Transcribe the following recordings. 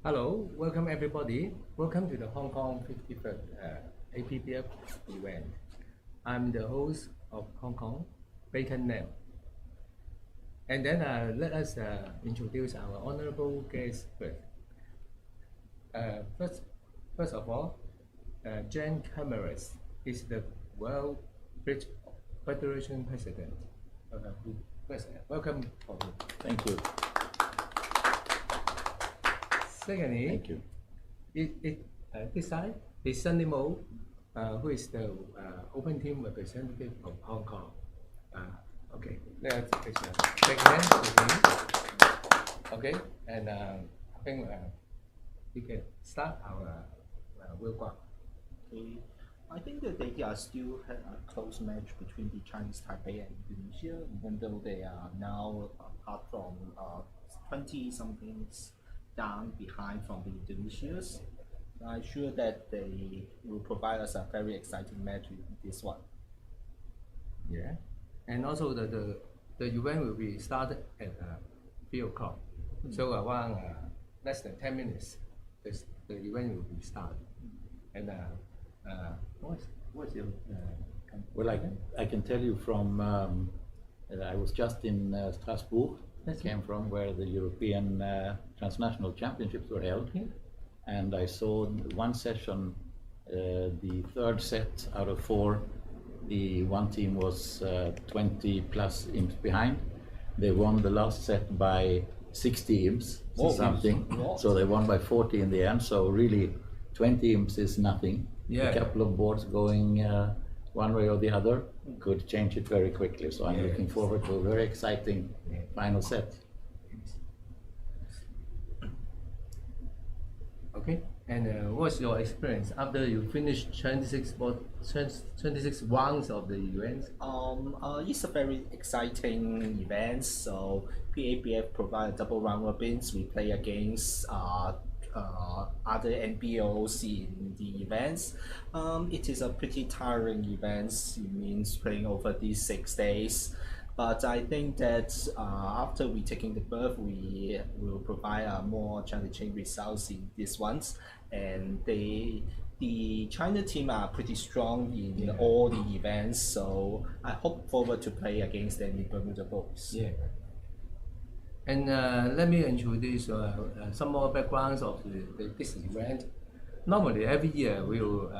Hello, welcome everybody. Welcome to the Hong Kong 51st APPF event. I'm the host of Hong Kong, Bacon Nell. And then let us introduce our honorable guest first. First of all, Jan Cameras is the World Bridge Federation President. Welcome. Thank you. Secondly, Thank you. This side is Sunny Mo, who is the Open Team representative of Hong Kong. Okay, let's take hands with me. Okay, and I think we can start our welcome. Okay. I think that they are still had a close match between the Chinese Taipei and Indonesia, even though they are now apart from 20 somethings down behind from the Indonesians. I'm sure that they will provide us a very exciting match with this one. Yeah, and also the event will be started at 3 o'clock. So around less than 10 minutes, the event will be started. And what's your Well, I can tell you from I was just in Strasbourg. Came from where the European Transnational Championships were held, and I saw one session, the third set out of 4. The one team was 20 plus imps behind. They won the last set by 60 imps, something. So they won by 40 in the end. So really, 20 imps is nothing. Yeah. A couple of boards going one way or the other could change it very quickly. So I'm looking forward to a very exciting final set. Okay, and what's your experience after you finish 26 rounds of the event? It's a very exciting event. So PAPF provide double round robins. We play against other NBOs in the events. It is a pretty tiring event. It means playing over these 6 days. But I think that after we taking the berth, we will provide more challenging results in these ones. And the China team are pretty strong in all the events. So I hope forward to play against them in Bermuda Bowls. Yeah. And let me introduce some more backgrounds of this event. Normally, every year we will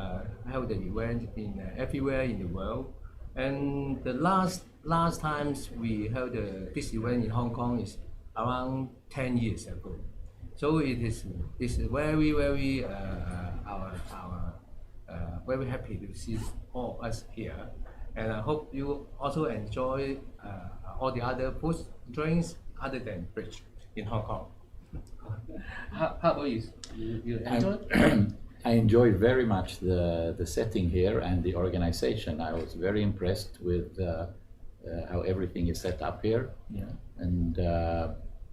hold the event in everywhere in the world. And the last times we held this event in Hong Kong is around 10 years ago. So it's very very happy to see all us here, and I hope you also enjoy all the other food drinks other than bridge in Hong Kong. How about you? You enjoy? I enjoy very much the setting here and the organization. I was very impressed with how everything is set up here, and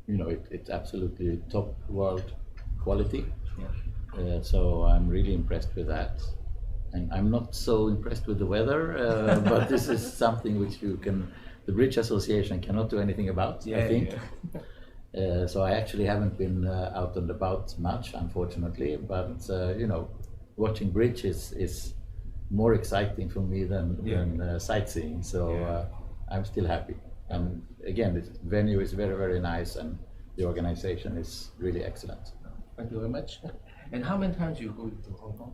it's absolutely top world quality. So I'm really impressed with that, and I'm not so impressed with the weather, but this is something which the Bridge Association cannot do anything about. I think. So I actually haven't been out and about much, unfortunately, but watching bridge is more exciting for me than sightseeing. So I'm still happy. And again, this venue is very, very nice, and the organization is really excellent. Thank you very much. And how many times you go to Hong Kong?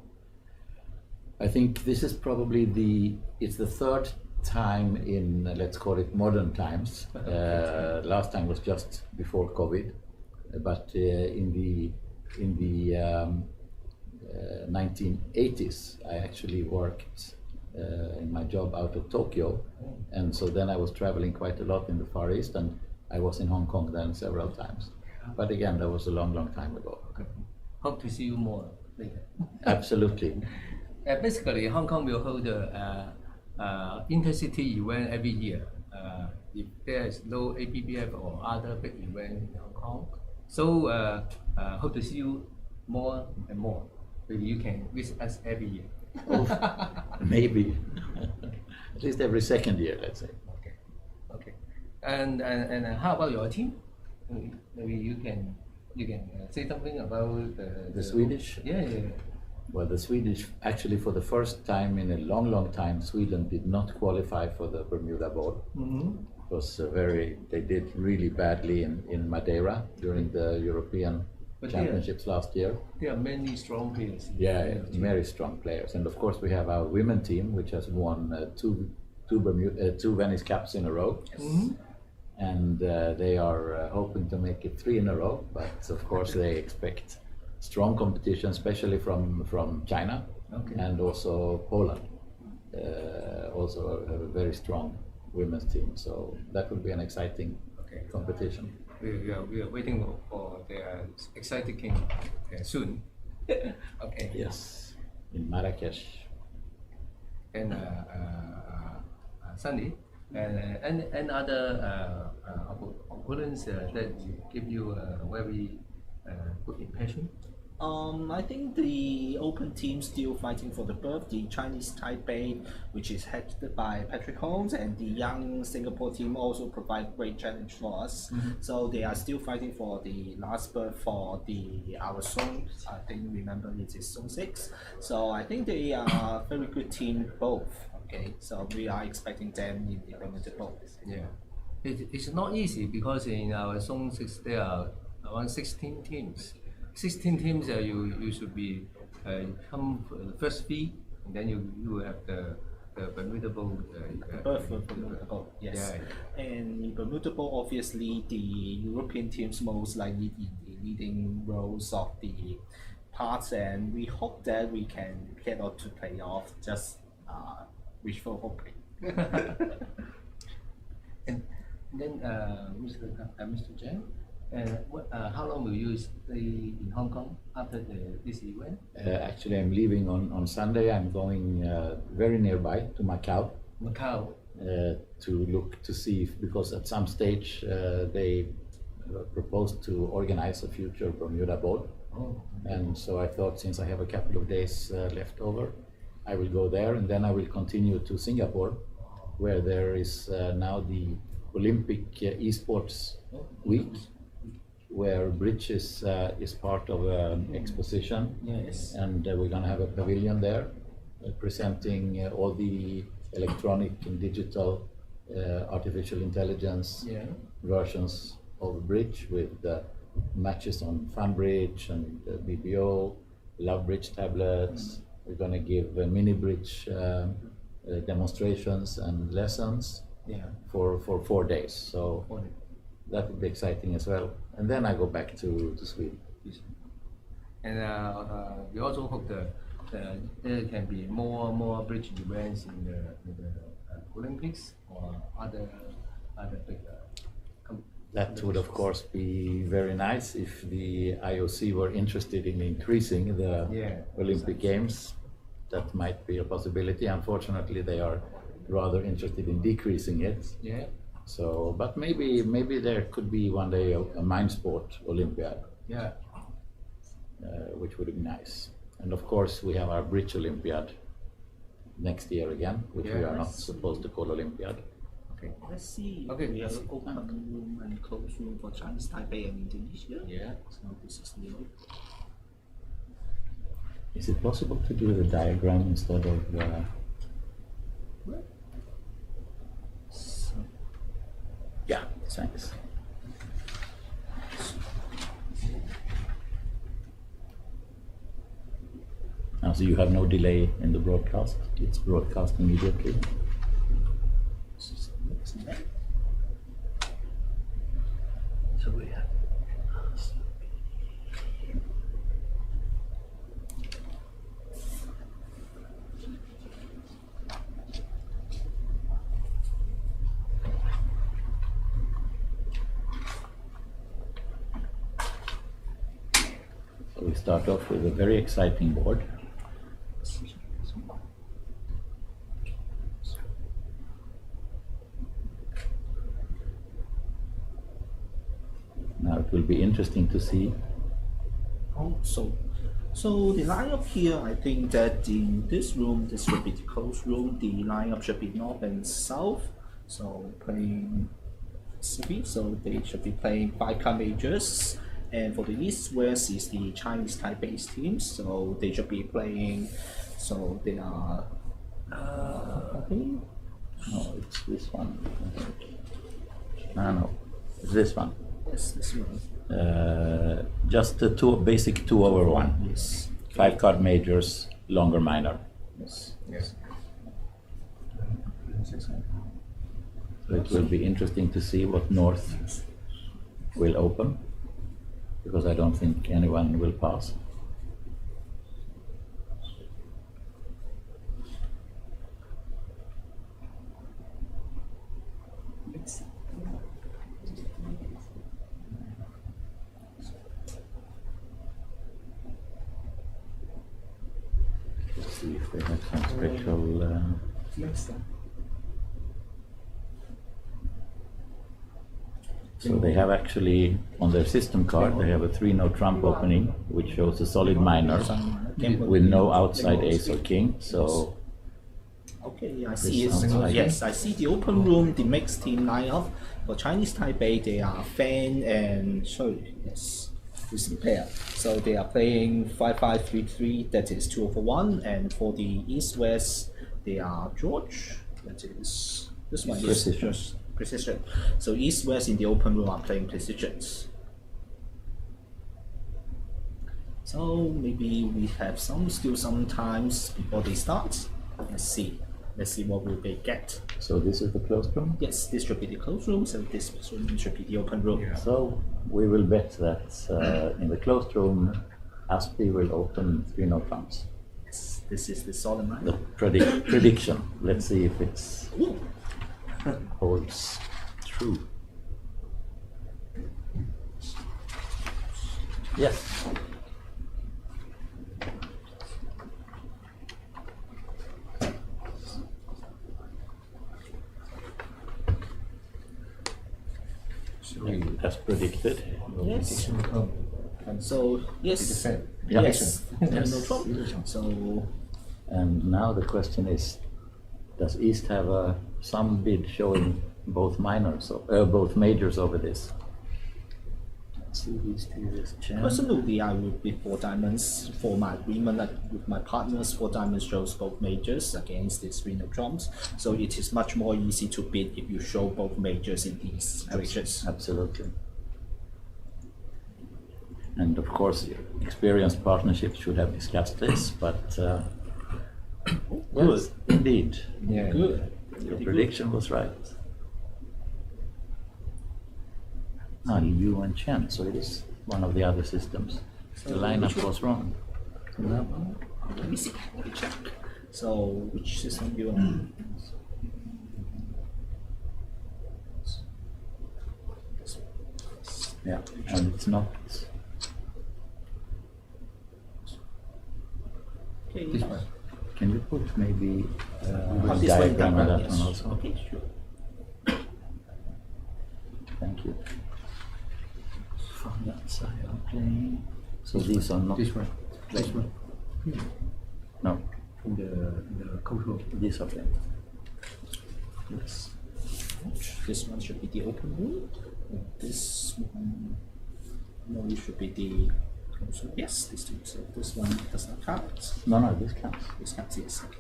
I think this is probably it's the third time in, let's call it, modern times. Last time was just before COVID, but in the 1980s I actually worked in my job out of Tokyo, and so then I was traveling quite a lot in the Far East, and I was in Hong Kong then several times. But again, that was a long time ago. Okay. Hope to see you more later. Absolutely. Basically, Hong Kong will hold intercity event every year if there is no APPF or other big event in Hong Kong. So hope to see you more and more. Maybe you can visit us every year. Maybe. At least every second year, let's say. Okay. And how about your team? Maybe you can you can say something about The Swedish? Yeah, yeah. Well, the Swedish, actually, for the first time in a long, long time, Sweden did not qualify for the Bermuda Bowl. It was they did really badly in Madeira during the European But Championships last year. There are many strong players. Yeah, very strong players. And of course, we have our women team, which has won two Venice Cups in a row. And they are hoping to make it 3 in a row. But of course, they expect strong competition, especially from China and also Poland. Also a very strong women's team. So that will be an exciting competition. We are waiting for the exciting soon. Okay. Yes, in Marrakesh. And Sunny, and other opponents that give you a very good impression. I think the open team still fighting for the berth. The Chinese Taipei, which is headed by Patrick Holmes, and the young Singapore team also provide great challenge for us. So they are still fighting for the last berth for our zone. I think remember it is zone 6. So I think they are very good team both. Okay, so we are expecting them in the Bermuda Bowl. Yeah, it's not easy because in our zone 6 there are around 16 teams. 16 teams, you should be come first feed, and then you have the Bermuda Bowl. Berth for Bermuda Bowl, yes. Yeah. And in Bermuda Bowl, obviously the European teams most likely in the leading roles of the parts, and we hope that we can get out to playoff. Just wishful hoping. And then Mr. Chen, how long will you stay in Hong Kong after this event? Actually, I'm leaving on Sunday. I'm going very nearby to Macau. Macau. To look to see if, because at some stage they proposed to organize a future Bermuda Bowl. Oh. And so I thought, since I have a couple of days left over, I will go there, and then I will continue to Singapore, where there is now the Olympic Esports Week, where bridge is part of an exposition. Yes. And we're going to have a pavilion there presenting all the electronic and digital artificial intelligence versions of bridge, with matches on FunBridge and BBO, LoveBridge tablets. We're going to give mini bridge demonstrations and lessons for 4 days. So that would be exciting as well. And then I go back to Sweden. And we also hope that there can be more bridge events in the Olympics or other big. That would of course be very nice if the IOC were interested in increasing the Olympic Games. That might be a possibility. Unfortunately, they are rather interested in decreasing it. Yeah. So, but maybe there could be one day a mind sport Olympiad. Yeah. Which would be nice. And of course, we have our Bridge Olympiad next year again, which we are not supposed to call Olympiad. Okay. Let's see. Okay. We have open room and closed room for Chinese Taipei and Indonesia. Yeah. So this is new. Is it possible to do the diagram instead of? Yeah, thanks. Now, so you have no delay in the broadcast. It's broadcast immediately. So we have. So we start off with a very exciting board. Now it will be interesting to see. So the lineup here, I think that in this room, this will be the closed room. The lineup should be north and south. So playing Pacific, so they should be playing 5 card majors. And for the East West is the Chinese Taipei's team, so they should be playing. So they are. I think. No, it's this one. No, it's this one. Yes, this one. Just the basic 2/1. Yes. 5 card majors, longer minor. Yes. Yes. So it will be interesting to see what North will open, because I don't think anyone will pass. Let's see if they have some special. So they have actually, on their system card, they have a 3-no trump opening, which shows a solid minor with no outside ace or king. So Okay, I see it. sounds like- Yes, I see the open room, the mixed team lineup. For Chinese Taipei, they are Fan and sorry, yes, this is pair. So they are playing 5-5-3-3, that is 2/1. And for the East West, they are George, that is this one is Precision. just precision. So East West in the open room are playing precisions. So maybe we have still some times before they start. Let's see. Let's see what will they get. So this is the closed room. Yes, this should be the closed room, so this room should be the open room. Yeah. So we will bet that in the closed room, Aspi will open 3-no trumps. Yes, this is the solemn The line. prediction. Let's see if it's Ooh. holds true. Yes. As predicted. Yes. And so yes, Defend. Yeah. yes, Yes. no problem. So And now the question is, does East have some bid showing both both majors over this? Let's see these two chance. personally, I would be 4 diamonds for my agreement with my partners. 4 diamonds shows both majors against these 3-no trumps. So it is much more easy to bid if you show both majors in these situations. Absolutely. And of course, experienced partnerships should have discussed this, but yes, indeed, Yeah. Good. your prediction was right. Liu and Chen, so it is one of the other systems. The lineup was wrong. Let me see. Let me check. So which system you on? Yeah, and it's not. Okay. This one. Can you put maybe Oh, a this one diagram on down, that yes. one also? Okay, sure. Thank you. From that side, okay. So these are not. This one. This one. No, In the control. these are plain. Yes. This one should be the open room. This one, no, it should be the. Yes, this two. So this one does not count. No, this counts. This counts, yes. Okay.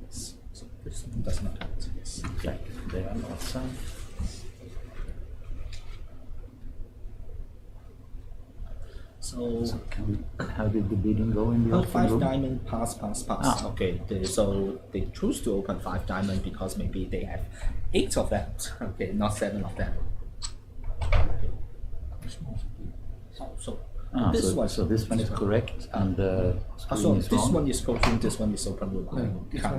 Yes. So this one does not count. Yes. Okay, they are not some. So. How did the bidding go in the Oh, open 5 room? diamond pass. Ah. Okay, so they choose to open 5 diamond because maybe they have 8 of them. Okay, not 7 of them. Okay. So this one. So this one is correct, and the So screen is this wrong. one is closed room. This one is open room. I No, this can't-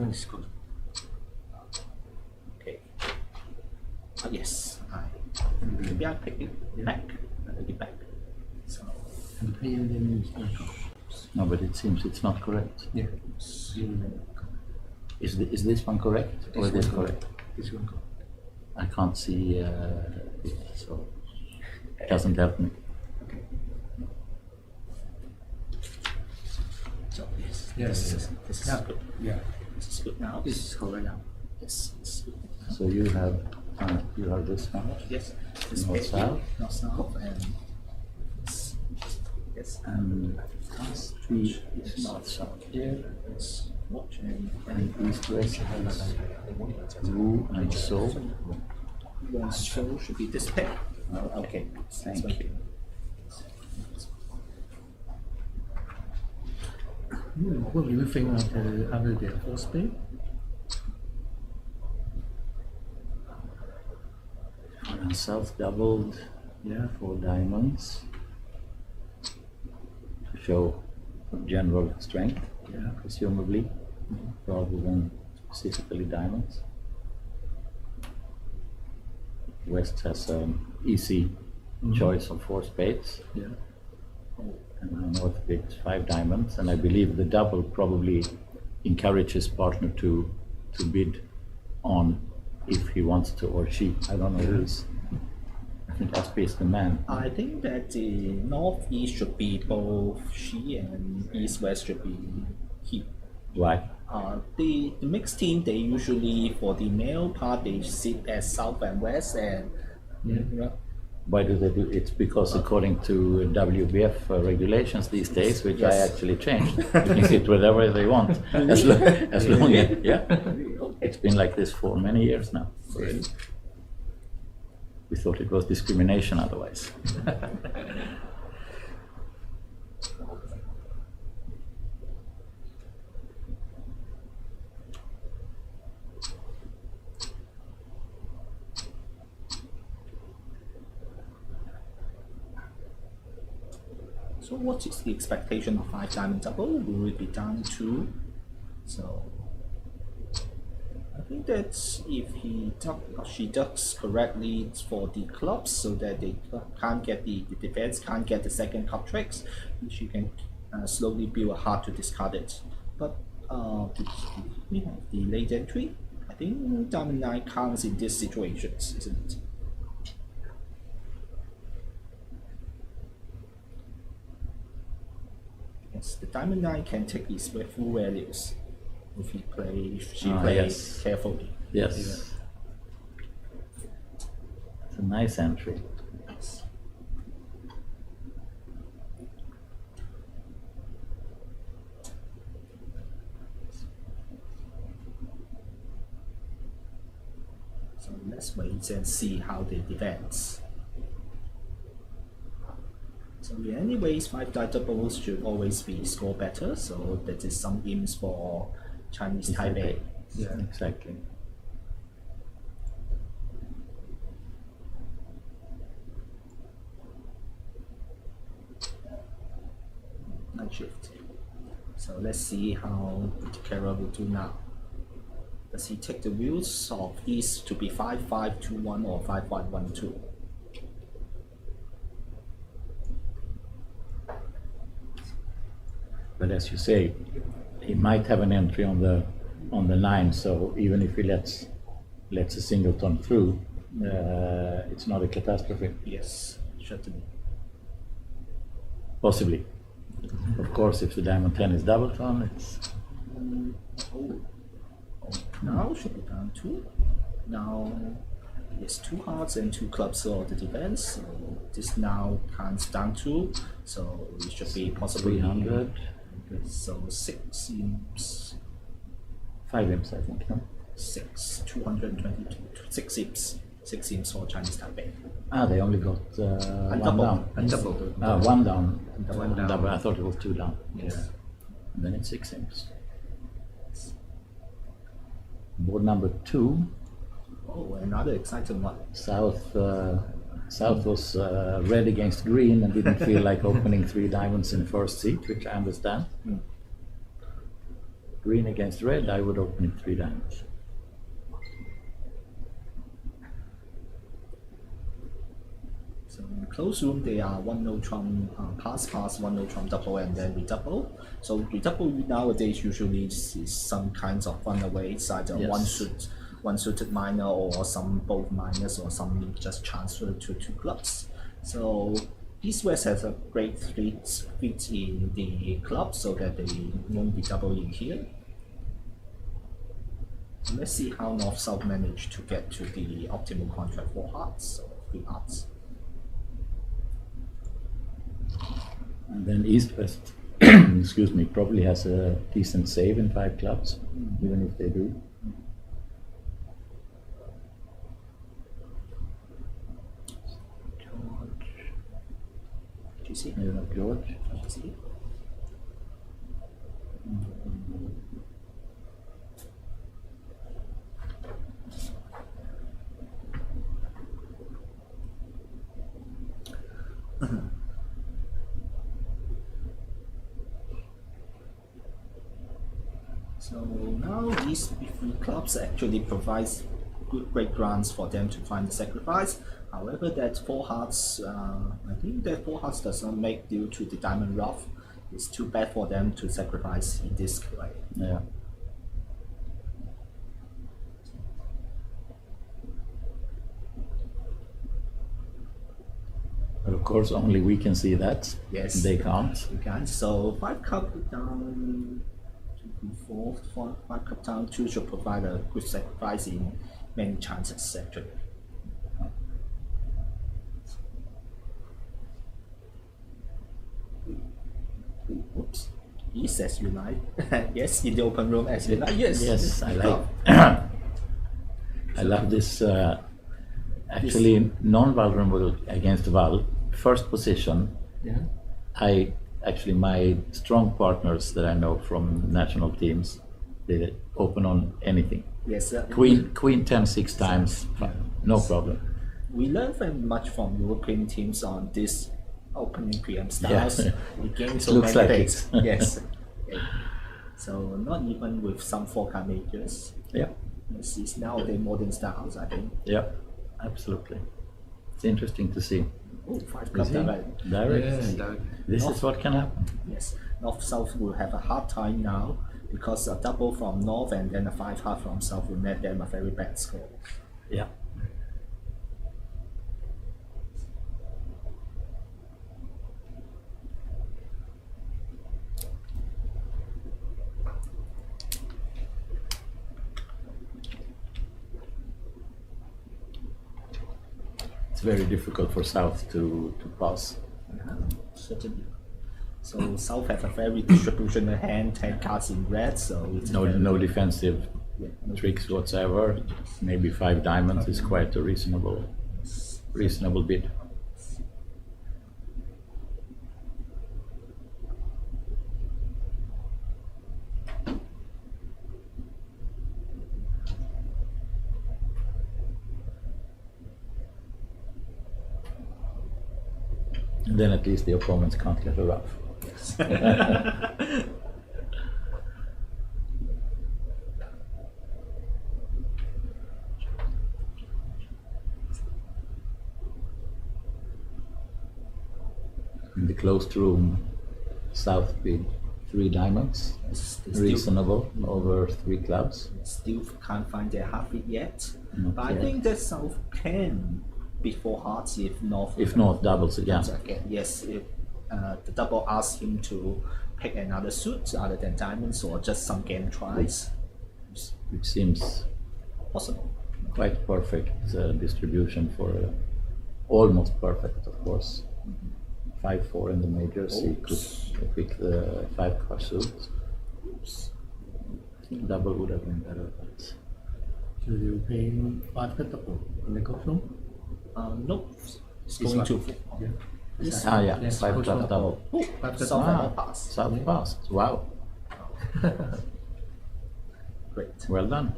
one is good. Okay. Yes. Maybe I pick it back. I take it back. So And the player name is No, but it seems it's not correct. yeah. Is this one correct or is this correct? This one correct. I can't see it, so it doesn't help me. Okay. so yes. Yeah, This yeah, is yeah. this is Yeah. good. Yeah. This is good now. This is correct now. Yes. It's good now. So you have this one. Yes. This North page, south. North south and Yes. And Pass 3 is north-south here. And east-west has Wu and So. So should be this pair. Okay. Thank you. What do you think after the fourth spade? And south doubled, yeah, 4 diamonds to show general strength, Yeah. presumably, rather than specifically diamonds. West has an easy choice of 4 spades, Yeah. and North picks 5 diamonds, and I believe the double probably encourages partner to bid on if he wants to or she. I don't know who's. I think Aspi is the man. I think that the northeast should be both she and east-west should be he. Why? The mixed team, they usually, for the male part, they sit as south and west, and Why do they do? It's because according to WBF regulations these days, which I Yes. actually changed, you can sit wherever they want, as long as, yeah. It's been like this for many years now. We thought it was discrimination otherwise. so what is the expectation of 5 diamond double? Will it be down 2? So I think that if she does correctly for the clubs, so that they can't get the defense can't get the second cup tricks, she can slowly build a hard to discard it. But we have the late entry. I think diamond 9 counts in these situations, isn't it? Yes, the diamond 9 can take its full values if she plays yes. carefully. Yes. It's a nice entry. So let's wait and see how they defend. So in any ways, 5 die doubles should always be score better. So that is some aims for Chinese Taipei. Yeah, exactly. Night shift. So let's see how Kara will do now. Does he take the wheels of east to be 5-5-2-1 or 5-5-1-2? But as you say, he might have an entry on the 9, so even if he lets a singleton through, it's not a catastrophe. Yes, certainly. Possibly. Of course, if the diamond 10 is doubleton, it's Now should be down 2. Now it's 2 hearts and 2 clubs for the defense. So this now counts down 2. So it should be possibly 300. So 6 imps. 5 imps, I think. No? 222. 6 imps. 6 imps for Chinese Taipei. They only got one double. down. And double. One down. One down. Double. I thought it was 2 down. Yeah. And then it's 6 imps. Board number 2. Oh, another exciting one. South was red against green and didn't feel like opening 3 diamonds in the first seat, which I understand. Green against red, I would open it 3 diamonds. So in the closed room, they are 1-0 trump pass, 1-0 trump double, and then redouble. So redouble nowadays usually is some kinds of runaway, it's either Yes. one suited minor or some both minors or some just transfer to 2 clubs. So East West has a great fit in the club so that they won't be double in here. So let's see how North South managed to get to the optimal contract for hearts or 3 hearts. And then East West, excuse me, probably has a decent save in 5 clubs, even if they do. Do you see? You know, George. Do you see? So now these three clubs actually provides great grounds for them to find the sacrifice. However, that Four Hearts, I think that Four Hearts does not make due to the diamond rough. It's too bad for them to sacrifice in this way. Yeah. But of course, only we can see that. Yes. They can't. You can. So 5 cup down, 2 4, 5 cup down 2 should provide a good sacrifice in many chances actually. Oops. Yes, as you like. Yes, in the open room as you like. Yes. Yes, I like. Oh, I love this. Actually, non-vulnerable against Val. First position. Yeah. I actually, my strong partners that I know from national teams, they open on anything. yes. Queen 10 6 times, no problem. We learn very much from European teams on this opening PM styles. Yeah. We gain It so looks many like days. it. Yes. Okay. So not even with some 4-card majors. Yeah, It's nowadays modern styles, I think. yeah, absolutely. It's interesting to see. Oh, 5 You cup see? direct. Direct. Yeah, direct. This is what can happen. Yes. North South will have a hard time now because a double from North and then a 5 hard from South will net them a very bad score. Yeah. It's very difficult for South to pass. Certainly. So South have a very distributional hand, 10 cards in red, so it's No defensive yeah, no tricks whatsoever. Maybe 5 diamonds is quite a reasonable bid. And then at least the opponents can't get a rough. In the closed room, South bid 3 diamonds, They reasonable over 3 clubs. still can't find their half it yet. Not But I yet. think that South can before hearts if North If not, doubles again. again. Yes, if the double asks him to pick another suit other than diamonds or just some game tries. Which seems Possible. quite perfect distribution for almost perfect, of course. 5-4 in the majors, he could pick the 5-card suit. Oops. I think double would have been better, but So you playing 5 cut double in the golf room? Nope. It's This going one. to Yeah. Yes. yeah, Yes, 5 push club one. double. Oh, 5 cut South double. have a pass. South passed. Wow, Great. well done.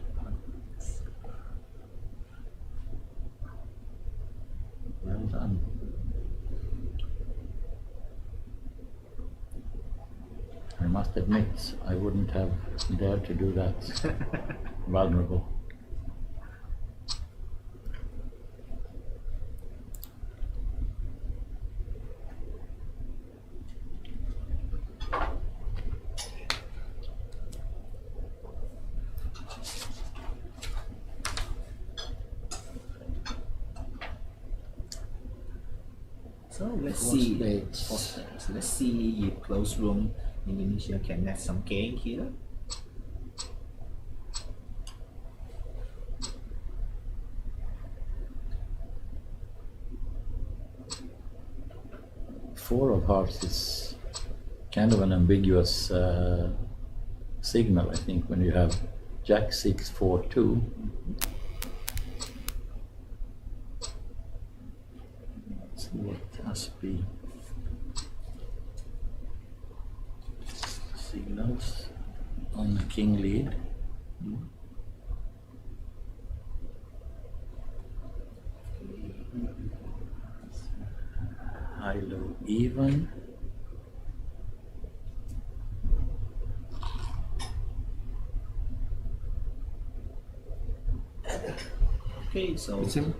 Well done. I must admit, I wouldn't have dared to do that. Vulnerable. So let's Four see. spades. 4 spades. Let's see if close room Indonesia can net some gain here. Four of hearts is kind of an ambiguous signal, I think, when you have Jack 6-4-2. Let's see what must be signals on the king lead. High, low, even. Okay, so Same.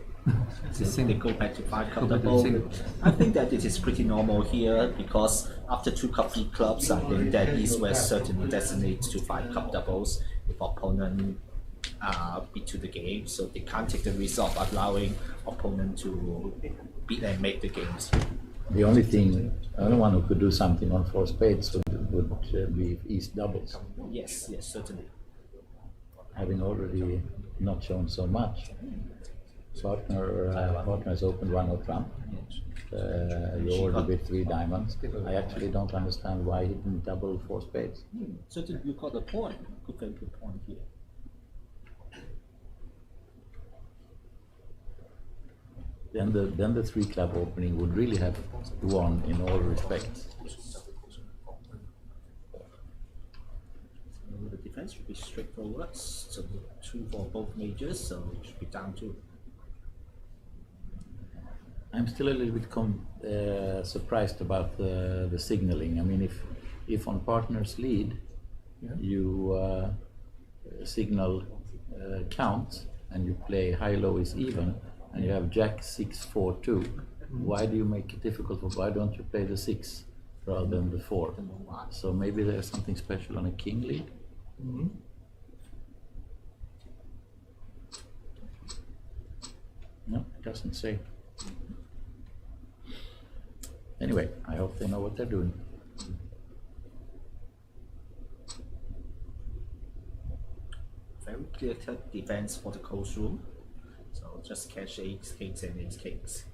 It's the they same. go back to 5 cup Go back to double. same. I think that it is pretty normal here because after 2 cup feed clubs, I think that East West certainly designates to 5 cup doubles if opponent beat to the game, so they can't take the risk of allowing opponent to beat and make the games. The only one who could do something on 4 spades would be East doubles, Yes, certainly. having already not shown so much. Partner has opened 1-0 trump. You already bid 3 diamonds. I actually don't understand why he didn't double 4 spades. Certainly, you got the point. Very good point here. Then the 3 club opening would really have won in all respects. The defense should be straightforward. So 2 for both majors, so it should be down to. I'm still a little bit surprised about the signaling. I mean, if on partner's lead, you signal count and you play high-low is even, and you have Jack 6-4-2, why do you make it difficult? Why don't you play the 6 rather than the 4? So maybe there's something special on a king lead. No, it doesn't say. Anyway, I hope they know what they're doing. Very clear cut defense for the close room. So just catch ace kings and ace kings.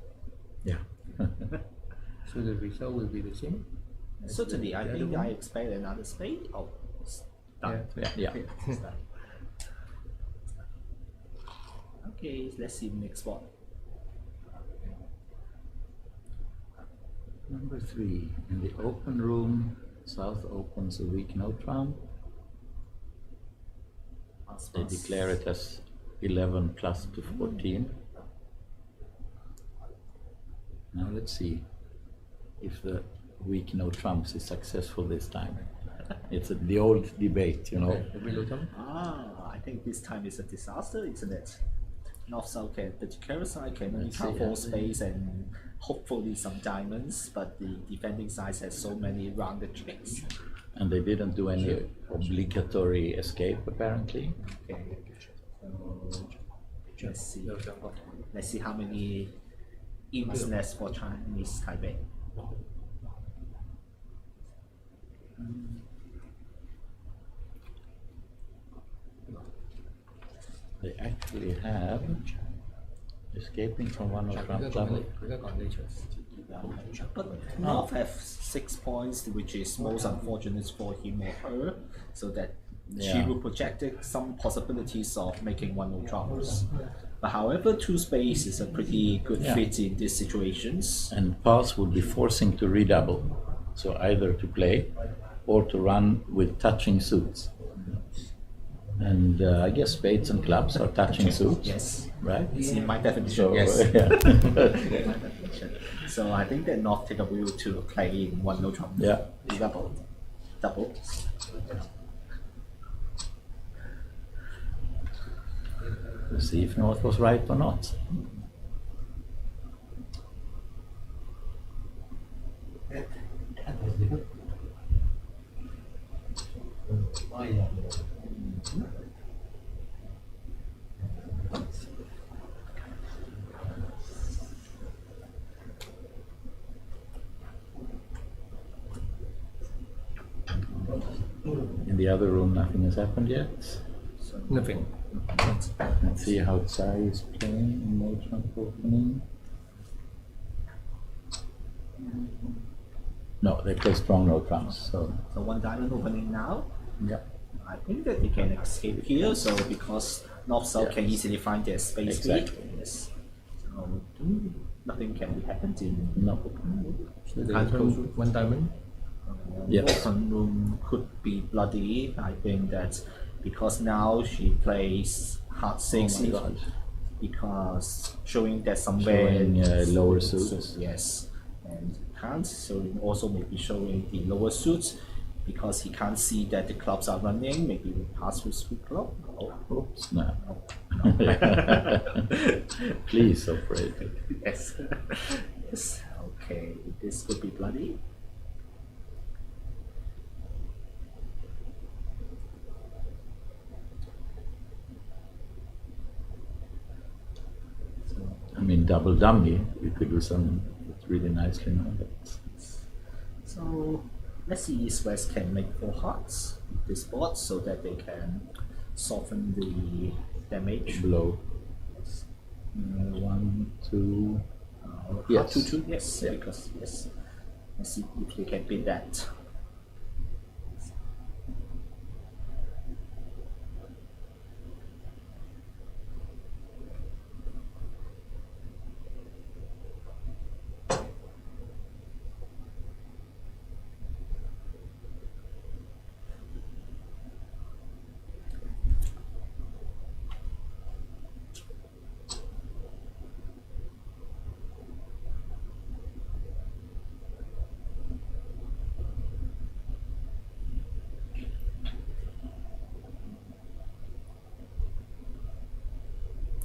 Yeah. So the result will be the same. Certainly, I The think other I one? expect another spade. Oh, it's done. Yeah. It's done. Okay, let's see the next one. Number 3, in the open room, South opens a weak no trump. They declare it as 11 plus to 14. Now let's see if the weak no trumps is successful this time. It's the old debate, you know. Okay, the below top. I think this time is a disaster, isn't it? North-South the declarer side can only Let's count see, 4 yeah. spades and hopefully some diamonds, but the defending side has so many rounded tricks. And they didn't do any obligatory escape, apparently. Okay, so let's see. Below top. Let's see how many emas left for Chinese Taipei. They actually have escaping from 1-0 trump level. 佢而家講 nature。 But North have 6 points, which is most unfortunate for him or her, so that she Yeah. will project some possibilities of making 1-0 trumps. But however, 2 spades is a pretty good Yeah. fit in these situations. And Pulse would be forcing to redouble, so either to play or to run with touching suits. And I guess spades and clubs are touching suits, Yes, right? it's in my definition. So, Yes. yeah. My definition. So I think that North take a view to play in 1-0 trump. Yeah. Double. Let's see if North was right or not. In the other room, nothing has happened yet. Nothing. Let's see how Tsai is playing. No trump opening. No, they play strong no trumps. So So one diamond opening now. yeah, I think that they can escape here, so because North-South can easily find their space Exactly. speed. Yes. So nothing can be happened in no. open room. So they turn one diamond. Yes. Open room could be bloody. I think that because now she plays hard six, Oh my God. because showing that somewhere Showing lower suits. Yes, and can't. So also maybe showing the lower suits because he can't see that the clubs are running. Maybe we pass through sweep club. No. Oops, no. No. Please, so afraid. Yes. Yes. Okay. This could be bloody. I mean, double dummy, you could do some really nicely now. But So let's see East West can make 4 hearts with this board so that they can soften the damage. blow. Yes. 1, 2. Yes. Yes. 2-2, yes, Yeah. because yes. Let's see if they can beat that.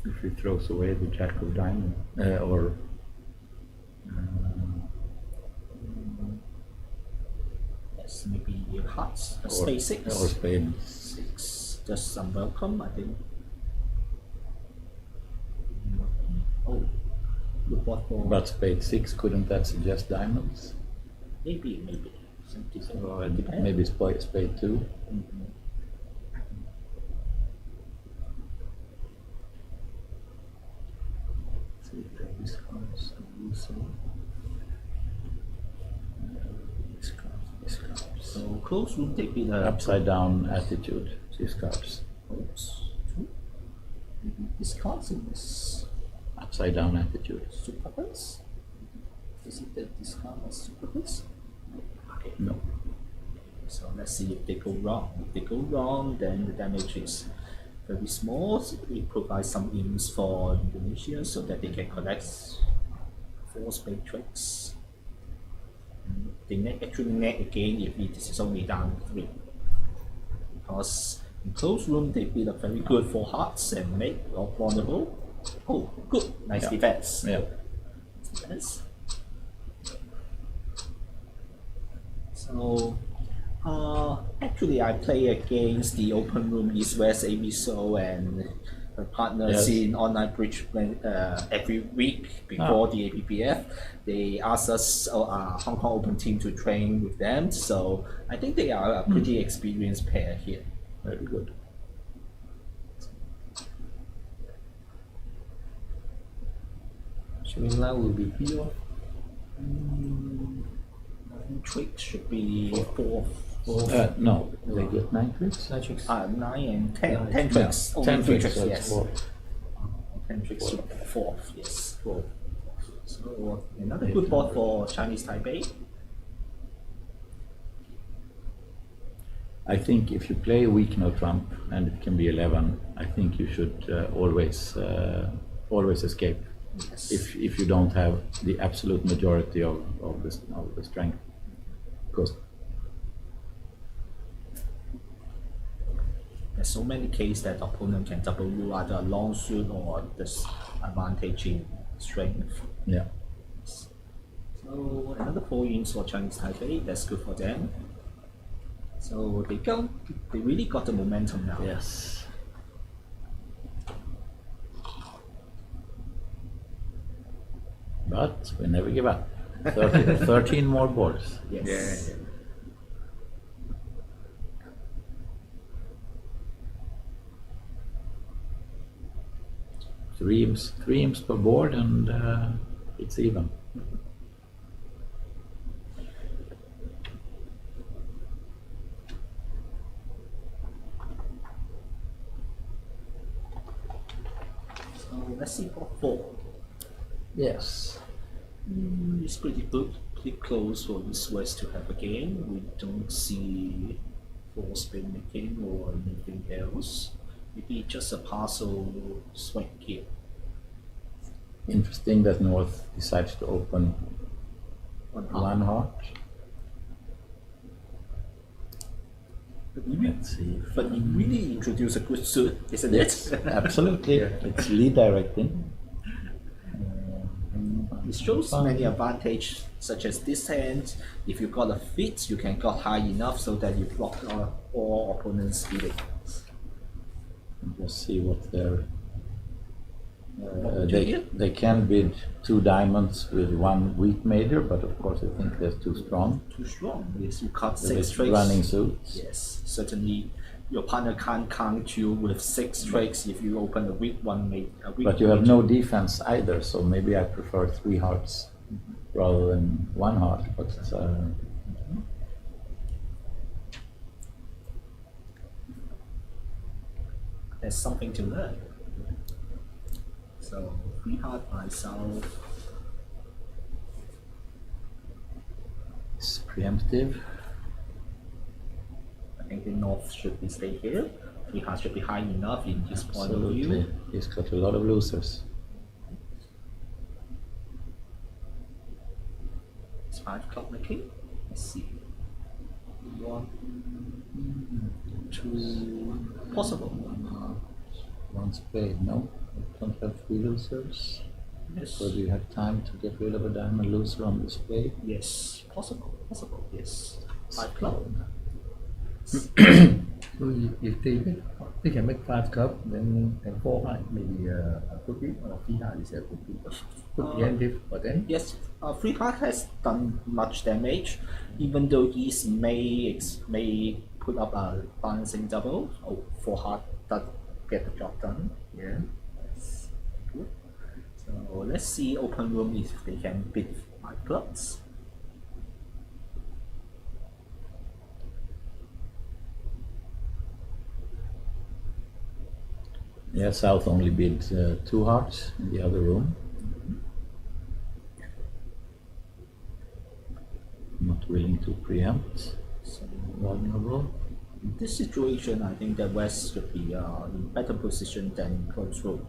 If he throws away the jack of diamond, or Yes, maybe hearts. or, Space 6. or spade. 6. Just some welcome, I think. Oh, good board for But spade 6, couldn't that suggest diamonds? maybe. Something Or depends. maybe spade 2. So close room take be the Upside down attitude, discards. oops. Maybe discards in this Upside down attitude. superpets. Is it the discard or superpets? Okay. No. So let's see if they go wrong. If they go wrong, then the damage is very small. So we provide some imps for Indonesia so that they can collect 4 spade tricks. They actually net again if it is only down 3. Because in close room they build a very good 4 hearts and make all vulnerable. Oh, good, nice Yeah. defense. Yeah. Defense. So, actually, I play against the open room East West Aviso and her partners Yes. in online bridge every week before the APPF. They ask us, Hong Kong Open team, to train with them. So I think they are a pretty experienced pair here. Very good. Showing now will be P off. Trick should be 4. No, they get 9 tricks. 9 tricks. 9 and 10. 10 10 tricks. Only 10 3 tricks, so yes. it's 4. 10 tricks, 4, yes. 4. So another good board for Chinese Taipei. I think if you play a weak no trump and it can be 11, I think you should always escape. Yes. If you don't have the absolute majority of the strength, because there's so many cases that opponent can double you either a long suit or disadvantage in strength. yeah, So another 4 wins for Chinese Taipei. That's good for them. So they really got the momentum now. yes. But we never give up. 13 more boards. Yes. Three imps per board, and it's even. let's see for 4. Yes. It's pretty good, pretty close for East West to have a game. We don't see force spin making or anything else. Maybe just a partial swing here. Interesting that North decides to open one heart. Let's see. But you really introduce a good suit, isn't Yes, it? absolutely. It's lead directing. It shows many advantages, such as this hand. If you got a fit, you can got high enough so that you block all opponents' speeding. Just see what they're. do you? They can bid 2 diamonds with 1 weak major, but of course I think they're too strong. Too strong. Yes, you cut With 6 tricks. running suits. Yes, certainly. Your partner can't count you with 6 tricks if you open a weak one. But you have no defense either, so maybe I prefer 3 hearts rather than 1 heart. But There's something to learn. So 3 heart myself. it's preemptive. I think the North should be stay here. 3 hearts should be high enough in his point of Absolutely. view. He's got a lot of losers. It's 5 club making. Let's see. 1, 2, possible. 1 spade, no? You don't have 3 losers. Yes. So do you have time to get rid of a diamond loser on the spade? Yes, possible, yes. 5 club. So if they can make 5 club, then 4 heart maybe a good beat, or 3 heart is a good beat. Good preemptive for them. Yes, 3 heart has done much damage, even though East may put up a balancing double. 4 heart does get the job done. Yeah. That's good. So let's see open room if they can beat 5 clubs. Yeah, South only bid 2 hearts in the other room. Not willing to preempt. So Vulnerable. in this situation, I think that West should be in better position than close room.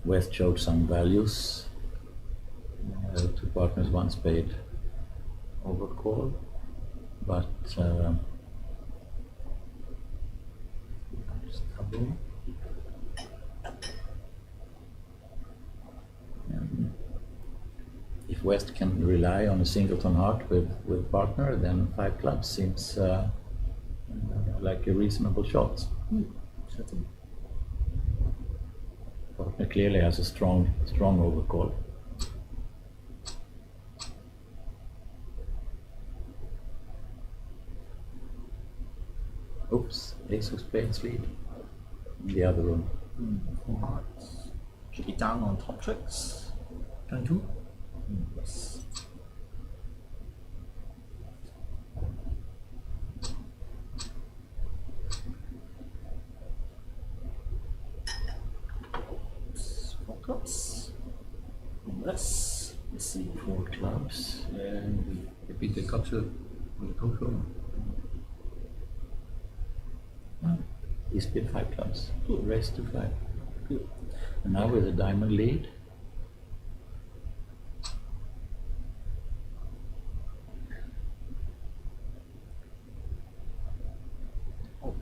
West showed some values. 2 partners, 1 spade overcall, but double. If West can rely on a singleton heart with partner, then 5 clubs seems like a reasonable shot. Certainly. Partner clearly has a strong overcall. Oops, ace of spades lead in the other room. 4 hearts. Should be down on top tricks. Down 2. Yes. Four clubs. Let's see. 4 clubs. And we beat the cup suit on the close room. He's bid 5 clubs. Raised to 5. Good. And now with a diamond lead.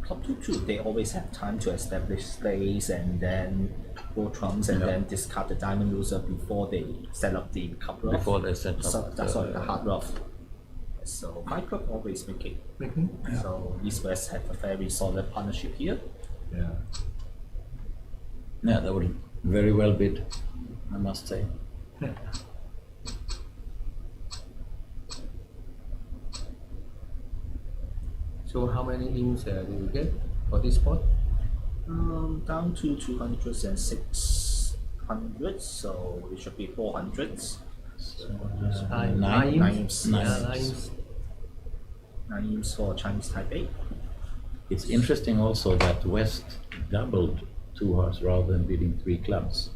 Club 2-2, they always have time to establish stays and then roll trumps and Yeah. then discard the diamond loser before they set up the cup rough. Before they set up So that's the- why the hard rough. So 5 club always make it. Making? So East West have a very solid partnership here. Yeah. Yeah, that would very well bid, I must say. So how many ins do you get for this spot? Down to 200s and 600s, so it should be 400s. So, Nine nine. ins? Nine Yeah, ins. 9 ins. Names for Chinese Taipei. It's interesting also that West doubled 2 hearts rather than bidding 3 clubs.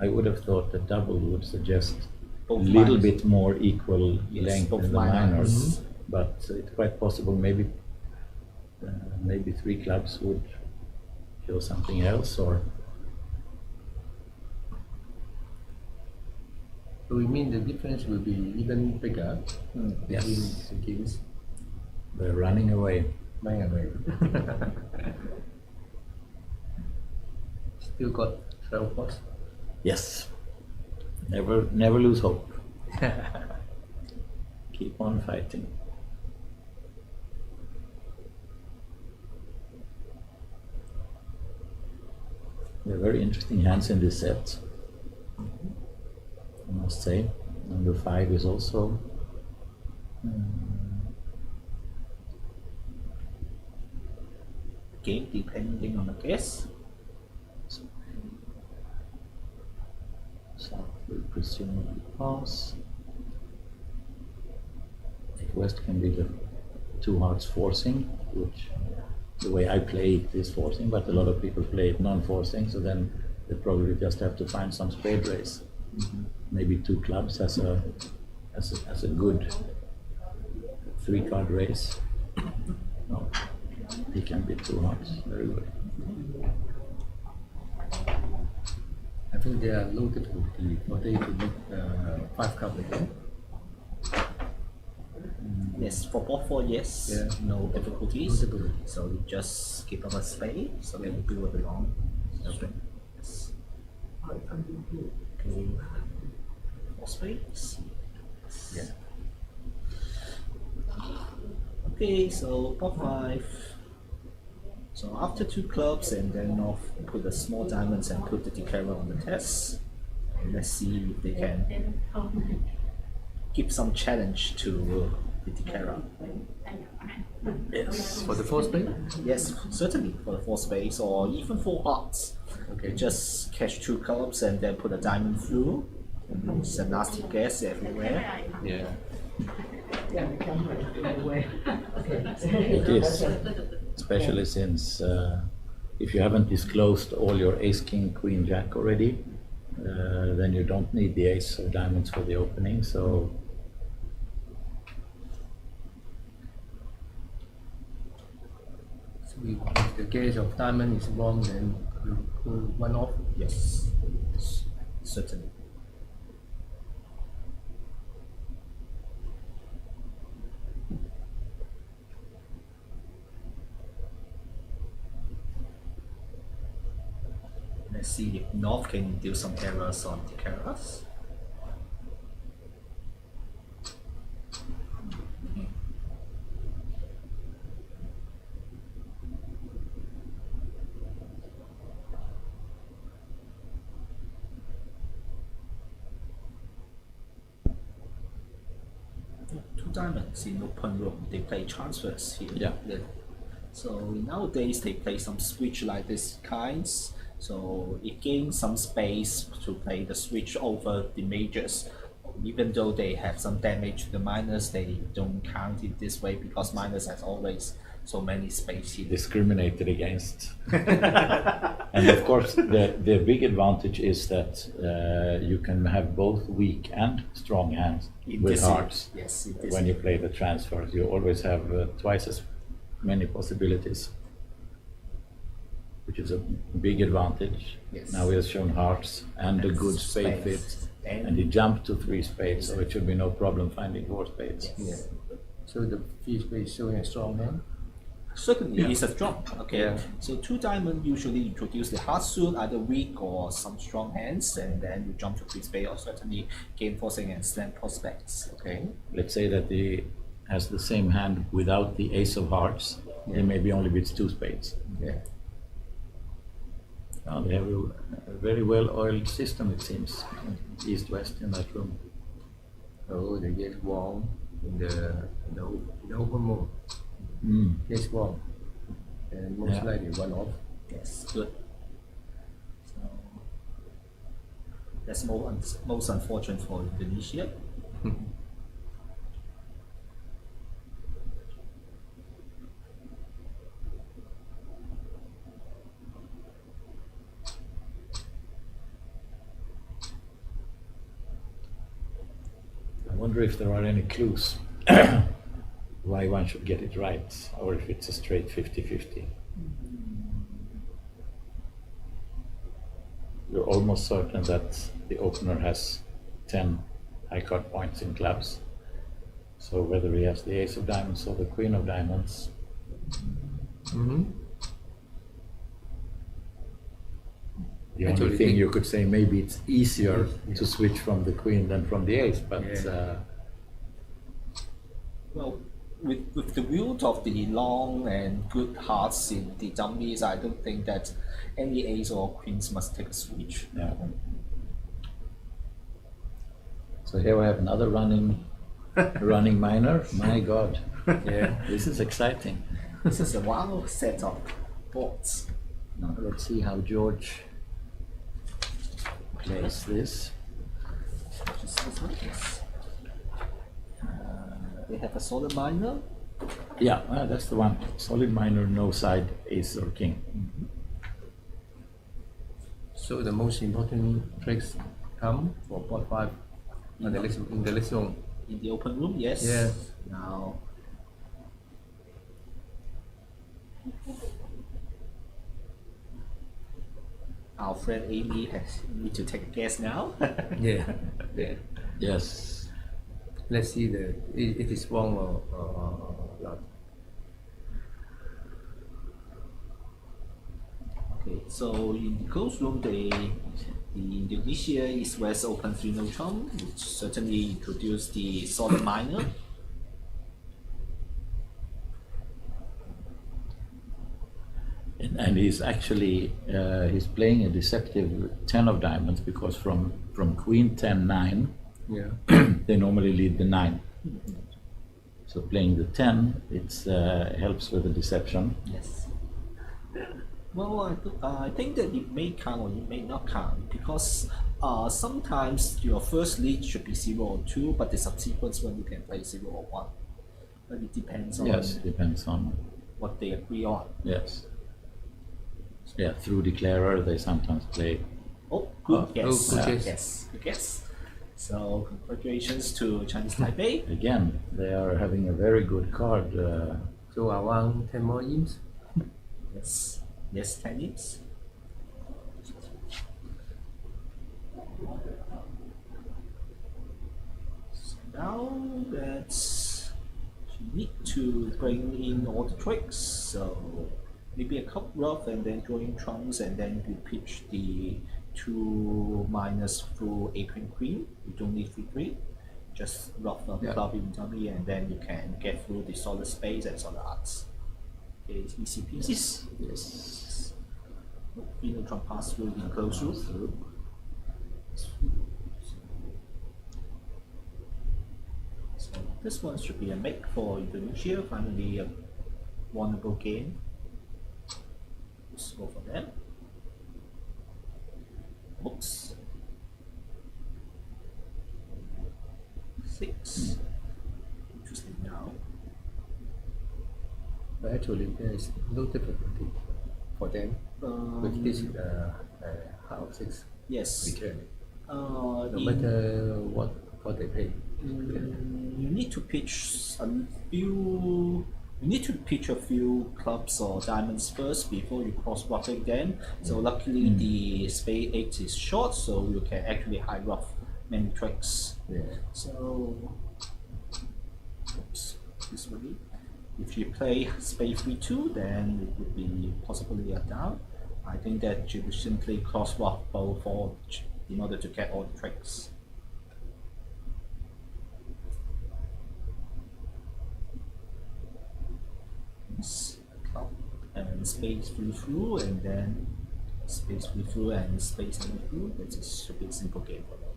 I would have thought that double would suggest a Both little minors. bit more equal Yes, length both in the minors. minors, but it's quite possible maybe 3 clubs would show something else, or So we mean the difference will be even bigger between Yes. the games. they're running away. Running away. Still got 12 points. Yes. Never lose hope. Keep on fighting. There are very interesting hands in this set, I must say. Number 5 is also Game depending on the guess. South will presumably pass. If West can be the 2 hearts forcing, which the way I play it is forcing, but a lot of people play it non-forcing, so then they probably just have to find some spade race. Maybe 2 clubs as a good 3-card race. No, he can be 2 hearts. Very good. I think there are low difficulty for they to make 5 cup again. Yes, for both 4, yes. Yeah. No difficulties. No difficulty. So you just keep up a spade, so then you build it on. Okay. Yes. Okay. 4 spades. Yeah. Okay, so pot 5. So after 2 clubs, and then off put the small diamonds and put the declarer on the test. And let's see if they can give some challenge to the declarer. Yes. For the 4 spade? Yes, certainly for the 4 spades or even 4 hearts. Okay. Just catch 2 clubs and then put a diamond through. It's a nasty guess everywhere. Yeah. It is, especially since if you haven't disclosed all your ace, king, queen, jack already, then you don't need the ace of diamonds for the opening. So So if the gaze of diamond is wrong, then we'll go 1 off. Yes, certainly. Let's see if North can do some errors on the carrots. Two diamonds in open room. They play transfers here. Yeah. So nowadays they play some switch like this kinds. So it gains some space to play the switch over the majors. Even though they have some damage to the minors, they don't count it this way because minors has always so many space here. discriminated against. And of course, the big advantage is that you can have both weak and strong hands In with this hearts. Yes, it is. When you play the transfers, you always have twice as many possibilities, which is a big advantage. Yes. Now he has shown hearts and a good spade fit, and he jumped to 3 spades, so it should be no problem finding 4 spades. Yeah. So the 3 spade is showing a strong hand. Certainly, Yeah. it's a strong. Okay, Yeah. so 2 diamond usually introduce the hard suit, either weak or some strong hands, and then you jump to 3 spade or certainly game forcing and slam prospects. Okay. Let's say that he has the same hand without the ace of hearts, he maybe only beats 2 spades. Yeah. Oh, they have a very well-oiled system, it seems, east-west in that room. Oh, they get wrong in the open mode. Mm. Yes, wrong. And most Yeah. likely 1 off. Yes, good. So that's most unfortunate for Indonesia. wonder if there are any clues why one should get it right, or if it's a straight 50-50. You're almost certain that the opener has 10 high card points in clubs. So whether he has the ace of diamonds or the queen of diamonds, Mm-hmm. the Actually, only thing think- you could say, maybe it's easier Yeah. to switch from the queen than from the ace, but Yeah. Well, with the root of the long and good hearts in the dummies, I don't think that any ace or queens must take a switch. yeah. So here we have another running minor. My God, Yeah. this is exciting. This is a wild set of boards. Now let's see how George plays this. Just this one, yes. They have a solid minor. Yeah, that's the one. Solid minor, no side, ace or king. So the most important tricks come for board 5 in the next room. In the open room, yes. Yeah. Now, our friend Amy has need to take a guess now. Yeah. Yeah. Yes. Let's see if it is wrong or not. Okay, so in the closed room, the Indonesia East West Open 3-0 trump, which certainly introduced the solid minor. And he's actually he's playing a deceptive 10 of diamonds, because from queen 10-9 Yeah. they normally lead the 9. So playing the 10, it's helps with the deception. Yes. Well, I think that it may count or it may not count, because sometimes your first lead should be 0 or 2, but the subsequent one you can play 0 or 1. But it depends on Yes, depends on, what they agree on. yes. Yeah, through declarer they sometimes play. Oh, good Oh, guess. good guess. Yes, good guess. So congratulations to Chinese Taipei. Again, they are having a very good card. So around 10 more imps. Yes, yes, tennis. So now that's you need to bring in all the tricks. So maybe a cup ruff and then drawing trumps, and then you pitch the 2 minus through a queen. You don't need 3-3. Just ruff the Yeah. club in dummy, and then you can get through the solid space and solid arts. Okay, it's easy pieces. Yes. Final trump pass through in close room. So this one should be a make for Indonesia. Finally, a winnable game. Let's go for them. Oops. 6. Interesting now. But actually, there is no difficulty for them with this half of 6 Yes. return. No No matter what they pay. You need to pitch a few. You need to pitch a few clubs or diamonds first before you cross ruffing them. So luckily the spade 8 is short, so you can actually high ruff many tricks. Yeah. So, oops, this way. If you play spade 3-2, then it would be possibly a down. I think that you would simply cross ruff both for in order to get all the tricks. Club and space through, and then space through and space through. That's a super simple game for them.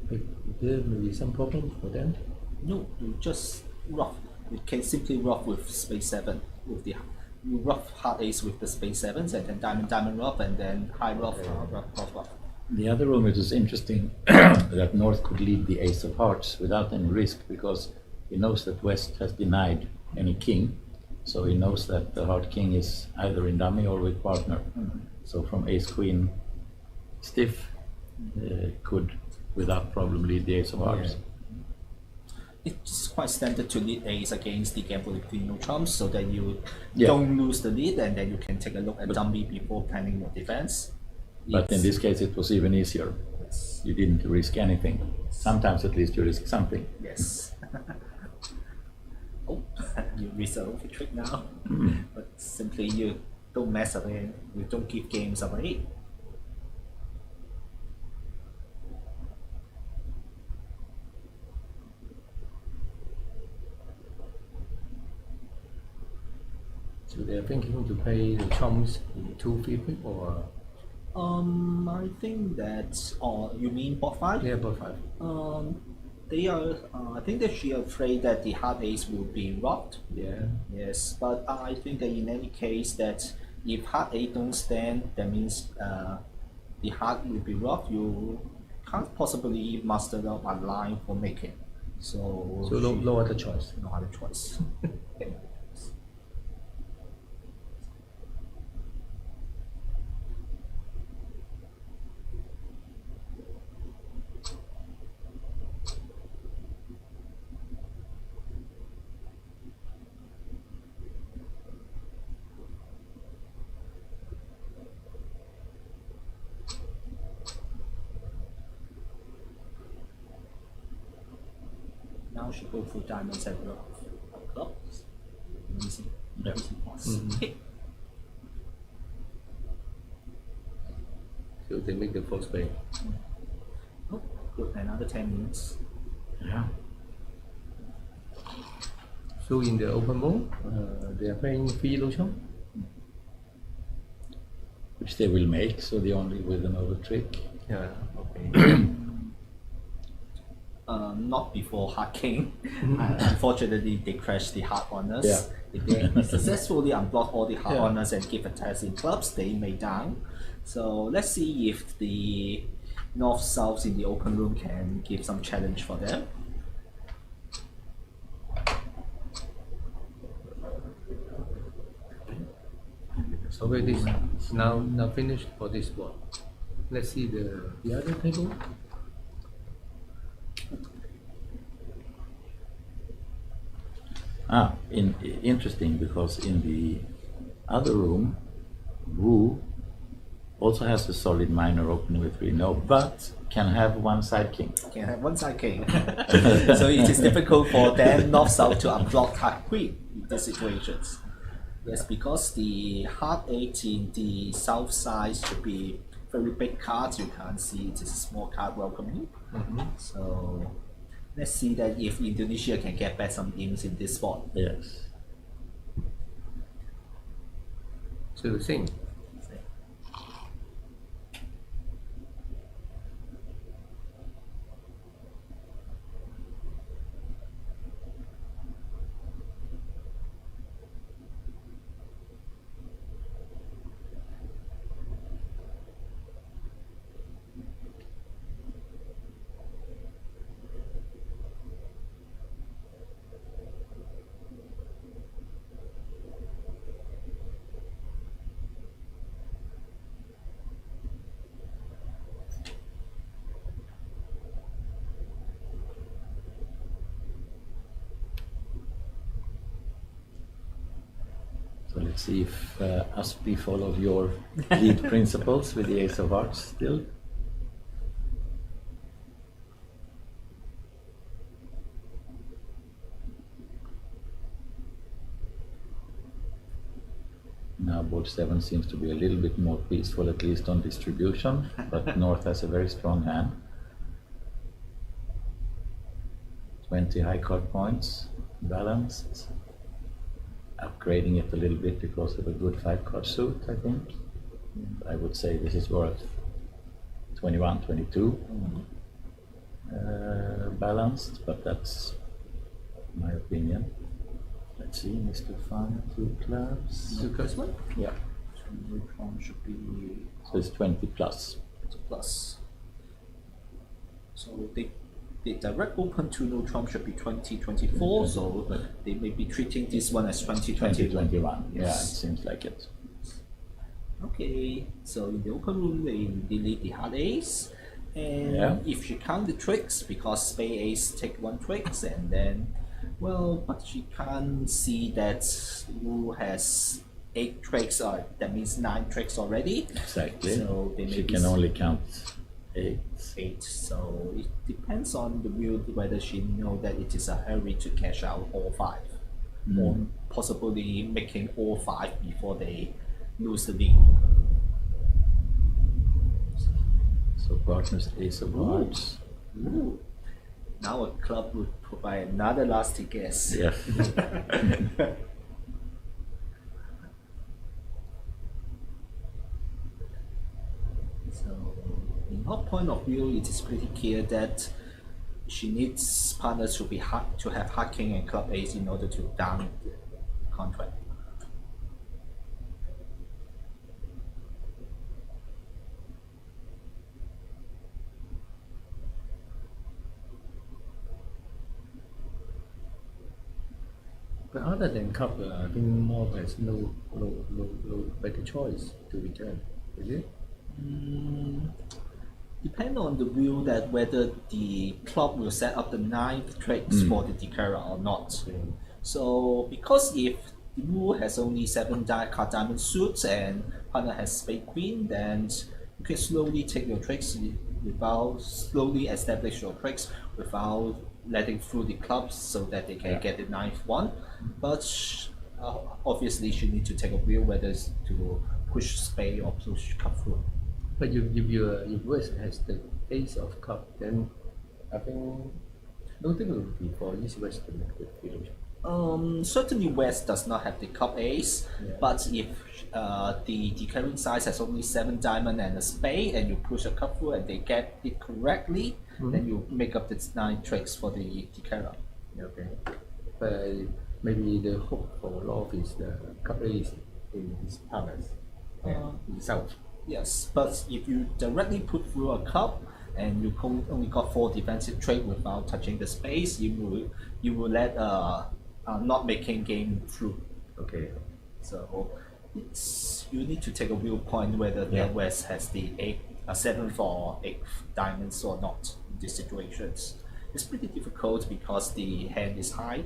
But there may be some problem for them. No, you just rough. You can simply rough with space 7 with the you rough hard ace with the space 7s, and then diamond rough, and then high rough, rough. The other room, it is interesting that North could lead the ace of hearts without any risk, because he He knows that West has denied any king, so he knows that the heart king is either in dummy or with partner. So from ace queen stiff could without problem lead the ace of hearts. It's quite standard to lead ace against the gamble with queen no trumps, so that you Yeah. don't lose the lead, and then you can take a look at dummy before planning your defense. But in this case, it was even easier. Yes. You didn't risk anything. Sometimes, at least, you risk something. Yes. Oh, you risk a overtrick trick now. But simply you don't mess away. You don't give games away. So they're thinking to play the trumps in 2-3 or I think that. You mean bot 5? yeah, bot 5. They are. I think that she afraid that the hard ace will be robbed. Yeah. Yes, but I think that in any case that if hard 8 don't stand, that means the hard will be robbed. You can't possibly muster up a line for making. So So no other choice. no other choice. Now she go for diamonds and clubs. Easy. Yeah. Easy pass. So they make the first play. Oh, good. Another 10 minutes. Yeah. So in the open mode, they are playing 3 low chop. Which they will make, so the only with an over trick. Yeah. Okay. Not before hard king. Unfortunately, they crashed the hard honors. Yeah. If they successfully unblock all the hard Yeah. honors and give attacks in clubs, they may down. So let's see if the north-south in the open room can give some challenge for them. So it is now finished for this one. Let's see the other table. Interesting, because in the other room, Wu also has a solid minor opening with 3-no, but can have one side king. Can have one side king. So it is difficult for them north-south to unblock hard queen in these situations. Yes, because the hard 8 in the south side should be very big cards. You can't see it is a small card welcoming. So let's see that if Indonesia can get back some games in this spot. Yes. So sing. So let's see if Aspi follows your lead principles with the Ace of Hearts still. Now board 7 seems to be a little bit more peaceful, at least on distribution, but North has a very strong hand. 20 high card points, balanced. Upgrading it a little bit because of a good 5-card suit, I think. I would say this is worth 21, 22 balanced, but that's my opinion. Let's see, Mr. Fun, 2 clubs. The first one? Yeah, Which one should be so it's 20 plus. plus? So they the direct open to no trump should be 2024, so they may be treating this one as 2021. 2021. Yeah, it Yes. seems like it. Okay, so in the open room they delete the heart ace, and Yeah. if she count the tricks, because spade ace take one tricks, and then, well, but she can't see that Wu has 8 tricks, or that means 9 tricks already. Exactly. So they may She be can only count 8. 8. So it depends on the wheel whether she know that it is a hurry to cash out all 5, or possibly making all 5 before they lose the lead. So partners ace of hearts. Ooh. Now a club would provide another nasty guess. Yes. So, in her point of view, it is pretty clear that she needs partners to be hard, to have hard king and club ace in order to down the contract. But other than cup, I think Mob has no better choice to return, is it? Depend on the view that whether the club will set up the 9th tricks for the Declara or not. So because if the Wu has only 7 card diamond suits and partner has spade queen, then you can slowly take your tricks without slowly establish your tricks without letting through the clubs so that they can get the 9th one. But obviously she need to take a view whether it's to push spade or push cup through. But if West has the ace of cup, then I think no difficulty for East West to make the field. Certainly West does not have the cup ace, but if the declaring size has only 7 diamond and a spade, and you push a cup through and they get it correctly, then you make up the 9 tricks for the declarer. Okay. But maybe the hope for Love is the cup ace in his palace, in south. Yes, but if you directly put through a cup and you only got 4 defensive trade without touching the space, you will let not making game through. Okay. So it's you need to take a viewpoint whether the West has the 7th or 8th diamonds or not in these situations. It's pretty difficult because the hand is high.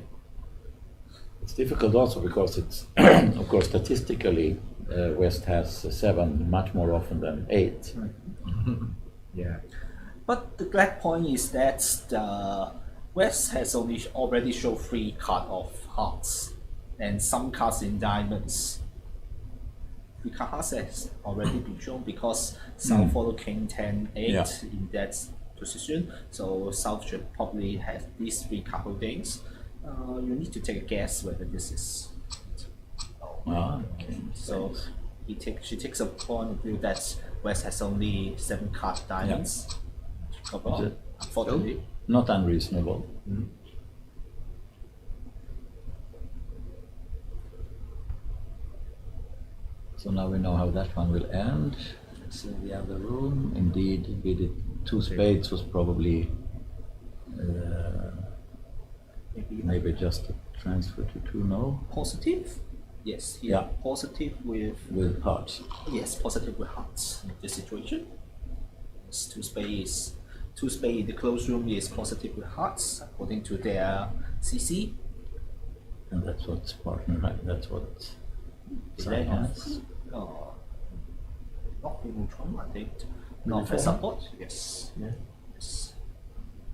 It's difficult also because it's, of course, statistically, West has 7 much more often than 8. Yeah. But the glad point is that the West has already shown 3 cards of hearts and some cards in diamonds. 3 cards has already been shown because South follow King 10 8 in that position, so South should probably have these 3 card holdings. You need to take a guess whether this is. Okay. So she takes a point of view that West has only 7 card diamonds to cover. Unfortunately. Not unreasonable. So now we know how that one will end. It's in the other room. Indeed, we did 2 spades was probably maybe just a transfer to 2, no? Positive? Yes, here. Yeah. Positive with hearts. Yes, positive with hearts in this situation. Yes, 2 spades. 2 spades in the closed room is positive with hearts according to their CC. And that's what's partner, right? That's what Sai has. Not neutral, I think. Not for support. Yes. Yeah. Yes.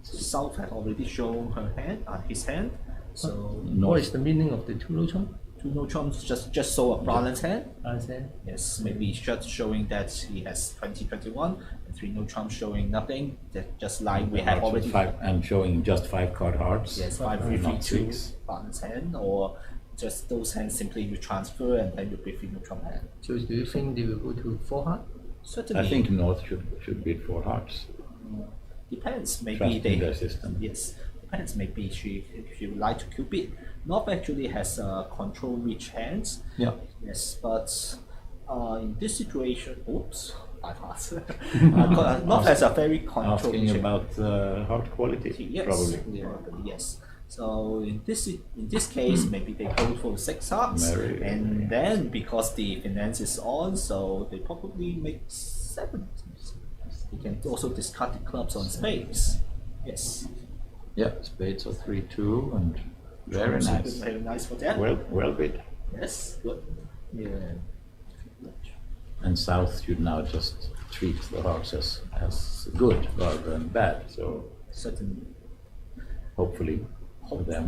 South had already shown her hand, his hand. So What is the meaning of the 2 no trump? 2 no trumps just saw a balanced hand. Understand? Yes, maybe just showing that he has 2021 and 3 no trumps showing nothing. That just like we have Hearts with already 5 and showing just 5 card hearts. yes 5 not 3 3 2 6. balanced hand, or just those hands simply you transfer and then you play 3 no trump hand. So do you think they will go to 4 heart? Certainly. I think North should bid 4 hearts. Depends. Maybe Trusting their system. Yes, depends. Maybe she would like to cupid. North actually has control rich hands. Yeah. Yes, but in this situation, oops, 5 hearts. Not as a very controversial. Asking about heart quality, Yes, probably. probably, yes. So in this case, maybe they go for 6 hearts, and then because the finance is on, so they probably make 7. They can also discard the clubs on spades. Yes. Yeah, spades are 3-2 and very nice. Very nice for them. Well bid. Yes, good. Yeah. And South should now just treat the hearts as good rather than bad. So Certainly. hopefully for them.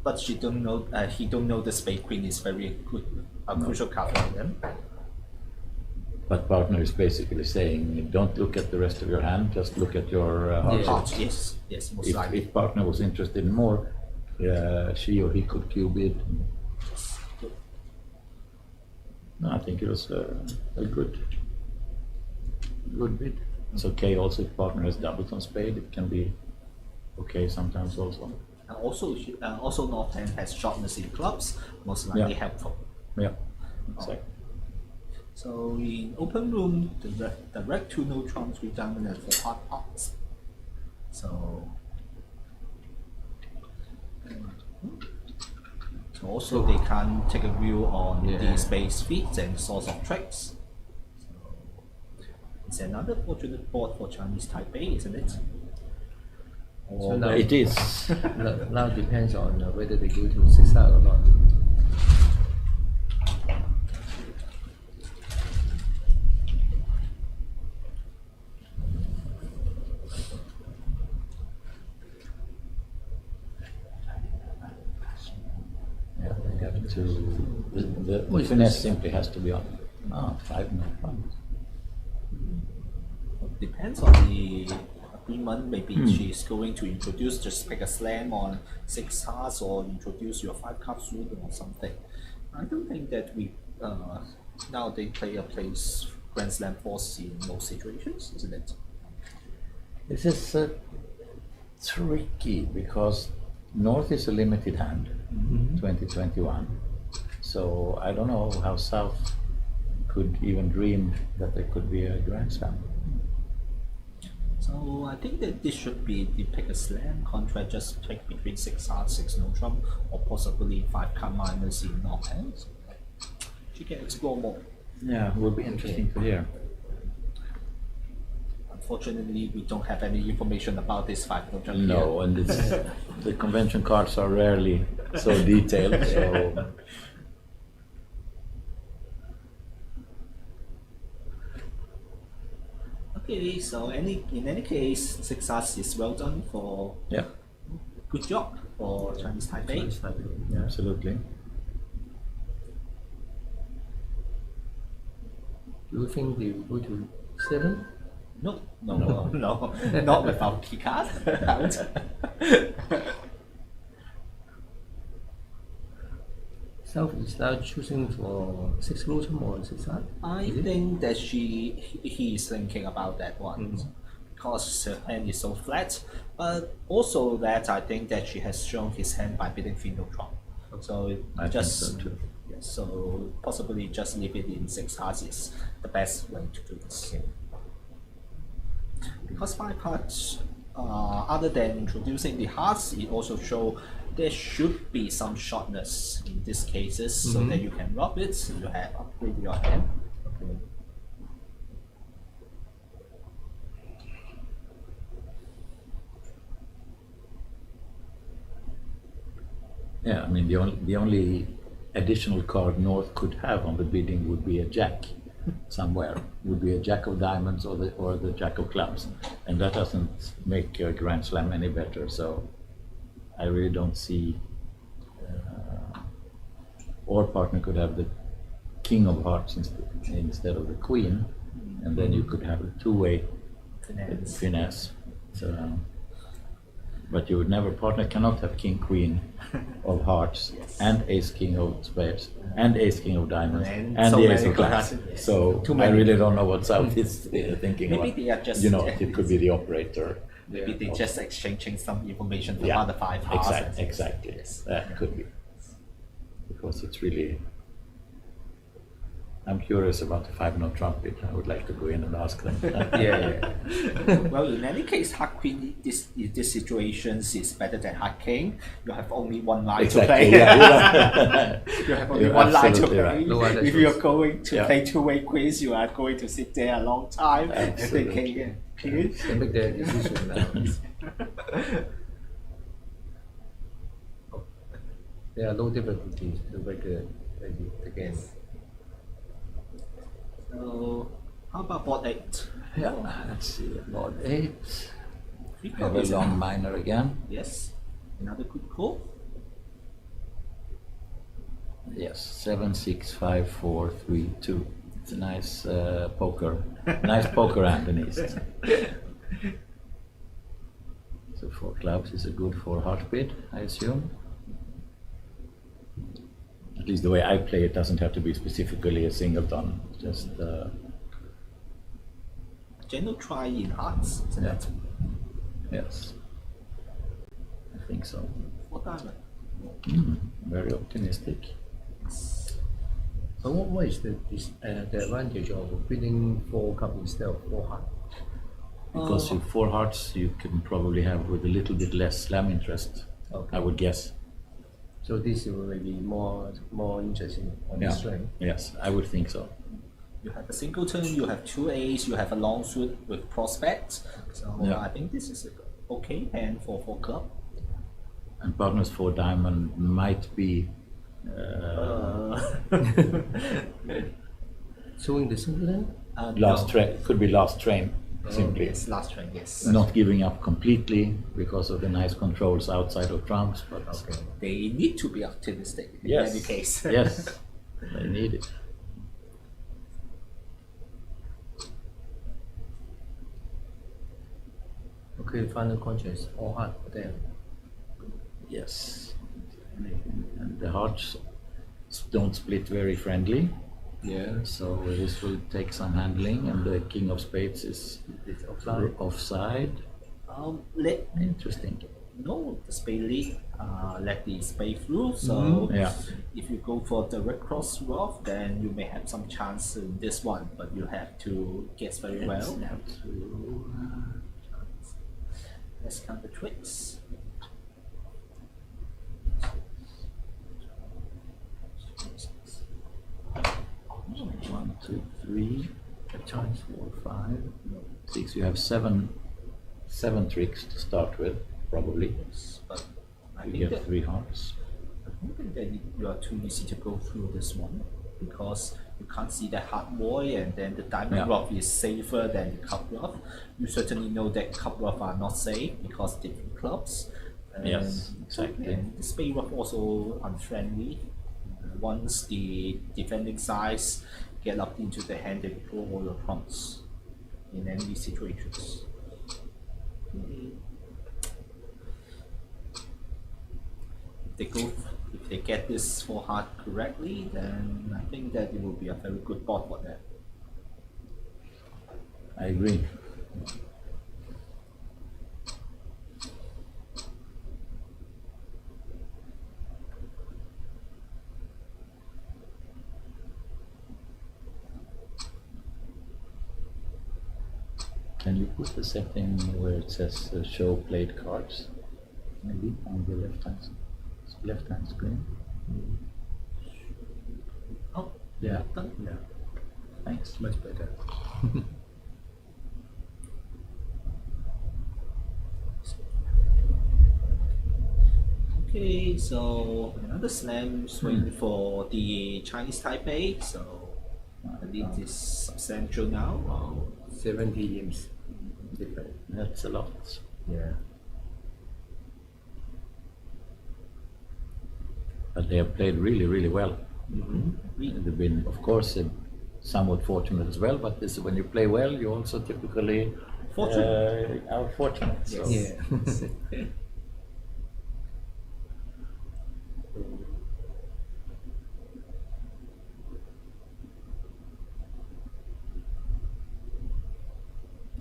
But she don't know. He don't know the spade queen is very good, a crucial card for them. But partner is basically saying, don't look at the rest of your hand, just look at your heart. Yeah. Heart, yes, yes, most likely. If partner was interested in more, she or he could cube it. No, I think it was a good bid. It's okay also if partner has doubles on spade, it can be okay sometimes also. Also North Hand has shortness in clubs, most likely Yeah. helpful. Yeah, exactly. So in open room, the red 2 no trumps with diamond and 4 hard pots. So also they can take a view on the space feeds and source of tracks. So it's another fortunate board for Chinese Taipei, isn't it? So now, It is. now depends on whether they go to 6 heart or not. Yeah, they have to. The finesse simply has to be on. 5 no trumps. Depends on the agreement. Maybe she's going to introduce just pick a slam on 6 hearts or introduce your 5 card suit or something. I don't think that we now they play a place Grand Slam force in most situations, isn't it? This is tricky because North is a limited hand, 2021. So I don't know how South could even dream that there could be a Grand Slam. So I think that this should be the pick a slam contract, just pick between 6 hearts, 6 no trump, or possibly 5 card minus in North hands. She can explore more. Yeah, it will be interesting to hear. Unfortunately, we don't have any information about this 5 no trump. No, and it's, the convention cards are rarely so detailed. So Okay, so in any case, 6 hearts is well done for yeah, good job for Chinese Taipei. Chinese Taipei, yeah. absolutely. Do you think they will go to 7? No, not without key card. Out. South is now choosing for 6 low trump or 6 heart? I think that he is thinking about that one because her hand is so flat, but also that I think that she has shown his hand by beating Fino trump. So I just think so too. yes, so possibly just leave it in 6 hearts is the best way to do this. Because 5 hearts, other than introducing the hearts, it also show there should be some shortness in these cases, so that you can rub it, so you have upgrade your hand. Okay. Yeah, I mean the only additional card North could have on the bidding would be a jack somewhere. Would be a jack of diamonds or the jack of clubs, and that doesn't make a Grand Slam any better. So I really don't see. Or partner could have the king of hearts instead of the queen, and then you could have a two-way finesse. So, but you would never, partner cannot have king queen of hearts and ace king of spades and ace king of diamonds and so the ace many of clubs. cards, yes. So I really don't know what South is thinking Maybe about. they are just It could be the operator. maybe they just exchanging some information from Yeah, other 5 hearts. exactly. Yes. That could be, because it's really I'm curious about the 5-note trumpet. I would like to go in and ask them. Yeah. Well, in any case, Hard Queen in this situations is better than Hard King. You have only one line Exactly. to play. Yeah. You have only You're one line to absolutely play. right. No other If choice. you're going to Yeah. play two-way queens, you are going to sit there a long time and Absolutely. thinking, They make their decision now. There are no difficulties to make the game. So, how about board 8? Yeah, let's see. Board 8. Three We have a copies. long minor again. Yes, another good call. Yes, 7, 6, 5, 4, 3, 2. It's a nice poker, nice poker hand in East. So 4 clubs is a good 4 heart bid, I assume. At least the way I play it doesn't have to be specifically a singleton. Just General try in hearts, isn't Yeah. it? yes, I think so. 4 diamond. Very optimistic. So what is the advantage of bidding 4 cup instead of 4 heart? Because with 4 hearts, you can probably have with a little bit less slam interest. Okay. I would guess. So this will be more interesting on the string. Yes, I would think so. You have a singleton, you have 2 ace, you have a long suit with prospect. So Yeah. I think this is a okay hand for 4 club. And partners 4 diamond might be Showing the singleton? last train. Could be last train. Simply Yes, last train, yes. not giving up completely because of the nice controls outside of trumps, but Okay. They need to be optimistic in yes, any case. yes, they need it. Okay, final contrast, 4 heart there. Yes, and the hearts don't split very friendly. Yeah. So this will take some handling, and the king of spades is It's offside. offside. Let Interesting. no the spade lead, let the spade through. So Yeah. if you go for the red cross rough, then you may have some chance in this one, but you have to guess very well. Have to, Let's count the tricks. One, two, three, a chance 4, 5, 6. You have seven tricks to start with, probably. But I You think get that 3 hearts. I don't think that you are too easy to go through this one because you can't see that hard boy, and then the diamond Yeah. rough is safer than the cup rough. You certainly know that cup rough are not safe because different clubs. And Yes, exactly. And the spade rough also unfriendly. Once the defending sides get up into the hand, they draw all your trumps in any situations. If they get this 4 heart correctly, then I think that it will be a very good board for them. I agree. Can you put the setting where it says show played cards? Maybe on the left hand screen. Oh, Yeah. done. Yeah. Thanks. Much better. Okay, so another slam swing for the Chinese Taipei. So the lead is substantial now. 70 imps. Different. That's a lot. Yeah. But they have played really, really well. Really. They've been, of course, somewhat fortunate as well. But this, when you play well, you also typically are fortunate. So. Yeah.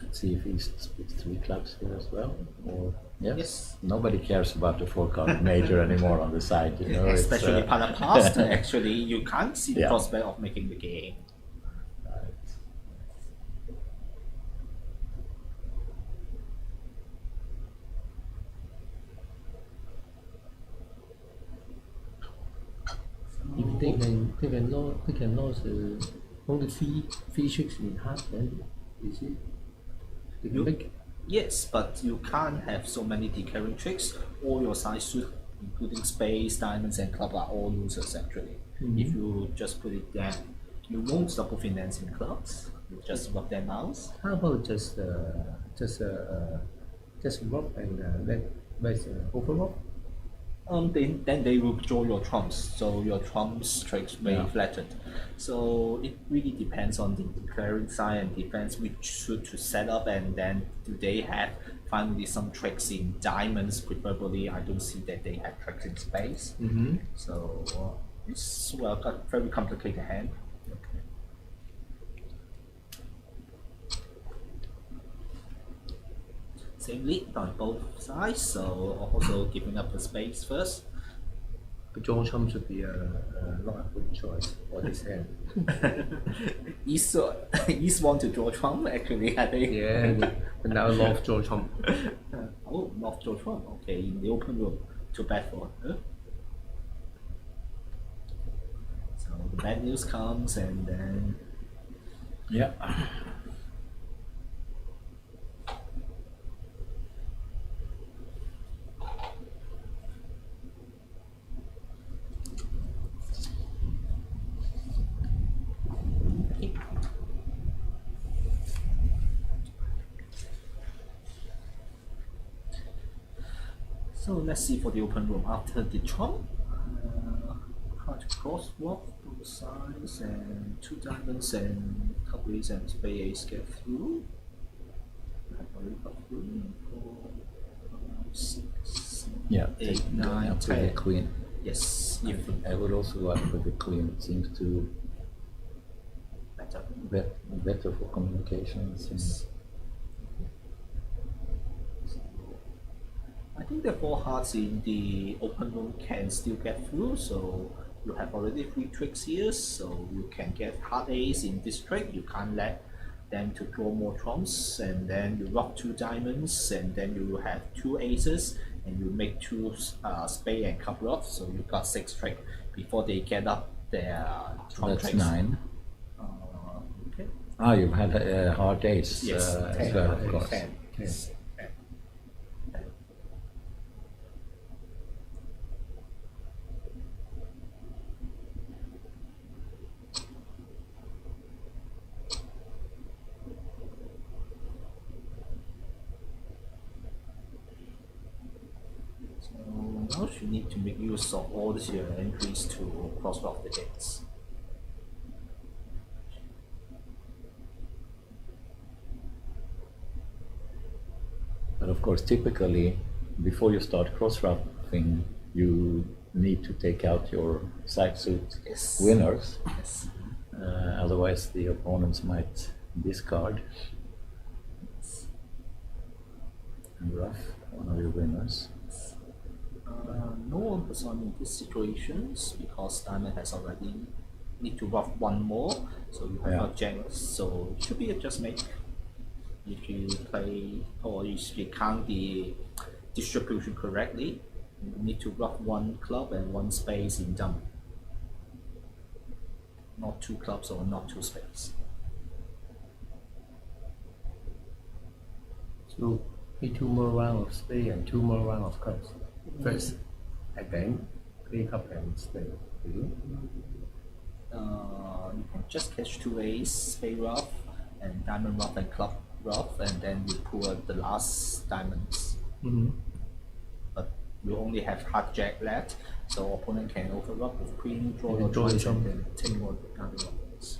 Let's see if he splits 3 clubs here as well. Or Yes. Nobody cares about the 4-card major anymore on the side. You know, Especially it's, Pala Past, actually, you can't see the Yeah. prospect of making the game. they can lose only three tricks in half. Then is it? They can make Yes, but you can't have so many decarrying tricks. All your side suit, including spades, diamonds, and club, are all losers actually. If you just put it down, you won't double finance in clubs. You just rub them out. How about just rock and let overrock? Then they will draw your trumps, so your trumps tricks may Yeah. flatten. So it really depends on the declaring side and depends which suit to set up, and then do they have finally some tricks in diamonds? Preferably, I don't see that they have tricks in spades. Mm-hmm. So it's a very complicated hand. Same lead on both sides, so also giving up the space first. But John Trump should be not a good choice for this hand. East want to draw Trump actually, I think. Yeah, but now love John Trump. Oh, not draw Trump. Okay, in the open room, too bad for her. So the bad news comes, and then Yeah. so let's see for the open room after the Trump. Try to cross walk both sides and two diamonds and cup ace and spade ace get through. I've already got through. 4, 5, 6, Yeah. 8, take- 9, up with the 10. queen. Yes, if I would also like with the queen. It seems to better. be better for communications. Yes. I think the four hearts in the open room can still get through, so you have already 3 tricks here, so you can get heart ace in this trick. You can't let them to draw more trumps, and then you rock 2 diamonds, and then you have 2 aces, and you make 2 spade and cup rough, so you got 6 tricks before they get up their trump That's tricks. 9. Okay. Ah, you've had a hard ace Yes, as 10, well, of course. 10. Yes. So now you need to make use of all your entries to cross off the gates. But of course, typically, before you start cross-roughing, you need to take out your side suit Yes. winners. Yes. Otherwise, the opponents might discard and rough one of your winners. No one was on in these situations because diamond has already need to rough one more, so you have Yeah. a jack. So it should be a just make if you play or if you count the distribution correctly. You need to rough 1 club and 1 space in dump, not 2 clubs or not 2 spades. So play 2 more rounds of spade and 2 more rounds of clubs. First, and then play cup and spade. You can just catch 2 ace, spade rough, and diamond rough and club rough, and then you pull out the last diamonds. Mm-hmm. But you only have hard jack left, so opponent can overrub with queen, draw Yeah, your draw your choice, and trump. then take all the other ones.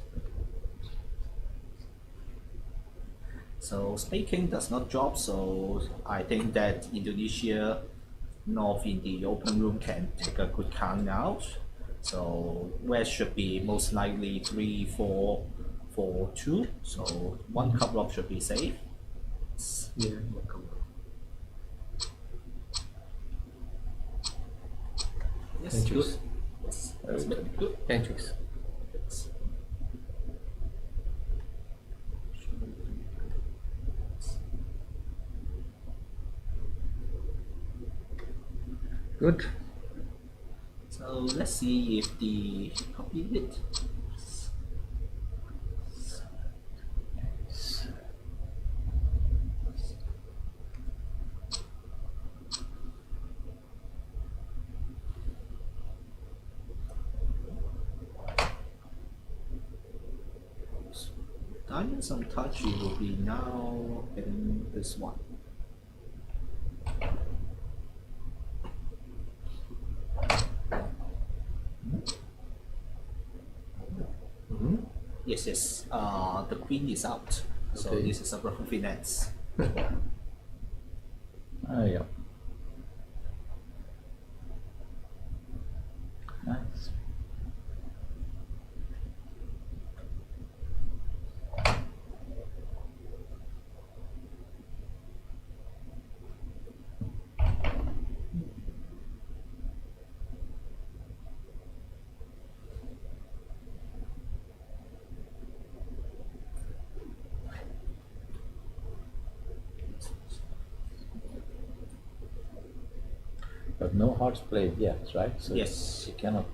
So spade king does not drop, so I think that Indonesia North in the open room can take a good count now. So West should be most likely 3, 4, 4, 2. So 1 cup rock should be safe. Yeah, welcome. Yes, Thank you. good. Yes, that's very good. Thank you. Yes. Good. So So let's see if the copy it. Diamonds untouched, you will be now getting this one. Yes, yes. The queen is out. So Okay. this is a ruffle finesse. Yeah. Nice. But no hearts played yet, right? So Yes. you cannot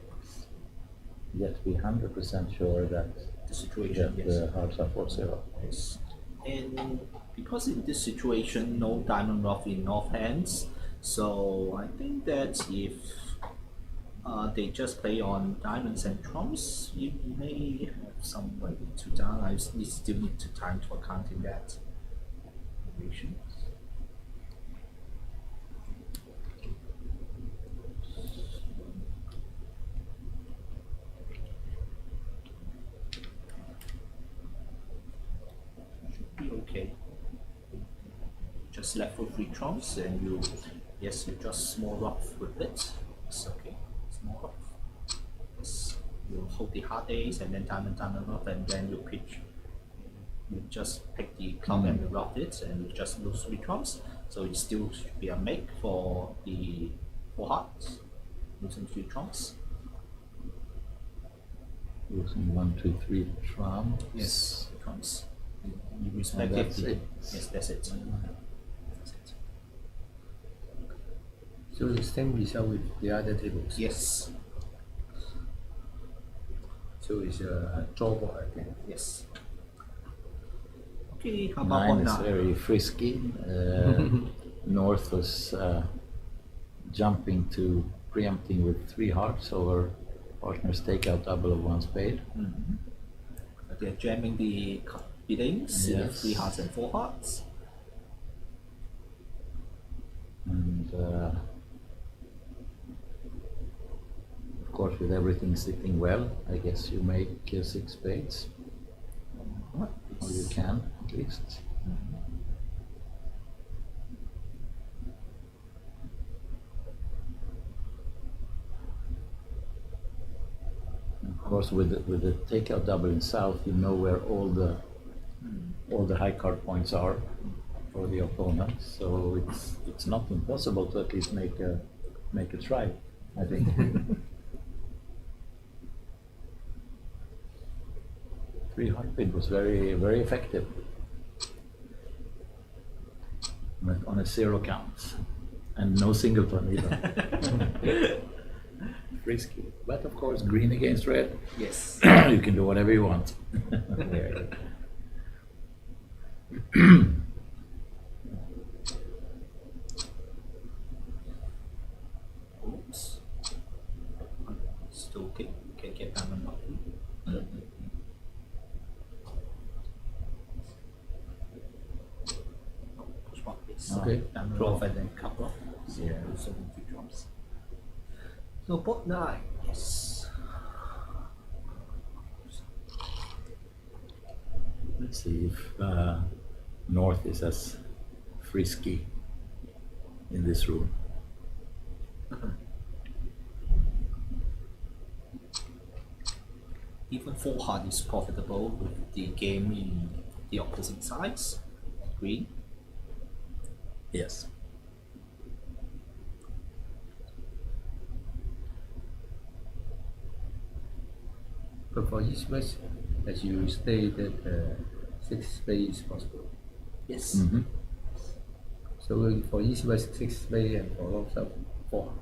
yet be 100% sure that, The situation, that yes. the hearts are 4-0. Yes. And because in this situation, no diamond ruff in off hands, so I think that if they just play on diamonds and trumps, you may have some way to down. I still need to time to account in that situation. Should be okay. Just left for 3 trumps and you just small ruff with it. It's okay. Small ruff. Yes. You hold the hard ace and then diamond ruff and then you pitch. You just pick the club and you ruff it and you just lose 3 trumps. So it still should be a make for the 4 hearts. Losing 3 trumps. Using 1, 2, 3 trump. Yes, trumps. You And respect that's it. it. Yes, that's it. That's it. So the same result with the other tables. Yes, So it's a draw board, I think. yes. Okay, how about 9 is on very frisky. North was jumping to preempting with 3 hearts over partner's takeout double of 1 spade. They're jamming the biddings, Yes. 3 hearts and 4 hearts. And of course, with everything sitting well, I guess you make 6 spades, or you can at least. Of course, with the takeout double in south, you know where all the high card points are for the opponent. So it's not impossible to at least make a try, I think. 3 heart bid was very, very effective. But on a 0 count. And no singleton either. Risky. But of course, green against red. Yes. You can do whatever you want. Oops. Still okay. Can get diamond ruff. Push back this. Okay. Diamond ruff and then cup ruff. Yeah. So 3 trumps. So pot 9. Yes. Let's see if North is as frisky in this room. Even 4 heart is profitable with the game in the opposite sides. Green. Yes. But for East West, as you stated, 6 spades is possible. Yes. Mm-hmm. So for East West, 6 spades and for North South, 4.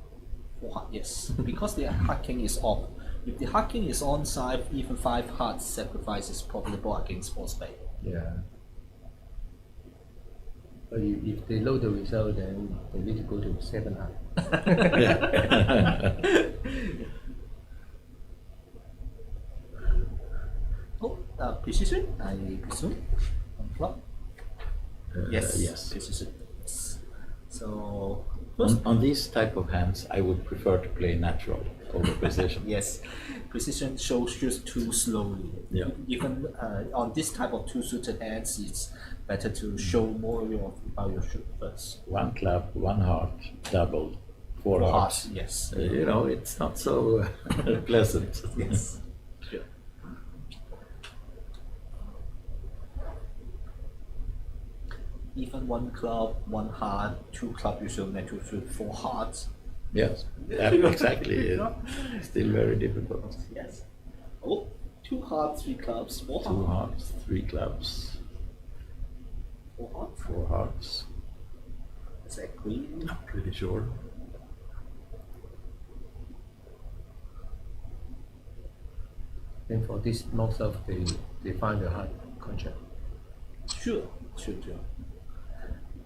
4 heart, yes. Because the heart king is off. If the heart king is on side, even 5 hearts sacrifice is probable against 4 spade. Yeah. But if they know the result, then they need to go to 7 heart. Oh, precision, I presume. On flop. Yes. Yes. Precision. Yes. So first, On these type of hands, I would prefer to play natural over precision. yes, precision shows just too slowly. Yeah. Even on this type of 2 suited hands, it's better to show more about your shoot first. 1 club, 1 heart, double, 4 hearts. Yes. You know, it's not so pleasant. Yes. Sure. Even 1 club, 1 heart, 2 club, you should need to shoot 4 hearts. Yes, yeah, exactly. It's still very difficult. Yes. Oh, 2 hearts, 3 clubs, 4 2 hearts. hearts, 3 clubs, 4 hearts. 4 hearts. Is that queen? Pretty sure. And for this most of they find the hard contract. Sure.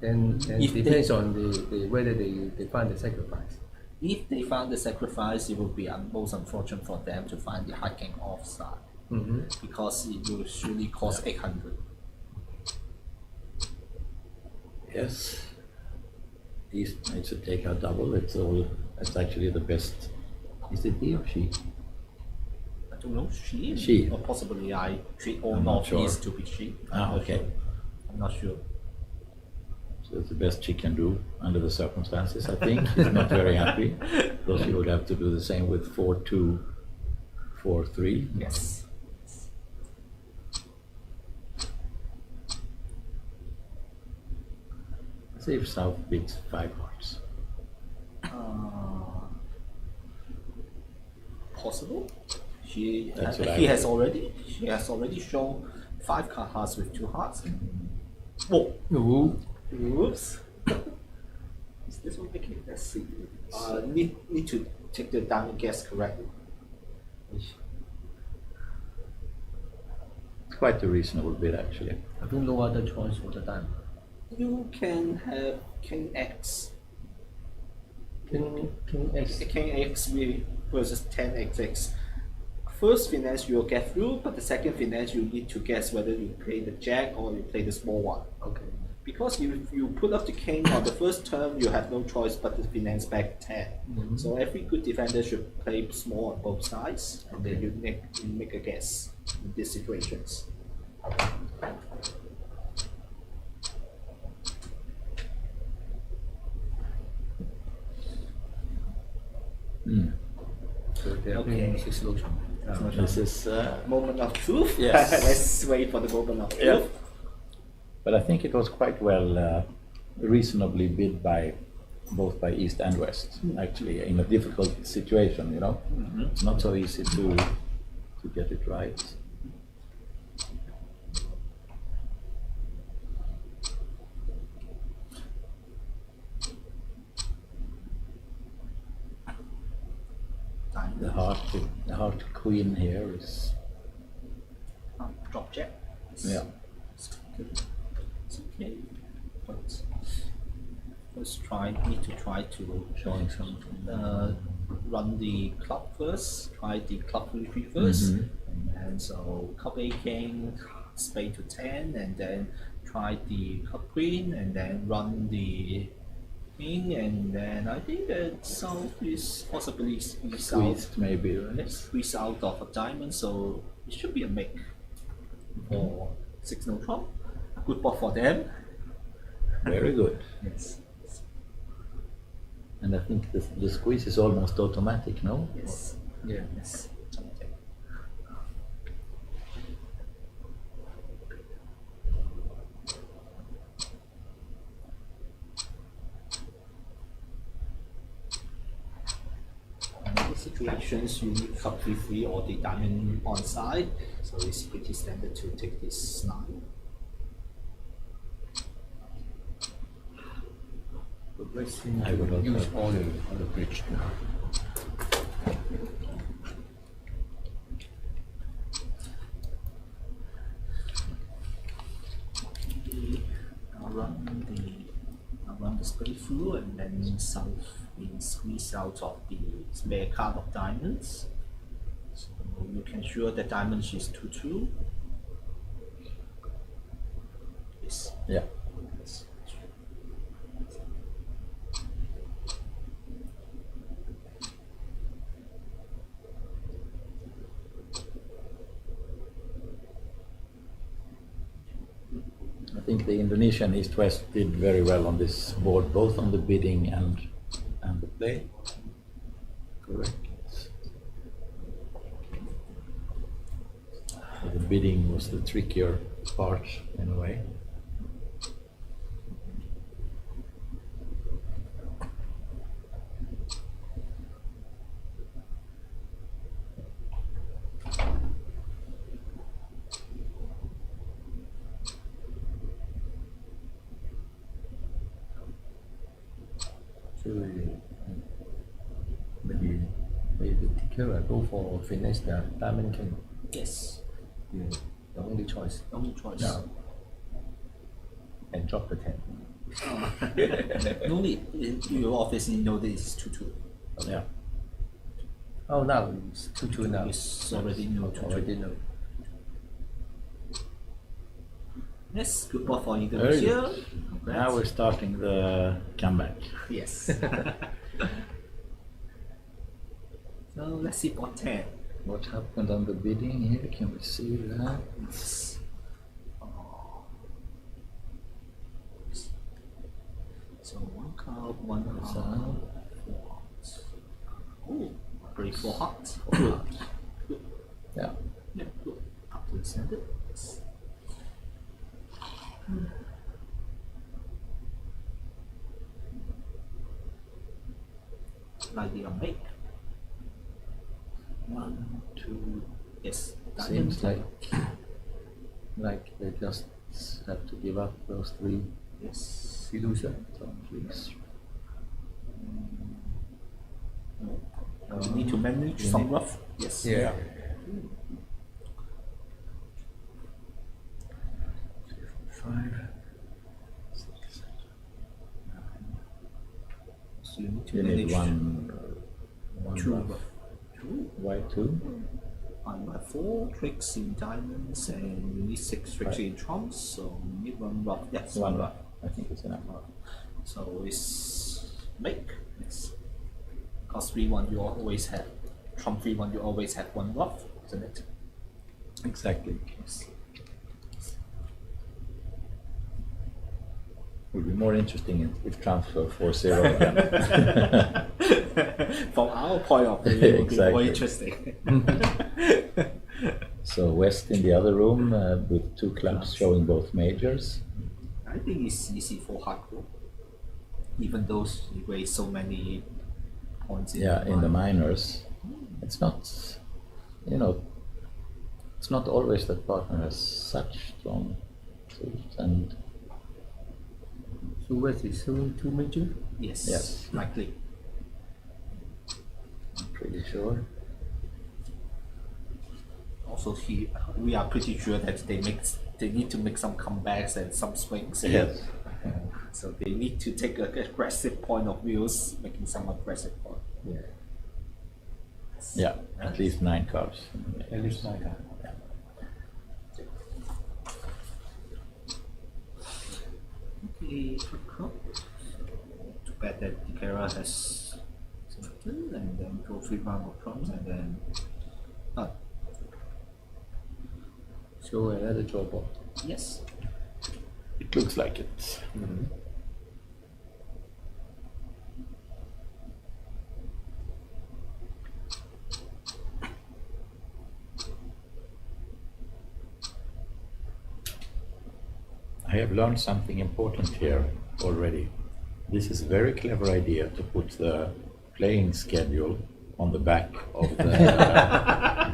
And If they- depends on the whether they find the sacrifice. If they found the sacrifice, it would be most unfortunate for them to find the hard king offside Mm-hmm. because it will surely cost 800. Yes. East needs to take out double. It's actually the best. Is it he or she? I don't know, she? She. Or possibly I treat all I'm not northeast sure. to be she. Ah, okay. I'm not sure. So it's the best she can do under the circumstances, I think. She's not very happy. So she would have to do the same with 4-2, 4-3. Yes. See if South beats 5 hearts. Possible. She That's what I he has would- already she has already shown 5 card hearts with 2 hearts. Whoa. Ooh. Oops. Is this one making? Let's see. Need to take the diamond guess correctly. It's quite a reasonable bid, actually. I think no other choice for the time. You can have King X. King X. King X versus 10XX. First finesse you will get through, but the second finesse you need to guess whether you play the jack or you play the small one. Okay. Because if you put up the king on the first turn, you have no choice but to finesse back 10. Mhm. So every good defender should play small on both sides, and then you make a guess in these situations. So they are Okay. playing 6 lotion. This is, Moment of truth. Yes. Let's wait for the moment of Yeah. truth. but I think it was quite well, reasonably bid by both by East and West, actually, in a difficult situation, you know. It's not so easy to get it right. The heart queen here is, Drop jack. yeah. It's okay. But first need to try to Showing something. run the club first. Try the club 3 first, Mhm. and so club A king, spade to 10, and then try the club queen, and then run the king, and then I think that South is possibly squeezed out. Squeezed maybe, right? Squeeze out of a diamond, so it should be a make for 6 no trump. Good ball for them. Very good. Yes. And I think the squeeze is almost automatic, no? Yes. Yeah. Yes. In situations you need cup 3 or the diamond on side, so it's pretty standard to take this 9. But let's seem I would to also- use all the bridge now. I'll run the spade through, and then south being squeezed out of the spare card of diamonds. So you can show the diamonds is 2-2. Yes. Yeah. I think the Indonesian East-West did very well on this board, both on the bidding and the play. Correct. So the bidding was the trickier part in a way. So maybe the Tikera go for finesse the diamond king. Yes. Yeah, the only choice. Only choice. Yeah. And drop the 10. No need. You obviously know this is 2-2. Yeah. Oh, now it's 2-2 now. It's already know 2-2. Already know. Yes, good ball for Very Indonesia. good. Now we're starting the comeback. Yes. So let's see for 10. What happened on the bidding here? Can we see that? Yes. So one card, one That's heart, out. 4 hearts. Oh, play 4 hearts. Yeah. Yeah, good. Up to the center. Yes. Like the make. 1, 2. Yes. Seems diamond. like they just have to give up those 3 Yes. Illusion. please. You need to manage you some need- rough. Yes. Yeah. 5. So you need to You need manage one 2 rough. rough. 2. White 2. I'm at 4 tricks in diamonds, and you need 6 tricks in trumps, so you need 1 rough. Yes, 1 1 rough. rough. I think it's enough. So it's make. Yes. Because 3-1 you always have trump 3-1 you always have 1 rough, isn't it? Exactly. Yes. Would be more interesting if transfer 4-0 again. From our point of view, it would be more Exactly. interesting. So West in the other room with 2 clubs showing both majors. I think it's easy for hardcore. Even though you waste so many points In the minors. It's not, it's not always that partner has such strong suits, and So West is showing 2 major? Yes. Yes. Likely. I'm pretty sure. Also, we are pretty sure that they need to make some comebacks and some swings here. Yes. So they need to take an aggressive point of views, making some aggressive point. Yeah. Yeah, at least 9 cards. At least 9 cards. Okay, cup. Too bad that Tikera has selected, and then go 3 round of trumps, and then So another draw ball. yes. It looks like it. I have learned something important here already. This is a very clever idea to put the playing schedule on the back of the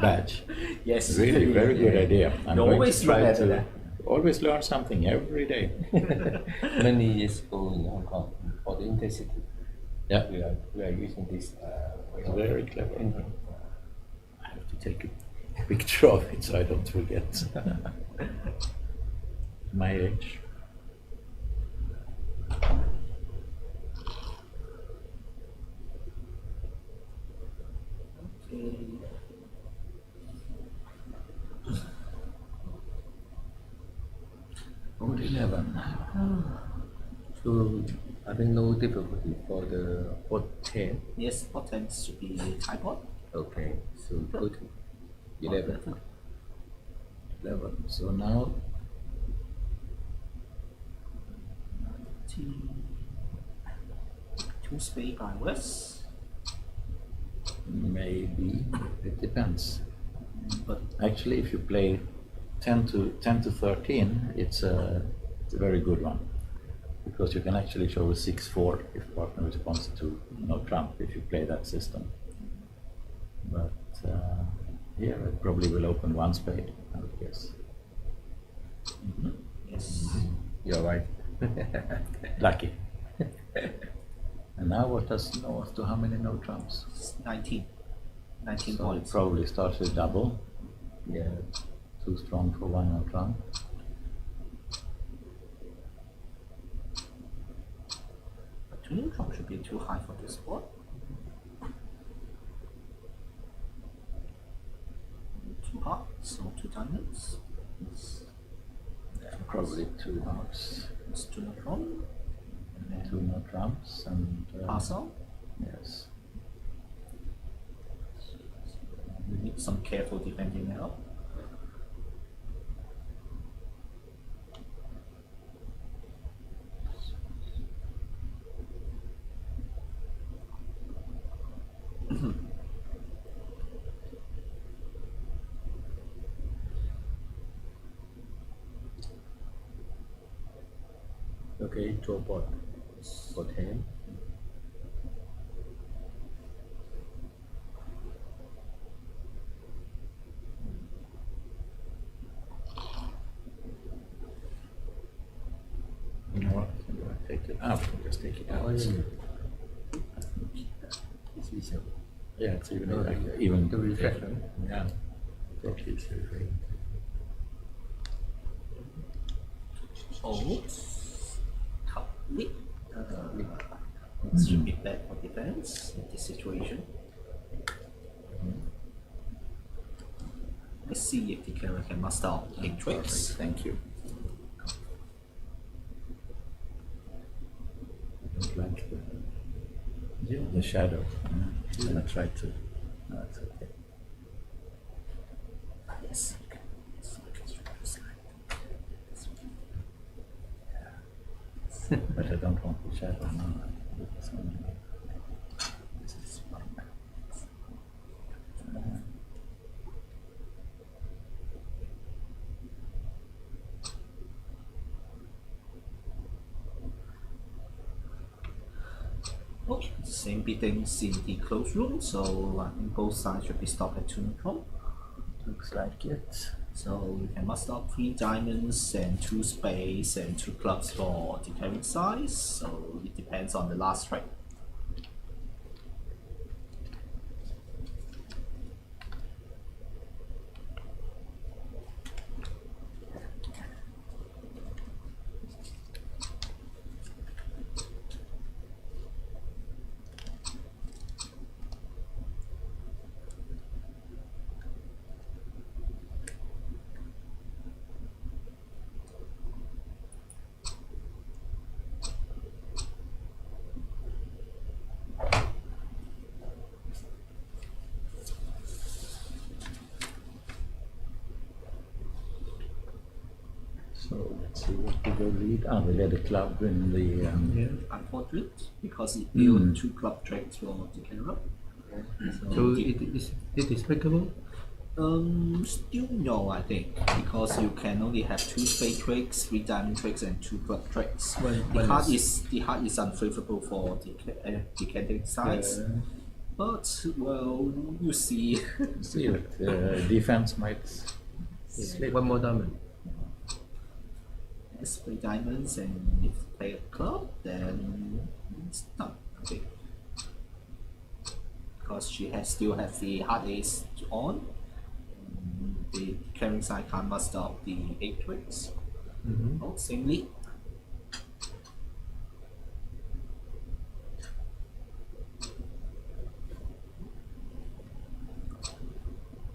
badge. Yes. Really, very good idea. I'm You going always to try learn to that. always learn something every day. Many years ago in Hong Kong for the intercity, Yeah. we are using this way. Very clever. I have to take a picture of it so I don't forget my age. Okay. Round 11. So I think no difficulty for the board 10. Yes, bottom should be tie board. Okay, so go to 11. 11. So now Two spade by west, maybe it depends. but Actually, if you play 10 to 13, it's a very good one because you can actually show a 6-4 if partner responds to no trump if you play that system. But here I probably will open one spade, I would guess. yes, You're right. Lucky. And now what does north to how many no trumps? it's 19 So it points. probably starts with double. Yeah. Too strong for one no trump. But two neutral should be too high for this board. Two hearts, so two diamonds. Yes. Probably two hearts, It's two neutral. And two then no trumps, and pass on. yes. We need some careful defending now. Okay, draw board for 10. You know what? Do I take it out? Just take it out. Oh, yeah. It's easier. Yeah, it's even No, even the reflection. Yeah, totally it's reflection. Oh, top lip. It should be bad for defense in this situation. Let's see if the character can master out big tricks. Thank you. I don't like the shadow. I'm gonna try to. No, it's okay. Yes. Yes, I can try to slide. But I don't want the shadow now. This one. This is fine. Okay, same beatings in the closed room, so I think both sides should be stopped at 2 neutral. Looks like it. So you can muster up 3 diamonds and 2 spades and 2 clubs for the carrying size, so it depends on the last strike. So let's see what we will lead. Ah, we led a club in the. Unfortunate, because it built 2 club tracks for the carry. So it is breakable? Still no, I think, because you can only have 2 spade tricks, 3 diamond tricks, and 2 club tricks. The heart is unfavorable for the carrying size. But well, you see. See it. Defense might slip. One more diamond. Yes, 3 diamonds, and if you play a club, then it's done. Okay. because she still has the hard ace on. The carrying side can't muster up the 8 tricks. Oh, same lead.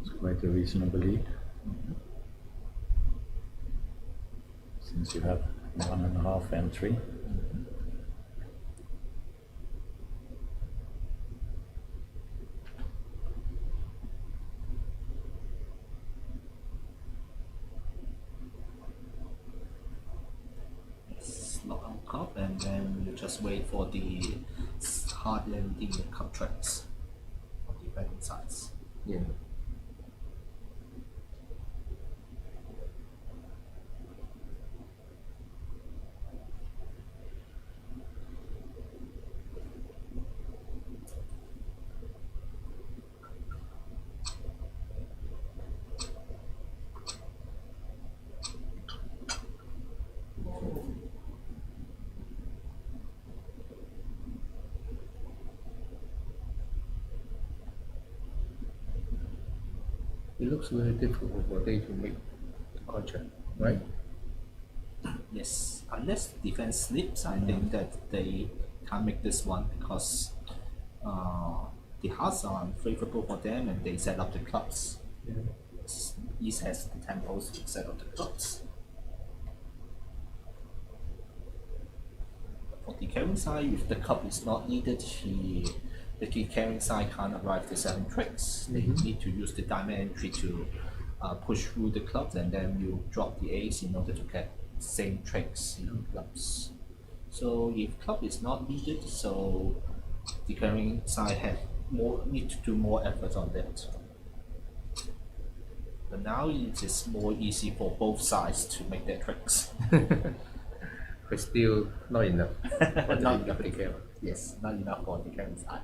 It's quite a reasonable lead. Since you have 1.5 entry. Lock out cup, and then you just wait for the hard landing cup tricks on the betting sides. Yeah. It looks very difficult for they to make the contract, right? Yes, unless defense slips, I think that they can't make this one because the hearts are unfavorable for them and they set up the clubs. Yeah. East has the tempos to set up the clubs. For the carrying side, if the cup is not needed, the carrying side can't arrive to 7 tricks. They need to use the diamond entry to push through the clubs, and then you drop the ace in order to get same tricks in clubs. So if club is not needed, so the carrying side need to do more effort on that. But now it is more easy for both sides to make their tricks. But still not enough. Not enough to carry. Yes, not enough for the carrying side.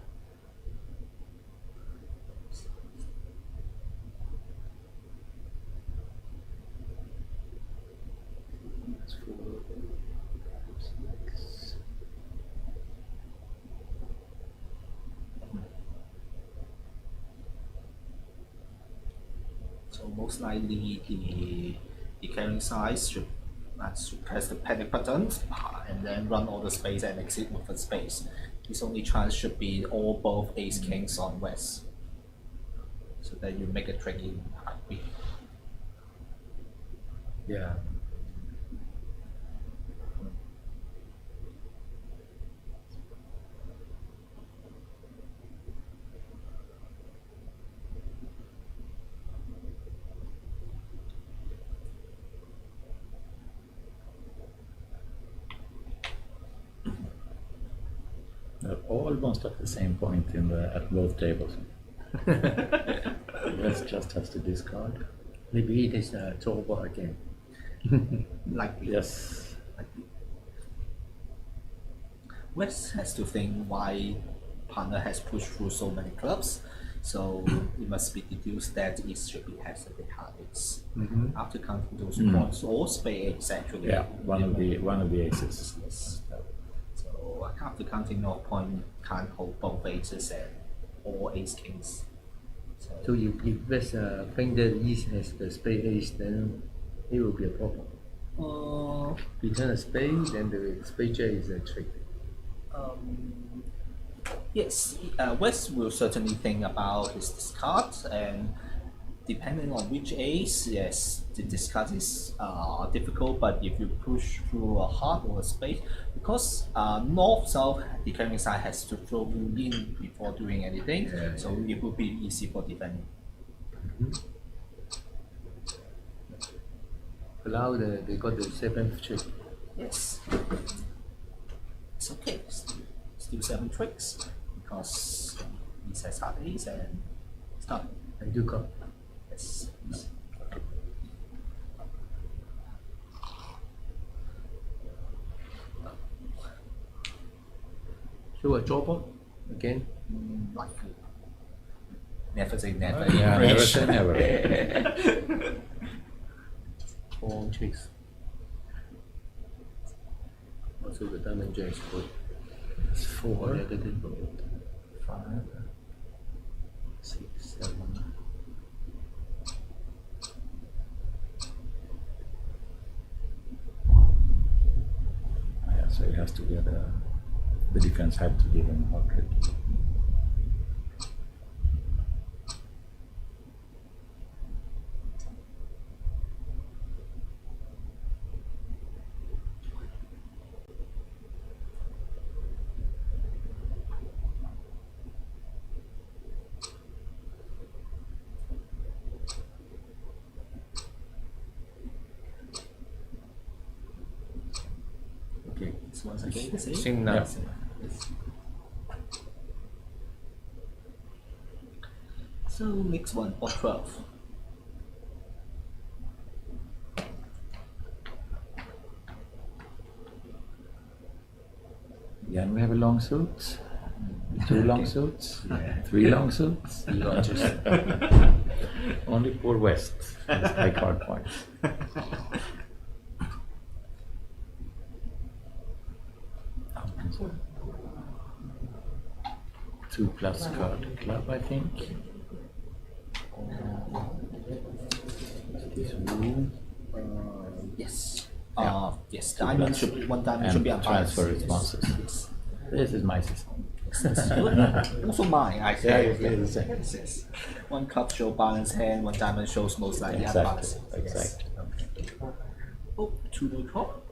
So most likely the carrying side should press the panic button and then run all the space and exit with the space. His only chance should be all both ace kings on west, so that you make a trick in high queen. Yeah. They're almost at the same point at both tables. West just has to discard. Maybe it is a draw ball again. Likely. Yes. Likely. West has to think why partner has pushed through so many clubs, so it must be deduced that it should be has a big hard ace. After counting those points, or spade ace actually. Yeah, one of the aces. Yes. So after counting no point, can't hold both aces and all ace kings. So if West think that East has the spade ace, then it will be a problem. Return a spade, then the spade j is a trick. Yes, West will certainly think about his discard, and depending on which ace, yes, the discard is difficult. But if you push through a heart or a spade, because north-south, the carrying side has to throw you in before doing anything, so it will be easy for defending. Allow they got the 7th trick. Yes, it's okay. Still 7 tricks because he says hard ace and start. And do come. Yes. So a draw ball again. Likely. Never say never. Yeah, never say never. 4 tricks. Also the diamond j is good. It's 4. Negative 5. 7. Yeah, so he has to get the defense had to give him a hard trick. Okay. So once again, same. Same now. Yeah. Yes. So next one, or 12. Again, we have a long suit, 2 long suits, 3 long suits. You got just Only poor West has high card points. Two plus card club, I think. Two. yes. Yeah. Yes, diamond should be one diamond should be And unbalanced. transfer responses. Yes. This is my system. That's good. Also mine, I Yeah, think. it's the same. Yes. One cup shows balanced hand, one diamond shows most likely Exactly, unbalanced. exactly. Yes. Oh, 2 no top.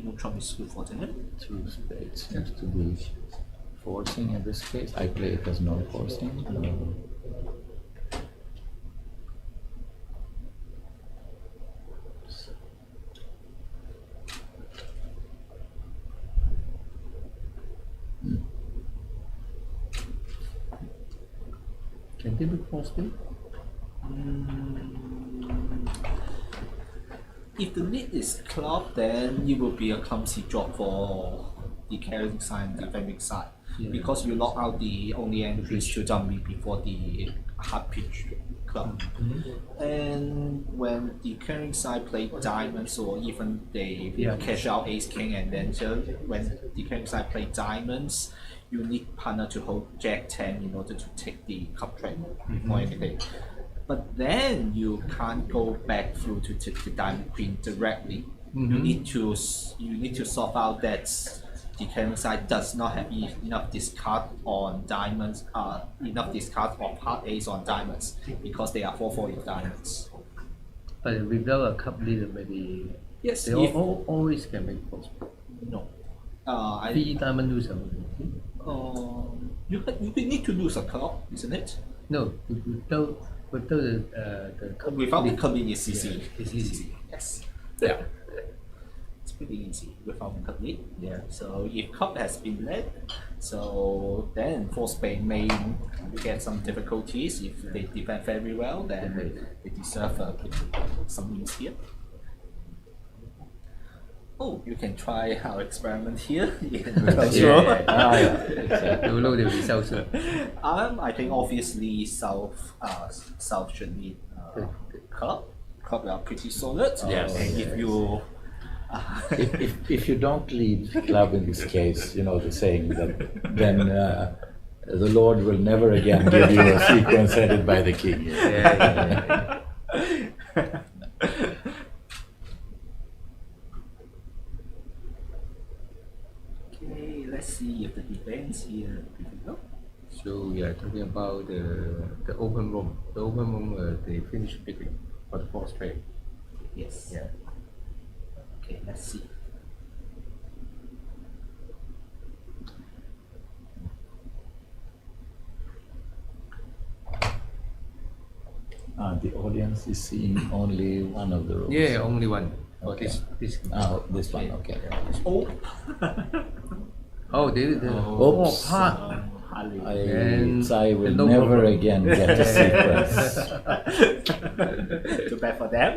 No Trump is good for him. 2 spades seems to be forcing in this case. I play it as non-forcing. Can they be forced? If the lead is club, then it will be a clumsy drop for the carrying side and defending side. Because you lock out the only entries to dummy before the hard pitch club. And when the carrying side play diamonds, or even they cash out ace king, and then when the carrying side play diamonds, you need partner to hold jack 10 in order to take the cup trade or anything. But then you can't go back through to take the diamond queen directly. You need to solve out that the carrying side does not have enough discard on diamonds, enough discard of hard ace on diamonds, because they are 4-4 in diamonds. But without a cup leader, maybe Yes, they if always can make force. no, 3 diamond loser. you need to lose a cup, isn't it? No, without the cup Without the lead. cup lead, it's easy. Yeah, it's easy. Yes. Yeah. It's pretty easy without cup lead. Yeah. So if cup has been led, so then four spade may get some difficulties. If they defend very well, then they deserve some wins here. Oh, you can try our experiment here. Exactly. You'll know the results soon. I think obviously South should need club. Club are pretty solid. Yes. And if you if you don't lead club in this case, you know the saying that then the Lord will never again give you a sequence headed by the king. Yeah. Okay, let's see if the defense here. So we are talking about the open room. The open room, they finish picking for the fourth spade. Yes. Yeah. Okay, let's see. The audience is seeing only one of the rows. Yeah, only one. Okay. This. This one, okay. Oh, Oh, they. Oops. Part. And I will the logo. never again get a sequence. too bad for them.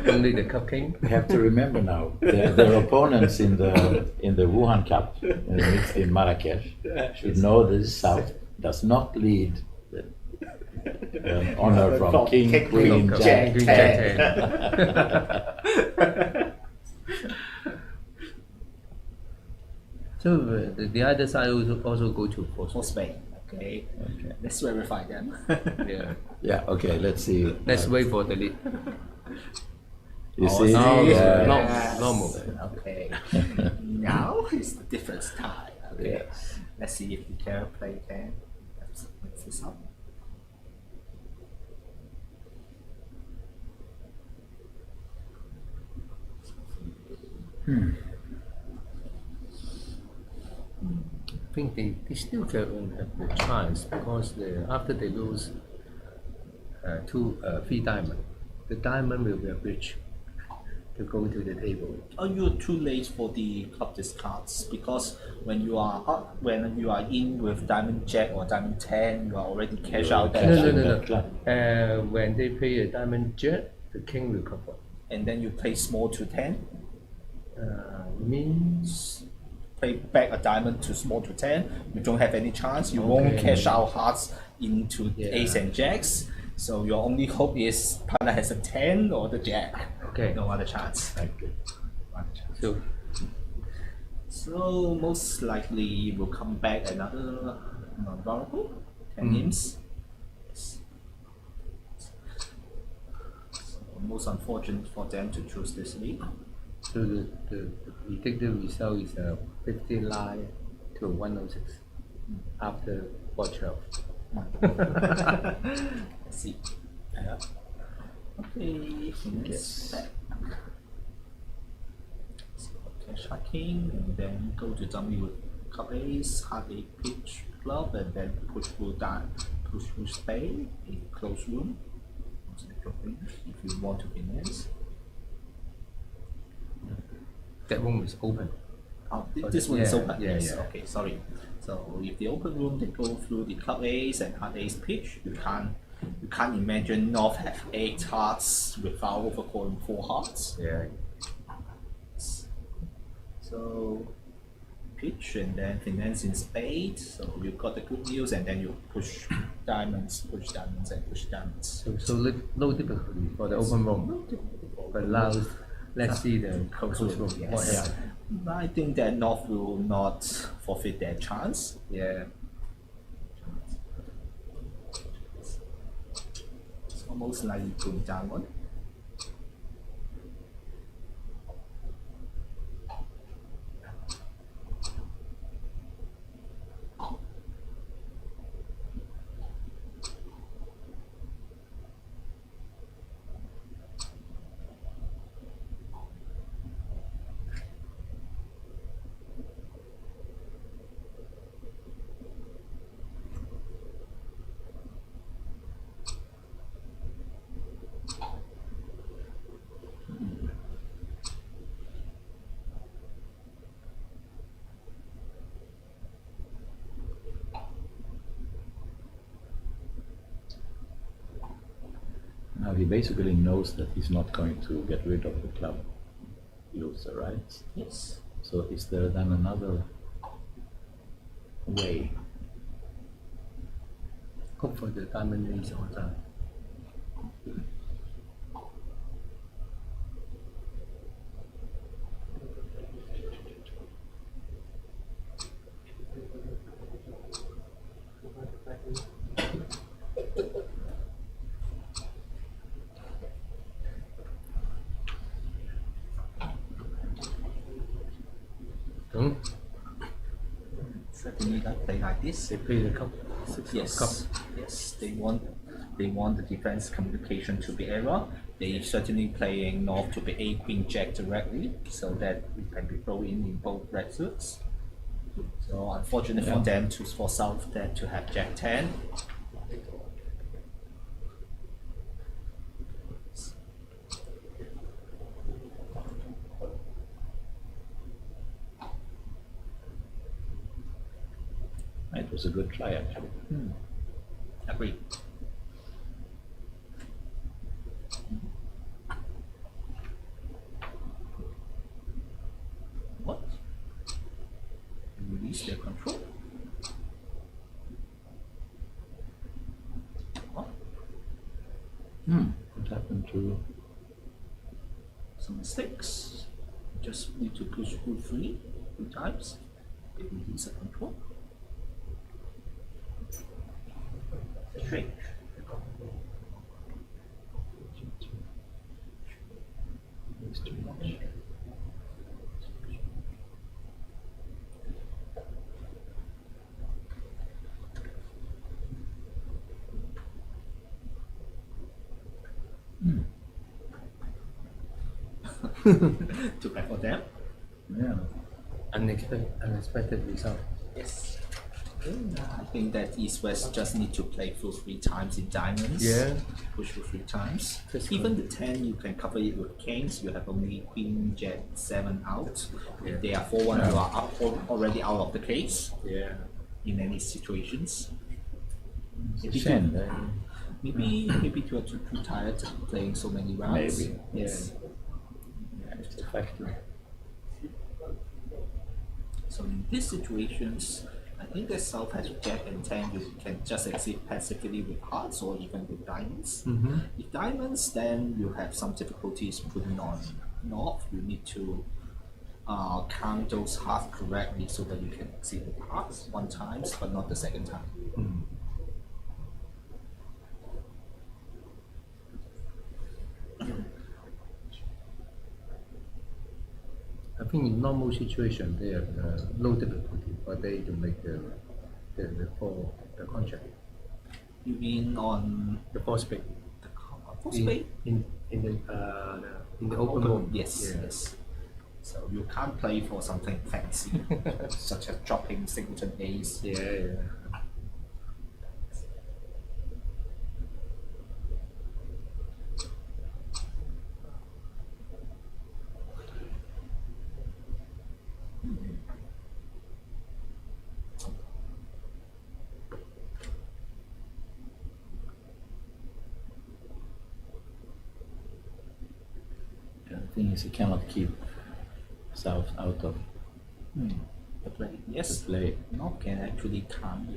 Only the cup king. We have to remember now their opponents in the Wuhan Cup mixed in Marrakesh should know that the South does not lead the honor from King, Queen, Jack. Queen, Jack, So So the other side also go to For force. Spain. Okay. Okay. Let's verify them. Yeah. Yeah, okay, let's see. Let's wait for the lead. You Oh, see? now it's Yeah. normal. Okay. Now it's the difference time. Okay. Yes. Let's see if we can play again. Let's mix this up. I think they still can have the chance because after they lose three diamond, the diamond will be a bridge to go to the table. Are you too late for the club discards? Because when you are up, when you are in with diamond jack or diamond 10, you are already cash out that cash No, out. no, diamond. no, Club. no. When they play a diamond jet, the king will cover. And then you play small to 10, Means play back a diamond to small to 10. You don't have any chance. You won't Okay. cash out hearts into Yeah. ace and jacks. So your only hope is partner has a 10 or the jack. Okay. No other chance. Thank you. No other chance. so So most likely will come back another non-vulnerable 10 names. So most unfortunate for them to choose this league. so the predicted result is 59 to 106 after 412. Let's see. Yeah. Okay, let's back. So cash king and then go to dummy with cup ace, heart a pitch club, and then push through down, push through spade in close room. If you want to finesse. That room is open. This one is Yeah, open. yeah, Yes. yeah. Okay. Sorry. So if the open room they go through the club ace and heart ace pitch, you can't imagine North have 8 hearts without overcalling 4 hearts. Yeah. So pitch and then finance in spade. So you got the good news and then you push diamonds and push diamonds. So no difficulty for the open room. But now let's see the close room. What Yes. happened? I think that North will not forfeit their chance. Yeah. It's almost likely going down one. Now he basically knows that he's not going to get rid of the club loser, right? Yes. So is there then another way? Hope for the diamond ace on time. Hmm? Certainly not play like this. They play the cup. Six Yes. of cup. Yes. They want the defense communication to be error. They certainly playing North to be a queen jack directly, so that we can be thrown in both red suits. So unfortunate for them to for South that to have jack 10. It was a good try actually. Agree. What? Release their control. What? What happened to Some mistakes. Just need to push through 3 times. Maybe he's a control. Straight. Too bad for them. Yeah. Unexpected result. Yes. I think that East West just need to play through 3 times in diamonds. Yeah. Push through 3 times. That's Even the 10, you can cover it with kings. You have only queen, jack, 7 out. Yeah. If they are 4-1, you are already out of the case Yeah. in any situations. It's a shame. Maybe you are too tired playing so many rounds. Maybe. Yes. It's a factor. So in these situations, I think that South has jack and 10, you can just exit passively with hearts or even with diamonds. If diamonds, then you have some difficulties putting on North. You need to count those hearts correctly so that you can exit with hearts 1 time, but not the second time. I think in normal situation, they have no difficulty for they to make the contract. You mean on The four spade. the full spade? In the open room. Yes, Yeah. yes. So you can't play for something fancy, such as dropping singleton ace. Yeah, yeah. The thing is, you cannot keep South out of The play. Yes. the play. North can actually count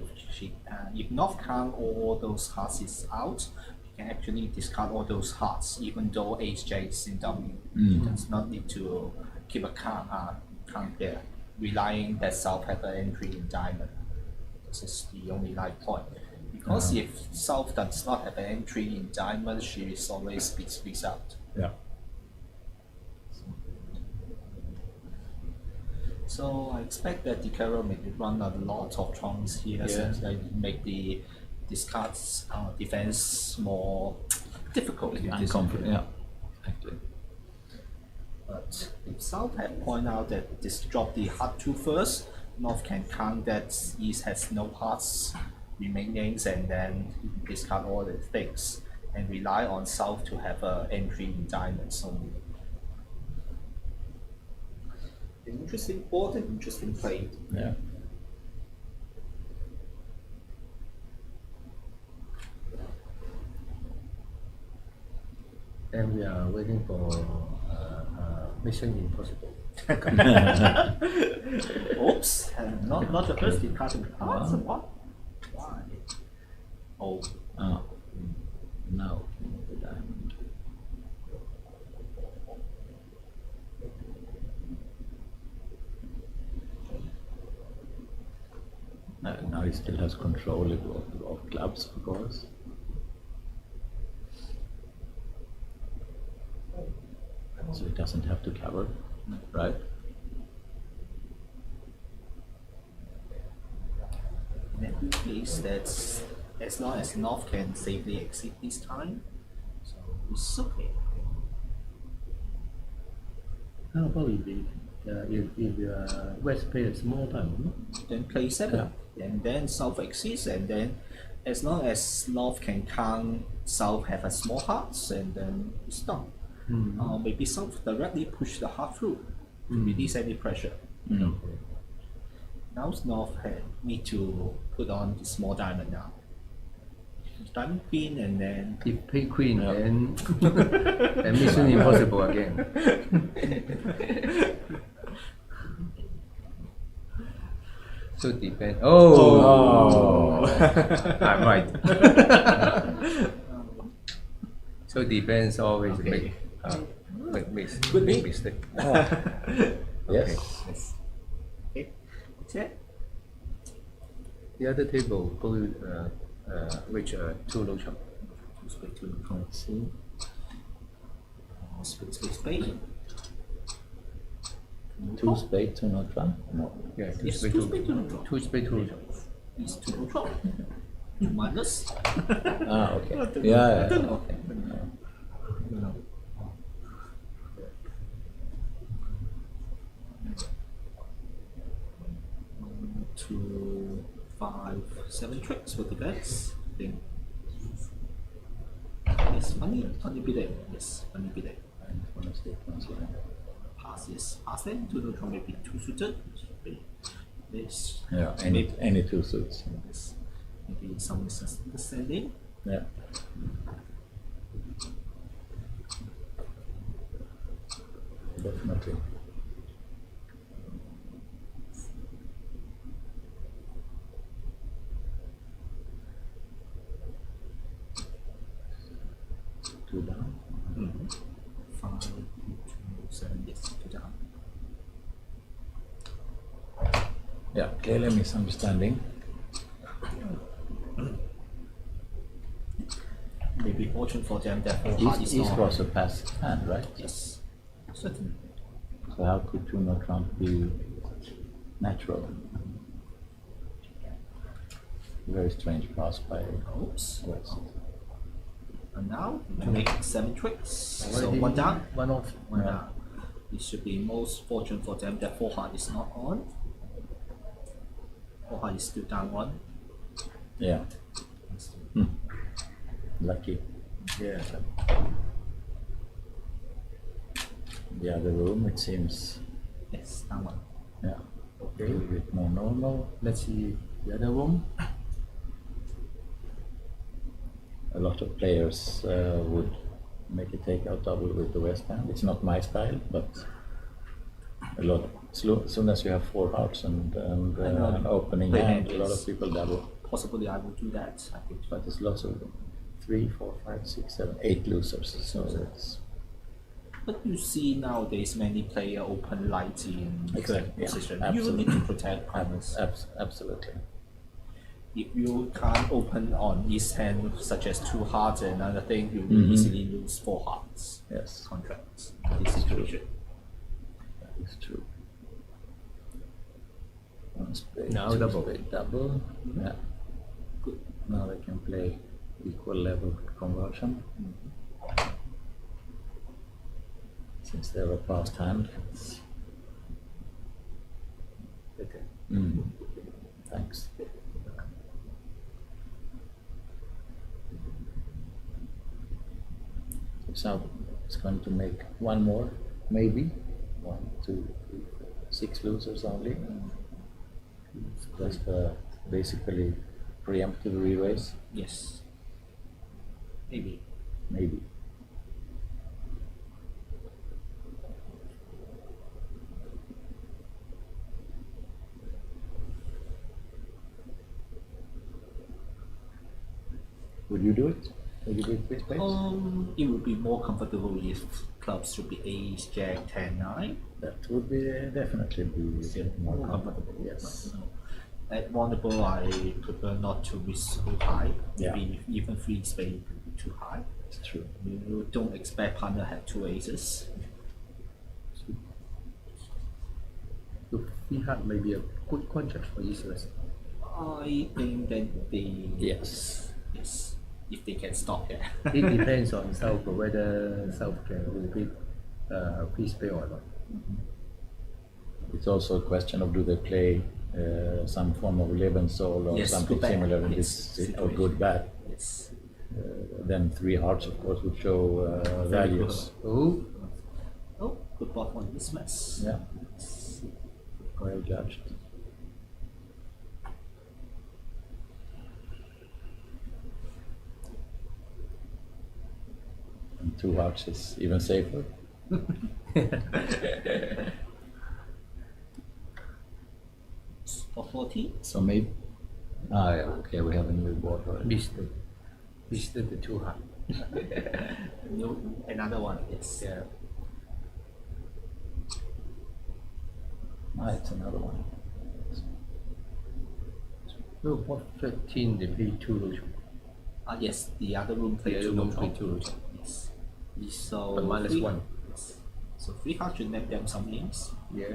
if North count all those hearts is out, you can actually discard all those hearts, even though Ace Jack is in W. You does not need to keep a count there, relying that South have an entry in diamond. This is the only life point. Because if South does not have an entry in diamond, she is always squeezed out. Yeah. So I expect that DeCaro may run a lot of trunks here, Yeah. so that make the discards defense more difficult in this Uncomfortable. game. Yeah. Exactly. But if South had point out that this drop the heart 2 first, North can count that East has no hearts remaining and then discard all the things and rely on South to have an entry in diamonds only. Interesting board and interesting play. Yeah. And we are waiting for Mission Impossible. Oops, and not the first discussion. What? Why? Oh, Oh. No. The diamond. Now he still has control of clubs, of course. So he doesn't have to cover, right? in any case, that's as long as North can safely exit this time, so it's okay. How about if West play a small time? Then play 7, and then South exits, and then as long as North can count South have a small hearts, and then it's done. Maybe South directly push the heart through to release any pressure. Now North need to put on the small diamond now. Diamond queen and then If play Queen, then and Mission Impossible again. So depend. Oh, I'm right. So depends always Okay. make Good make mistake. mistake. Yes. Yes. Okay. check. The other table blue, which two low chop. Two spade, two neutral. Let's see. Spade, spade, spade. Two spade, two not one? No. Yeah, two Yes, spade, two spade, two neutral. two spade, two low chop. Is two neutral. Two minus. Ah, okay. Yeah, yeah, okay. No. 2, 5, 7 tricks with the bets. I think. Yes, funny bit there. Yes, funny bit there. Pass, yes. Pass then to neutral, maybe two suited. Yes. Yeah, any two suits. Yes. Maybe some misunderstanding. Yeah. Definitely. Two down. 5, 2, 7, yes, two down. Yeah, clearly misunderstanding. Maybe fortune for them that four heart is East not. was a pass hand, right? Yes, certainly. So how could two not trump be natural? Very strange pass by Oops. West. And now to make 7 tricks. So Already one down, One off. one down. It should be most fortune for them that four heart is not on. Four heart is still down one. Yeah. Lucky. Yeah. The other room, it seems, Yes, down one. yeah, a little bit more normal. Let's see the other room. A lot of players would make a takeout double with the West hand. It's not my style, but a lot. As soon as you have four hearts and an opening Play hand, hand, a lot yes. of people double. Possibly I will do that. I think. But there's lots of 3, 4, 5, 6, 7, 8 losers. So it's But you see nowadays many players open light in Exactly, yeah, position. You absolutely. need to protect partners. absolutely. If you can't open on each hand, such as two hearts and another thing, you will easily lose four hearts. Yes, Contracts. In this situation. that is true. One spade, Now two double. spade, double. Yeah. Good. Now they can play equal level conversion. Since they're a passed hand. Okay. Thanks. So it's going to make one more, maybe. 1, 2, 3, 4, 6 losers only. Just basically preemptive re-raise, Yes. Maybe. maybe. Would you do it? Would you do it with spades? It would be more comfortable if clubs should be ace, jack, 10, 9. That would be definitely be more More comfortable. comfortable. Yes. But, no. At vulnerable, I prefer not to risk too high. Yeah. Maybe even free spade would be too high. It's true. You don't expect partner have 2 aces. So free heart may be a good contract for East West. I think that they Yes. yes, if they can stop it. It depends on South whether South can repeat free spade or not. It's also a question of do they play some form of Lebenssoul or Yes, something good bad. similar in Yes, this or situation. good bad. Yes. Then 3 hearts of course would show values. Oh, Oh, good bot on this mess. Yeah, well judged. And 2 hearts is even safer. For 40. So maybe. Ah, yeah, okay, we have a new board already. missed the two heart. New, another one. Yes. Yeah. Ah, it's another one. No, pot 13, they play 2 roach. Yes, the other room The played other 2 room roach. play 2 roach. Yes. So But minus three- 1. Yes. So 3 hearts should net them some names. Yeah.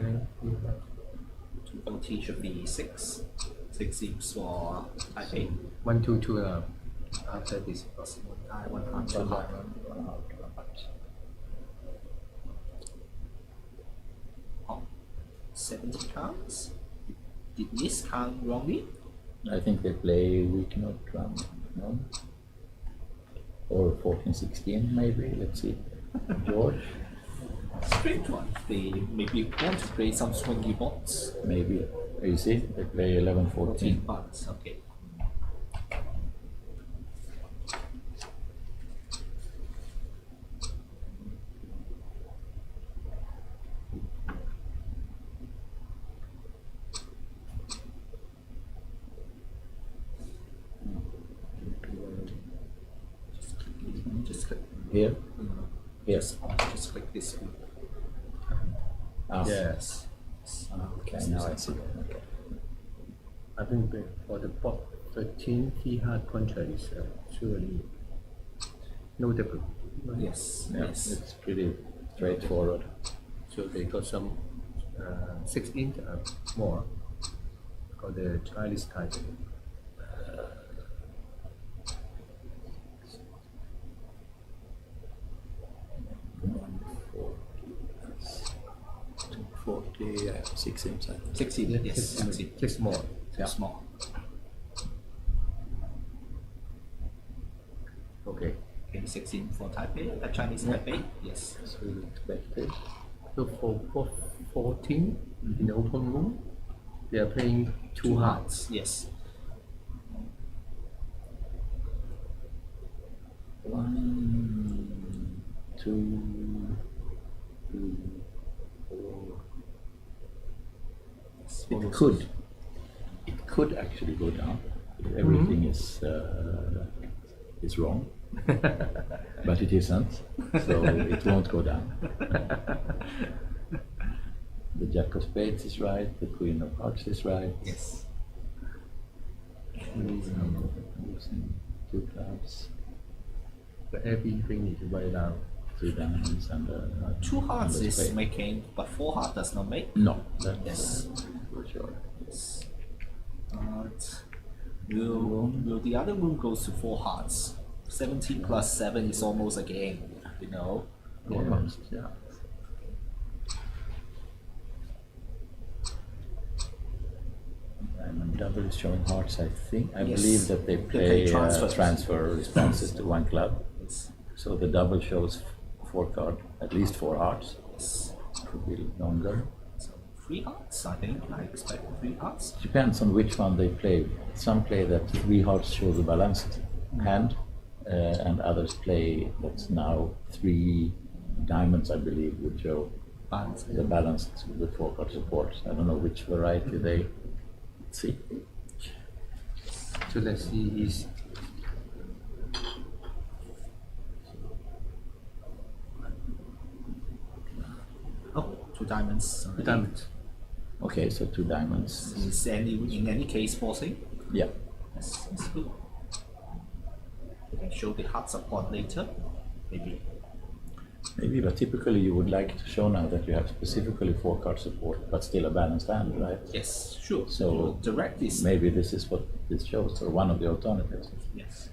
240 should be 6. 6 seems for Taipei. 1, 2, 2 after this. I 1 heart, 2 heart. 70 cards. Did this count wrongly? I think they play weak note drum, no? Or 14, 16 maybe, let's see. George, Strange one. They maybe want to play some swingy bots. maybe. You see, they play 11, 14. Bots, okay. Just click. Here? Yes. Just click this one. Ah, Yes. Okay, now I see. Okay. I think for the pot 13, 3 hard contract is surely notable. Right? Yes, Yeah, yes. it's pretty straightforward. So they got some 16 more for the Chinese title. Yeah, 6 inside. 16, yes, 16. 6 more. Yeah. Small. Okay. Okay, 16 for Taipei, Chinese Taipei, yes. So we expected. So for pot 14 in the open room, they are playing 2 hearts. Yes. 1, 2, 3, 4. It could actually go down. Everything is wrong, but it isn't, so it won't go down. The Jack of Spades is right. The Queen of Hearts is right. Yes. Using 2 clubs, But everything is right now. 3 diamonds, and 2 hearts and a is spade. making, but 4 hearts does not make. No, that's Yes. for sure. Yes. Will the other room goes to 4 hearts? 17 plus 7 is almost a game, you know. Almost, yeah. Diamond double is showing hearts, I think. I Yes. believe that they play play transfers. transfer responses to 1 club. Yes. So the double shows 4 card, at least 4 hearts. Yes. Could be longer. So 3 hearts, I think. I expect 3 hearts. Depends on which one they play. Some play that 3 hearts shows a balanced hand, and others play that's now 3 diamonds, I believe, would show But the balanced with 4 card support. I don't know which variety they see. So let's see his oh, 2 diamonds. already. diamonds. Okay, so 2 diamonds. Is in any case forcing? Yeah. That's good. You can show the heart support later, maybe. Maybe, but typically you would like to show now that you have specifically 4 card support, but still a balanced hand, right? Yes, sure. So direct is maybe this is what this shows, or one of the alternatives. yes.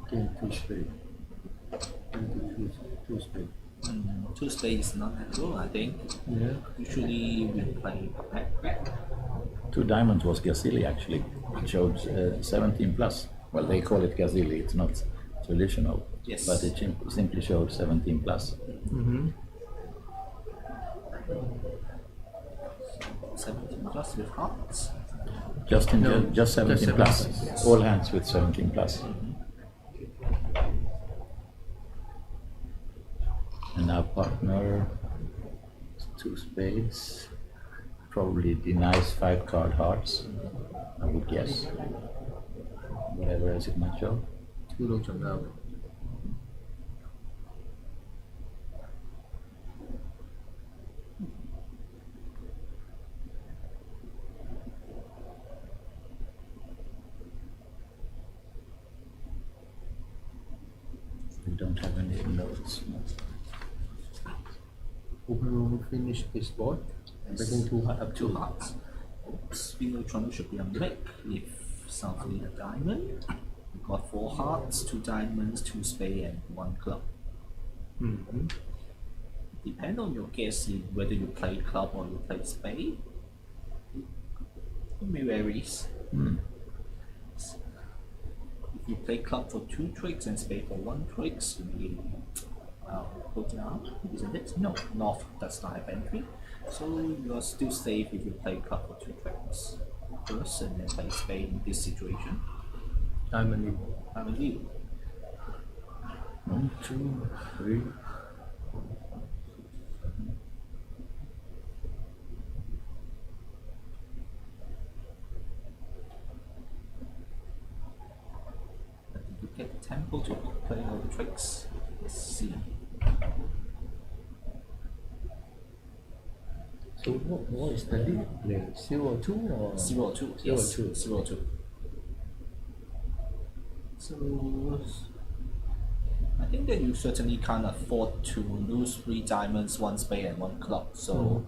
Okay, 2 spade. 2 spade. 2 spades is not natural, I think. Yeah. Usually we play back. 2 diamonds was Gazilli actually. It showed 17 plus. Well, they call it Gazilli, it's not traditional. Yes. But it simply showed 17 plus. 17 plus with hearts. Just 17 just 17 plus. plus. Yes. All hands with 17 plus. partner, 2 spades, probably denies 5 card hearts, I would guess. Whatever else it might show. 2 六盡啦。We don't have any notes. Open finish this board. Breaking 2 heart up 2 to hearts. Oops, Finotron should be a make if something a diamond. We got 4 hearts, 2 diamonds, 2 spade, and 1 club. Mm-hmm. Depend on your guess whether you play club or you play spade. It may varies. If you play club for 2 tricks and spade for 1 tricks, you may go down, isn't it? No, north does not have entry. So you are still safe if you play club for 2 tricks first and then play spade in this situation. Diamond lead. Diamond lead. 1, 2, 3. You get the tempo to play all the tricks. Let's see. So what is the lead? Like 0-2 or 0-2. Yes, 0-2. 0-2. So I think that you certainly can't afford to lose 3 diamonds, 1 spade, and 1 club. So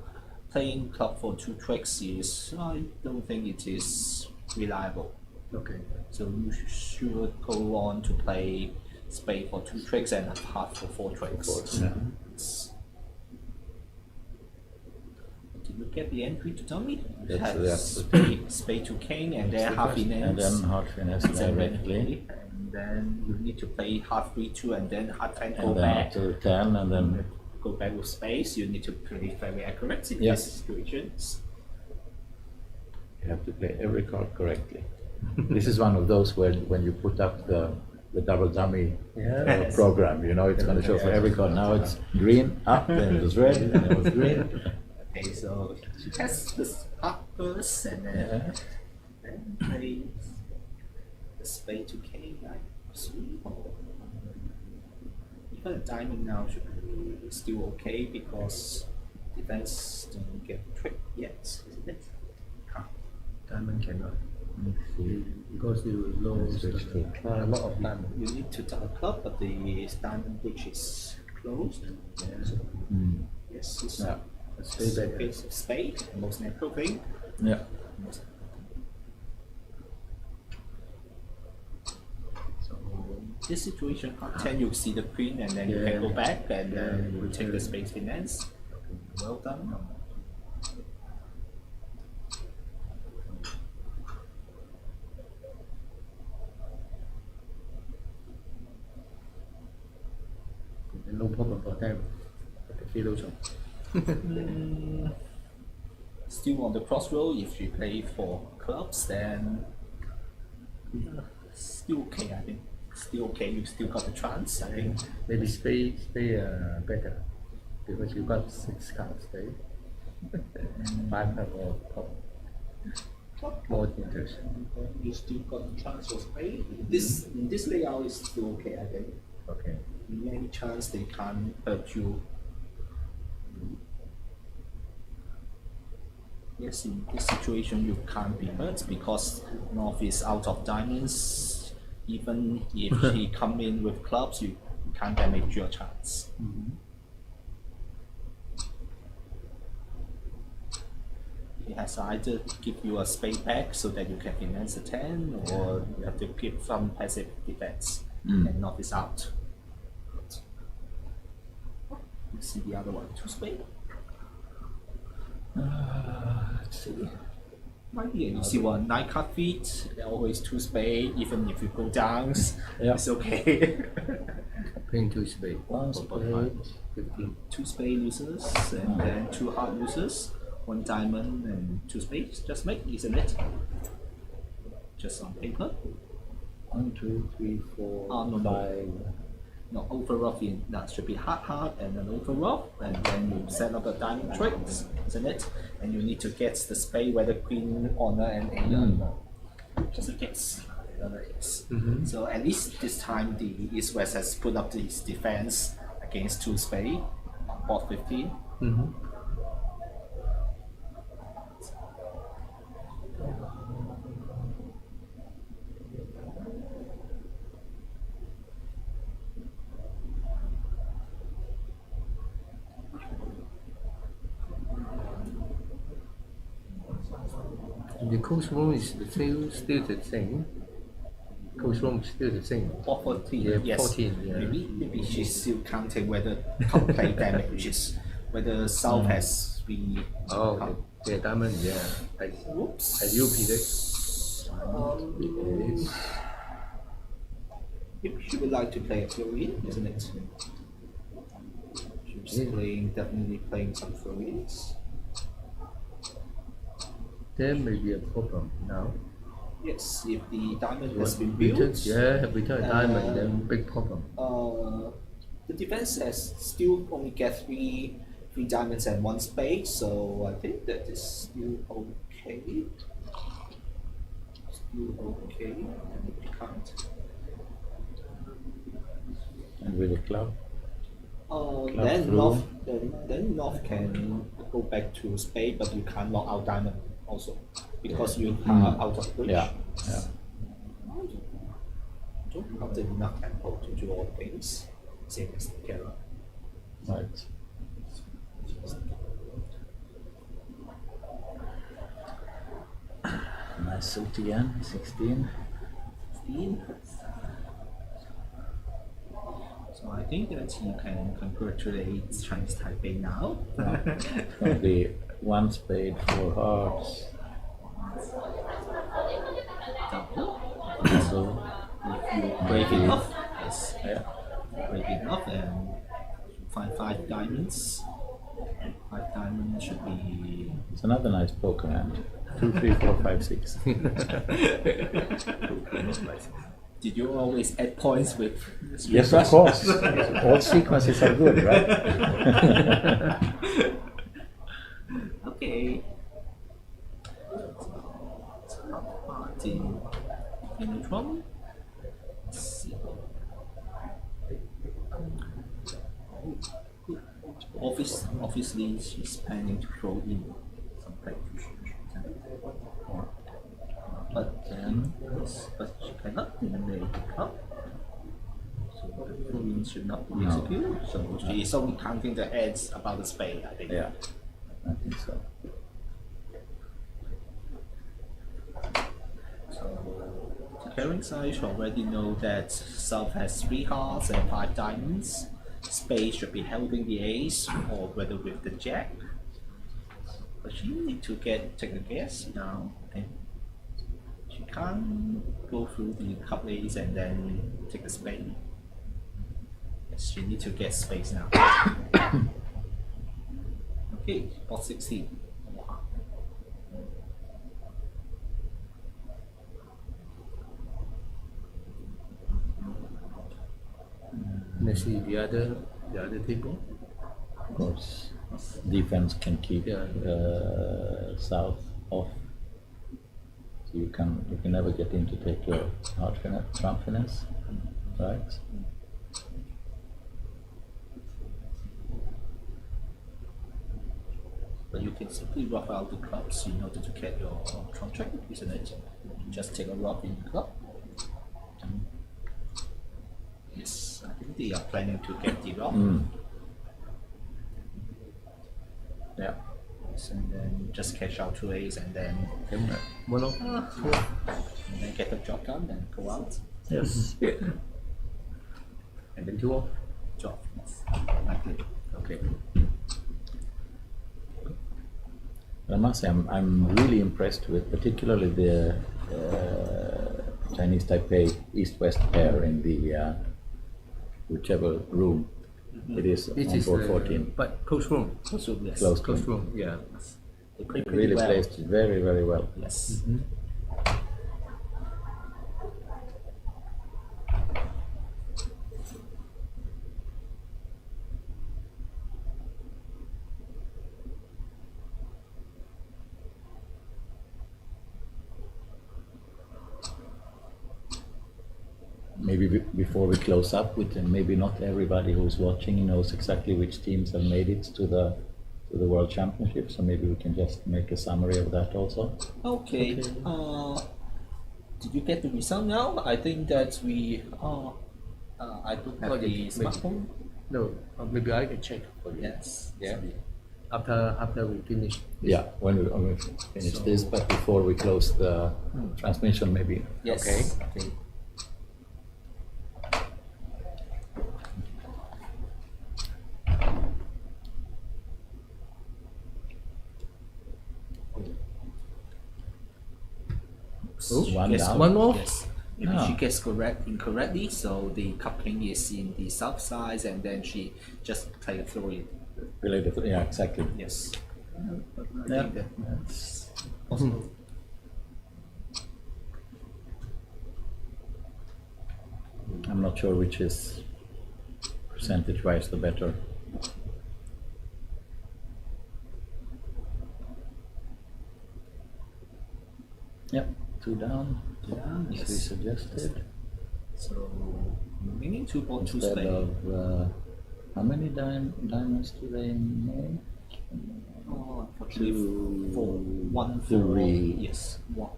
playing club for 2 tricks is, I don't think it is reliable. Okay. So you should go on to play spade for 2 tricks and a heart for 4 tricks. Yeah. Did you get the entry to tell me? It That's- has that's- spade to king and then half finesse. And then hard finesse directly. And then you need to play half 3-2 and then half 10 go And then back. after 10, and then Go back with space. You need to play very accurate in Yeah. these situations. you have to play every card correctly. This is one of those where when you put up the double dummy Yeah. program, you know, it's going to show for every card. Now it's green, up, then it was red, and it was green. Okay, so she tests this part first and then play the spade to king like 3. Even a diamond now should be still okay because defense don't get tricked yet, isn't it? Diamond cannot. Let's see. Because you lose Switch to a lot of diamond. You need to double club, but the diamond bridge is closed. Yes, it's Yeah. Stay back. Ace of spade, the most natural thing. Yeah. So this situation, part 10, you see the queen and then you Yeah. can go back and Yeah, you take the yeah. space finance. Well done. No problem for them. Finotron. Still on the crossroad, if you play for clubs, then still okay, I think. Still okay, you still got the chance, I think. Maybe spade better because you got 6 cards spade. 5 have more interest. You still got the chance for spade. In this layout is still okay, I think. Okay. Any chance they can't hurt you. Yes, in this situation you can't be hurt because North is out of diamonds. Even if he come in with clubs, you can't damage your chance. He has either give you a spade back so that you can finance a 10, or you have to keep some passive defense, and North is out. Let's see the other one, 2 spade. Let's see. Might be an easy one. 9 card feet, always 2 spade, even if you go down, Yeah. it's okay. Playing 2 spade. 1 spade. 15. 2 spade losers, and then 2 heart losers, 1 diamond and 2 spades. Just make, isn't it? Just on paper. 1, 2, 3, 4, Oh, no, no. 5. No, overruff in that should be hard, and then overruff, and then you set up a diamond tricks, isn't it? And you need to get the spade, whether queen, honor, and a just a guess. So at least this time the East West has put up this defense against 2 spade on board 15. The coach room is still the same. Coach room is still the same. Or 14, Yeah, yes. 14, yeah. Maybe she's still counting whether top play damages, whether South has been. Oh, the diamond, yeah. Whoops. As you predict. She would like to play a throw-in, isn't it? She's definitely playing some throw-ins. There may be a problem now. Yes, if the diamond has been Return, built. return diamond, then big problem. The defense has still only get three diamonds and 1 spade, so I think that is still okay. Still okay. And we can't. And with a club. Then through. North can go back to spade, but you can't knock out diamond also because you are out of reach. Yeah. Don't have enough tempo to do all things, same as the Kara. Right. Nice suit again, 16. 16. So I think that you can congratulate Chinese Taipei now. From the 1 spade, 4 hearts. Double. Double. If you brave enough, yes, Yeah. brave enough, and find 5 diamonds. 5 diamonds should be. It's another nice poker hand. 2, 3, 4, 5, 6. Did you always add points with? Yes, of course. All sequences are good, right? Okay. Party neutron. Let's see. Obviously, she's planning to throw in some practice. But she cannot eliminate the cup. So the throw-in should not be executed. So she is only counting the heads about the spade, I think. Yeah, I think so. So the carrying side already know that South has 3 hearts and 5 diamonds. Spade should be holding the ace, or whether with the jack. But she need to take a guess now. And she can't go through the cup ace and then take a spade. Yes, she need to get spades now. Okay, bot 16. Wow. Let's see the other table. Of course, defense can keep South off. So you can never get in to take your hard trump finesse, right? But you can simply rough out the clubs in order to get your trump check, isn't it? Just take a rough in the club. Yes, I think they are planning to get the rough. Yeah. Yes, and then just cash out 2 aces and then One off. and then get the job done and go out. Yes. And then 2 off. Job. Yes. Like it. Okay. I must say, I'm really impressed with particularly the Chinese Taipei East-West pair in the whichever room it is This on is board 14. but close room. Also, yes. Close Close room. Yeah. They play It pretty really well. placed very, very well. Yes. maybe before we close up with, maybe not everybody who's watching knows exactly which teams have made it to the World Championship, so maybe we can just make a summary of that also. Okay. Did you get the result now? I think that we. I don't have the maybe. smartphone. No, maybe I can check for you. Yes. Yeah. After we finish. This. Yeah, when we finish this, but before we close the transmission, maybe. Yes. Okay. She One gets down. One off? Yes. Maybe Ah. she gets incorrectly, so the coupling is in the south side, and then she just played through it. Related to, yeah, exactly. Yes. Yeah, that's Possible. I'm not sure which is percentage-wise the better. Yep, 2 down, Yeah. as we Yes. suggested. So meaning 2.2 Instead Spain. of how many diamonds do they make? Unfortunately, Two, for one three. Yes. One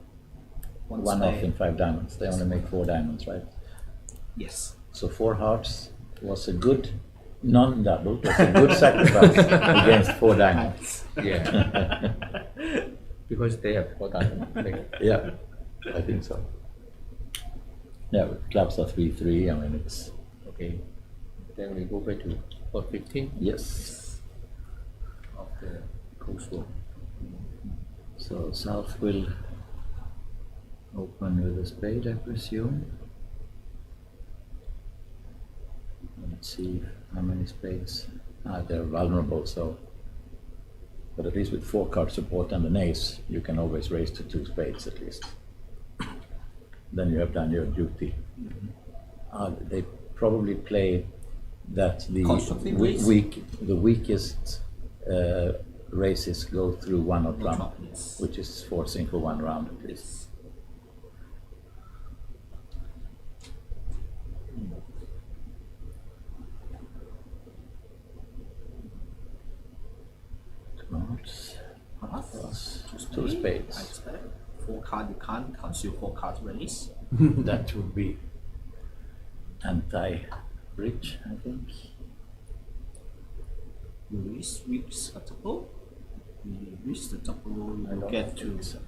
One off Spain. in 5 diamonds. They only make 4 diamonds, right? Yes. So 4 hearts was a good non-double. Was a good sacrifice against 4 diamonds. Yeah. Because they have forgotten. Yeah, I think so. Yeah, clubs are 3-3. I mean, it's Okay. Then we go back to 15 yes. of the coastal. So South will open with a spade, I presume. Let's see how many spades. They're vulnerable, so. But at least with 4 card support and an ace, you can always raise to 2 spades at least. Then you have done your duty. They probably play that the Constructive raise? the weakest races go through 1 or trump, trump, yes. which is forcing for 1 round at least. Yes. Cards Plus plus 2 spades. I expect 4 card, you can't consume 4 cards raise. That would be anti-bridge, I think. You reach a double. You reach the double, I you don't get think to so.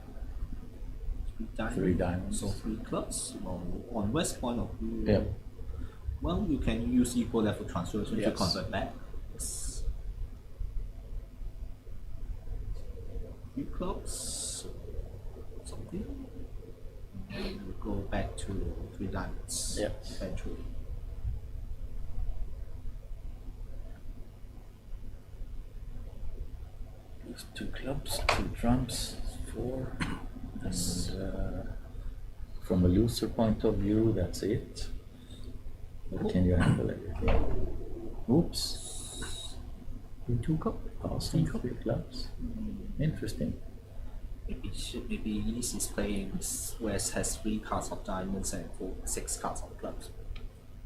3 diamonds. 3 diamonds. So 3 clubs. Well, on West point of view, Yeah. well, you can use equal level transformation to Yes. convert back. Yes. 3 clubs, something. And then you go back to 3 diamonds. Yeah. Eventually. Plus 2 clubs, 2 trumps, 4. And from a loser point of view, that's it. Or can you handle everything? Oops. In 2 cup. Passing 3 clubs. Interesting. Maybe East is playing West has 3 cards of diamonds and 6 cards of clubs.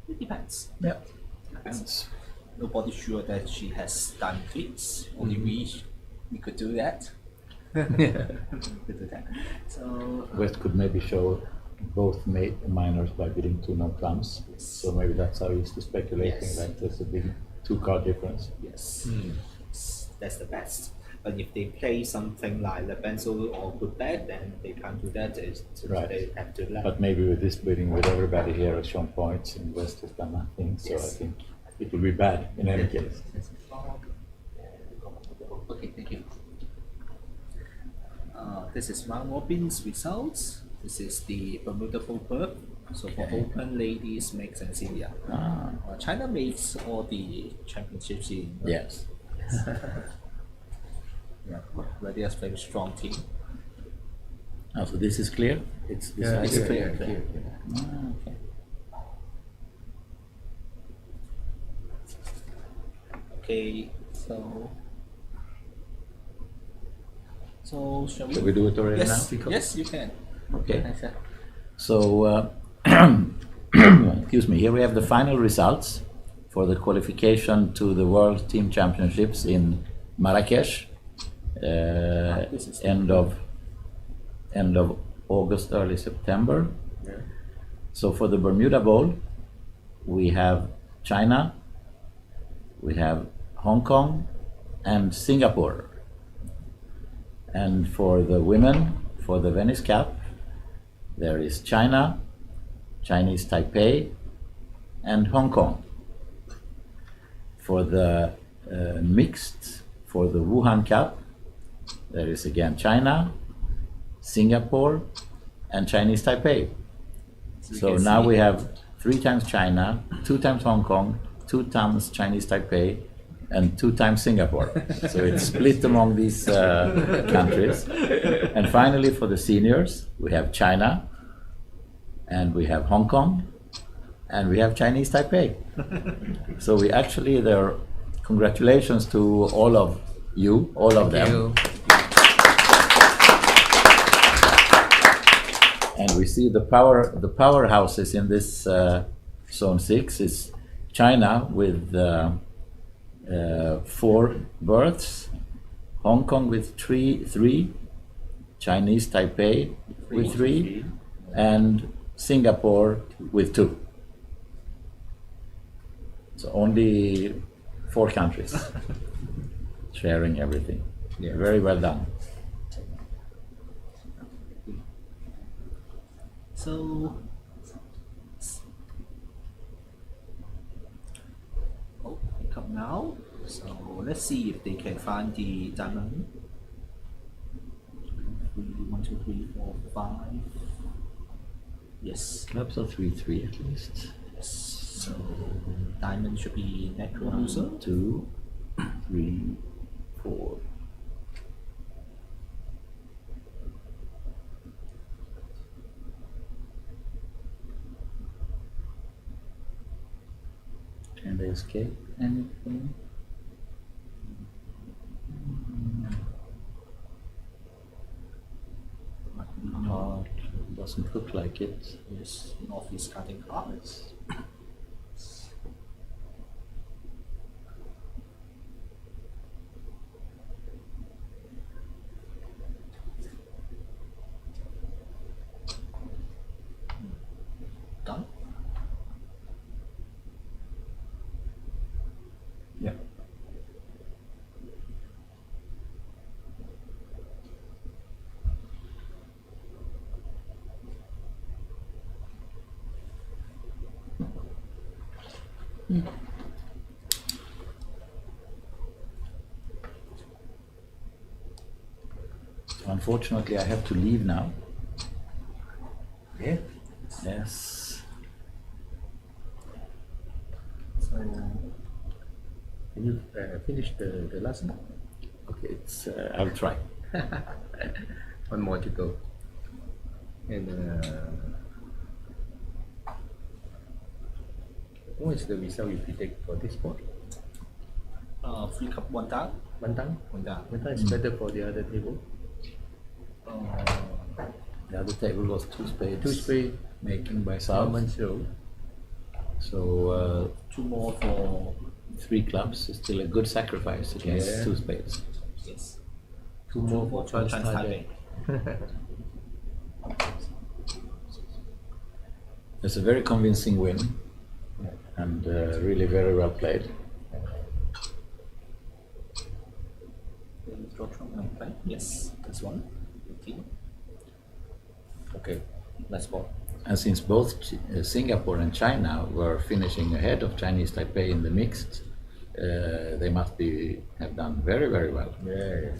It depends. Yeah. Depends. Nobody's sure that she has done flips. Only we could do that. We could do that. So West could maybe show both minors by bidding 2 no trumps. So maybe that's how he's speculating, Yes. like there's a big 2 card difference. yes, that's the best. But if they play something like the pencil or good bad, then they can't do that. Right. They have to learn. But maybe with this bidding, with everybody here has shown points and West has done nothing, so I Yes. think it will be bad in any case. Okay, thank you. This is round robin's results. This is the Bermuda Berth. So for Okay. open, ladies, mix, and senior. China makes all the championships in. Yes. Yeah, but they are very strong team. So this is clear? It's Yeah, decided? it's clear. Okay. Okay. Okay, so shall we? Shall we do it already Yes, now? yes, you can. Okay. Thanks, sir. So excuse me, here we have the final results for the qualification to the World Team Championships in Marrakesh, end of August, early September. Yeah. So for the Bermuda Bowl, we have China, we have Hong Kong, and Singapore. And for the women, for the Venice Cup, there is China, Chinese Taipei, and Hong Kong. For the mixed, for the Wuhan Cup, there is again China, Singapore, and Chinese Taipei. So now we have 3 times China, 2 times Hong Kong, 2 times Chinese Taipei, and 2 times Singapore. So it's split among these countries. And finally, for the seniors, we have China, and we have Hong Kong, and we have Chinese Taipei. So we actually, congratulations to all of you, all of them. You. And we see the powerhouses in this zone 6 is China with 4 berths, Hong Kong with 3, Chinese Taipei with 3, and Singapore with 2. So only 4 countries sharing everything. Yeah. Very well done. So, pick up now. So let's see if they can find the diamond. 1, 2, 3, 4, 5. Yes. Clubs are 3-3 at least. Yes. So diamond should be net producer. 2, 3, 4. Can they escape anything? Not, doesn't look like it. Yes. North is cutting cards. Done. Yeah. Unfortunately, I have to leave now. Yeah. Yes. So, can you finish the lesson? Okay, I'll try. One more to go. And what is the result you predict for this board? 3 cup 1 down. One down? 1 down. One down is better for the other table. The other table was 2 spades. 2 spade, Making by South. 1-0. So 2 more for 3 clubs is still a good sacrifice against Yeah. 2 spades. yes. 2 more for Trans Trans Taipei. Taipei. It's a very convincing win and really very well played. Draw from play. Yes, that's one. Okay. Okay, last ball. And since both Singapore and China were finishing ahead of Chinese Taipei in the mixed, they must have done very, very well. Yeah.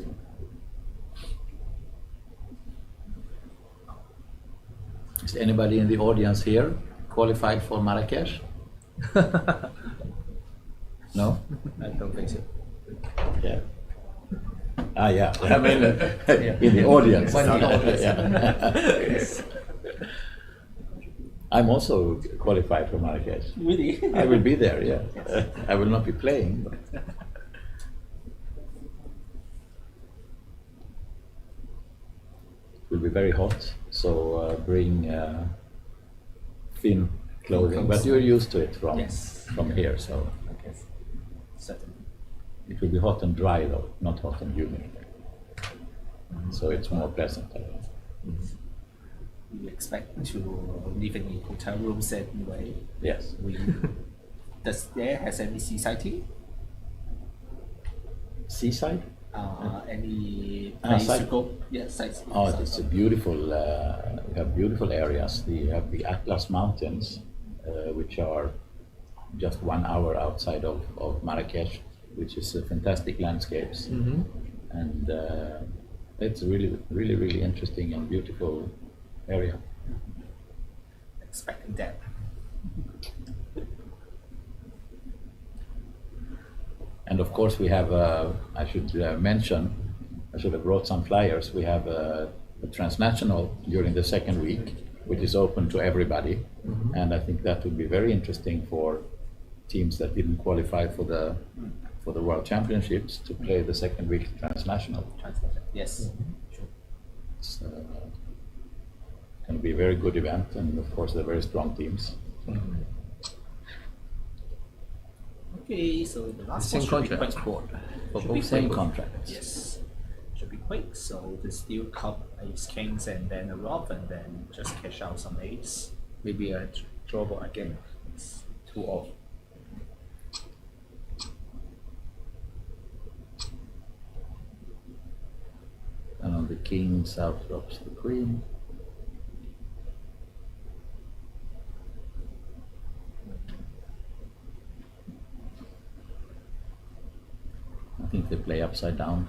Is anybody in the audience here qualified for Marrakesh? No? I don't think so. Yeah. Ah, yeah. I mean, in the audience. One in the audience. Yeah. I'm also qualified for Marrakesh. Really? I will be there, yeah. I will not be playing. But it will be very hot, so bring thin clothing, but you're used to it from Yes. from here, so Yes. Certainly. it will be hot and dry though, not hot and humid. So it's more pleasant. I think. We expect to live in hotel rooms anyway. Yes. Does there has any seaside? Seaside? Any place to side- go? Yes, sites. Oh, it's a beautiful. We have beautiful areas. We have the Atlas Mountains, which are just 1 hour outside of Marrakesh, which is fantastic landscapes, and it's a really interesting and beautiful area. Expecting that. And of course, we have. I should mention. I should have brought some flyers. We have a transnational during the second week, which is open to everybody, and I think that would be very interesting for teams that didn't qualify for the World Championships to play the second week transnational. Yes. Sure. It's going to be a very good event, and of course, they're very strong teams. Okay, so the last Same one should be contract quick. for Should both be Same quick. contracts. Yes. Should be quick. So the Steel Cup, Ace Kings, and then a Rob, and then just cash out some Ace. maybe a drawback again. It's 2 off. And on the king, south drops the queen. I think they play upside down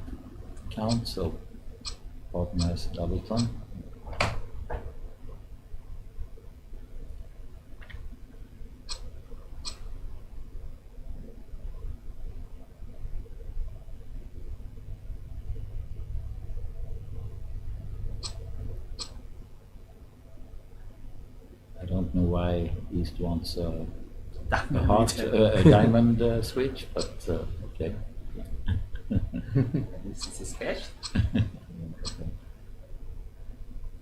count, so bottom has double trump. I don't know why East wants a diamond switch, but okay. This is his cash.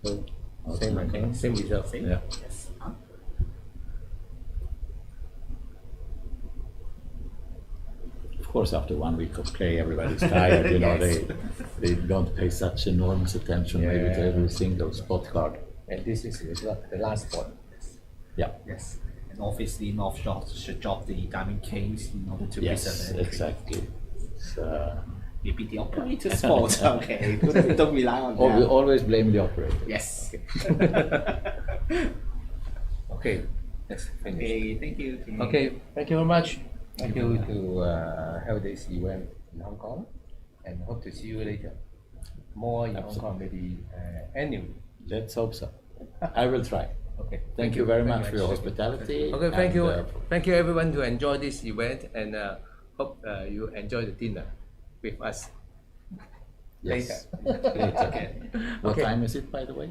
So, Same again, same result. Same. Yeah. Yes. Of course, after 1 week of play, everybody's tired. You know, Yes. they don't pay such enormous attention maybe to Yeah. every single spot card. And this is the last spot. Yeah. Yes. And obviously, North Shore should drop the Diamond Kings in order to Yes, preserve entry. exactly. It's, Maybe the operator's fault. Okay. Don't rely on we that. always blame the operator. Yes. Okay, let's finish. Okay. Thank you. Okay, thank you very much. Thank you to hold this event in Hong Kong, and hope to see you later. More in Hong Kong, maybe annually. Let's hope so. I will try. Okay. Thank you very much for your hospitality. Okay, thank you. and, Thank you everyone to enjoy this event, and hope you enjoy the dinner with us. yes, Later. later. What Okay. time is it, by the way?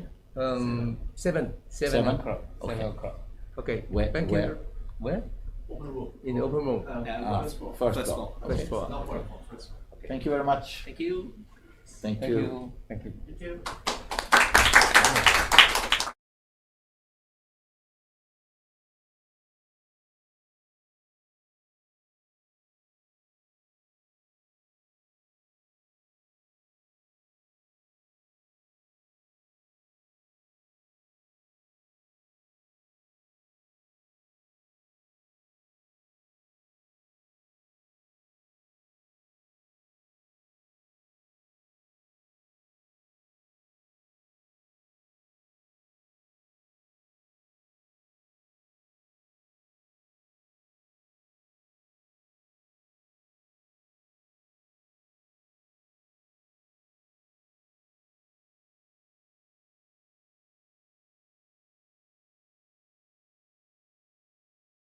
7 Seven? o'clock. Okay. 7 o'clock. Okay. Where- Thank where? you. Where? In the open room. First floor. First Okay. floor. Thank you very much. Thank you. Thank Thank you. you. Thank you. Thank you.